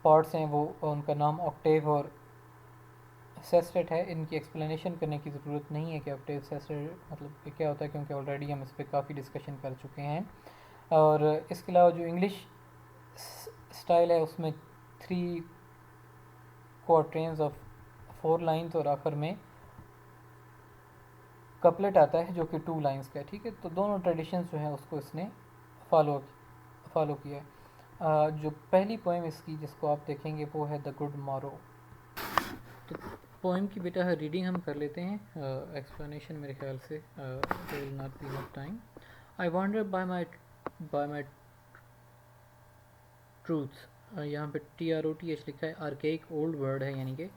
پارٹس ہیں وہ ان کا نام آکٹیو اور سیسٹیٹ ہے. ان کی ایکسپلینیشن کرنے کی ضرورت نہیں ہے کہ آکٹیو سیسٹیٹ مطلب کہ کیا ہوتا ہے, کیونکہ آلریڈی ہم اس پہ کافی ڈسکشن کر چکے ہیں. اور اس کے علاوہ جو انگلش اسٹائل ہے اس میں 3 کوارٹرینز آف 4 لائنز اور آخر میں کپلٹ آتا ہے جو کہ 2 لائنز کا ہے. ٹھیک ہے, تو دونوں ٹریڈیشنز جو ہیں اس کو اس نے فالو کیا ہے. جو پہلی پوئم اس کی جس کو آپ دیکھیں گے وہ ہے دا گڈ مارو. تو پوئم کی بیٹا ریڈنگ ہم کر لیتے ہیں, ایکسپلینیشن میرے خیال سے there will not be enough time. I wander by my truths. یہاں پہ TROTH لکھا ہے, archaic old word ہے یعنی کہ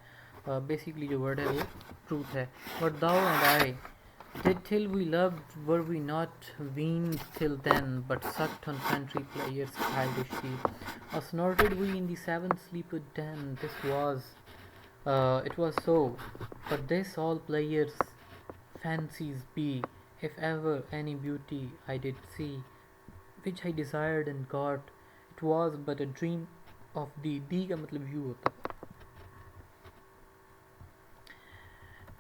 بیسیکلی جو ورڈ ہے وہ ٹروتھ ہے. But thou and I did till we loved, were we not weaned till then, but sucked on country players' childish teeth? Or snorted we in the 7 sleeped den? It was so, but this all players' fancies be. If ever any beauty I did see, which I desired and got, it was but a dream of thee. Thee کا مطلب you ہوتا ہے.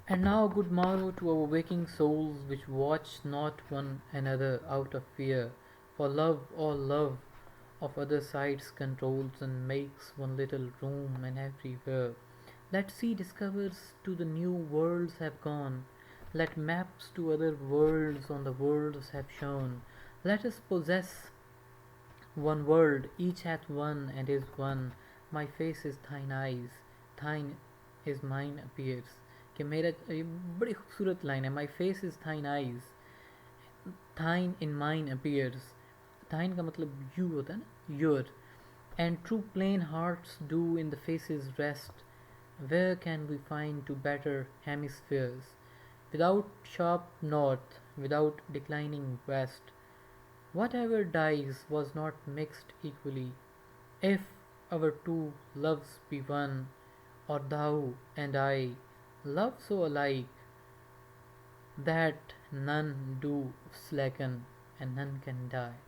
And now good morrow to our waking souls, which watch not one another out of fear, for love all love of other sides controls, and makes one little room and everywhere. Let sea discovers to the new worlds have gone, let maps to other worlds on the worlds have shown. Let us possess one world, each hath one and is one. My face is thine eyes, thine is mine appears. کہ میرا یہ بڑی خوبصورت لائن ہے, my face is thine eyes, thine in mine appears. Thine کا مطلب یو ہوتا ہے نا, your. And true plain hearts do in the faces rest, where can we find two better hemispheres, without sharp north, without declining west. Whatever dies was not mixed equally, if our two loves be one, or thou and I love so alike that none do slacken and none can die.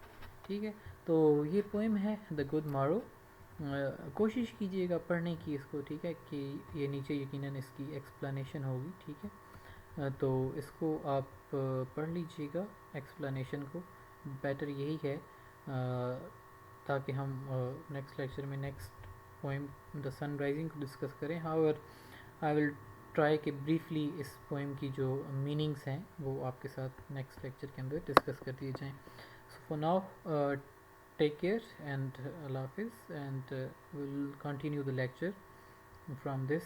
ٹھیک ہے, تو یہ پوئم ہے دا گڈ مارو. کوشش کیجئے گا پڑھنے کی اس کو, ٹھیک ہے, کہ یہ نیچے یقیناً اس کی ایکسپلانیشن ہوگی. ٹھیک ہے, تو اس کو آپ پڑھ لیجئے گا ایکسپلانیشن کو, بیٹر یہی ہے تاکہ ہم نیکسٹ لیکچر میں نیکسٹ پوئم دا سن رائزنگ کو ڈسکس کریں. However, I will ٹرائی کہ بریفلی اس پوئم کی جو میننگس ہیں وہ آپ کے ساتھ نیکسٹ لیکچر کے اندر ڈسکس کر دیے جائیں. So for now take care and اللہ حافظ, and will continue the lecture from this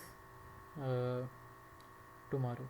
tomorrow.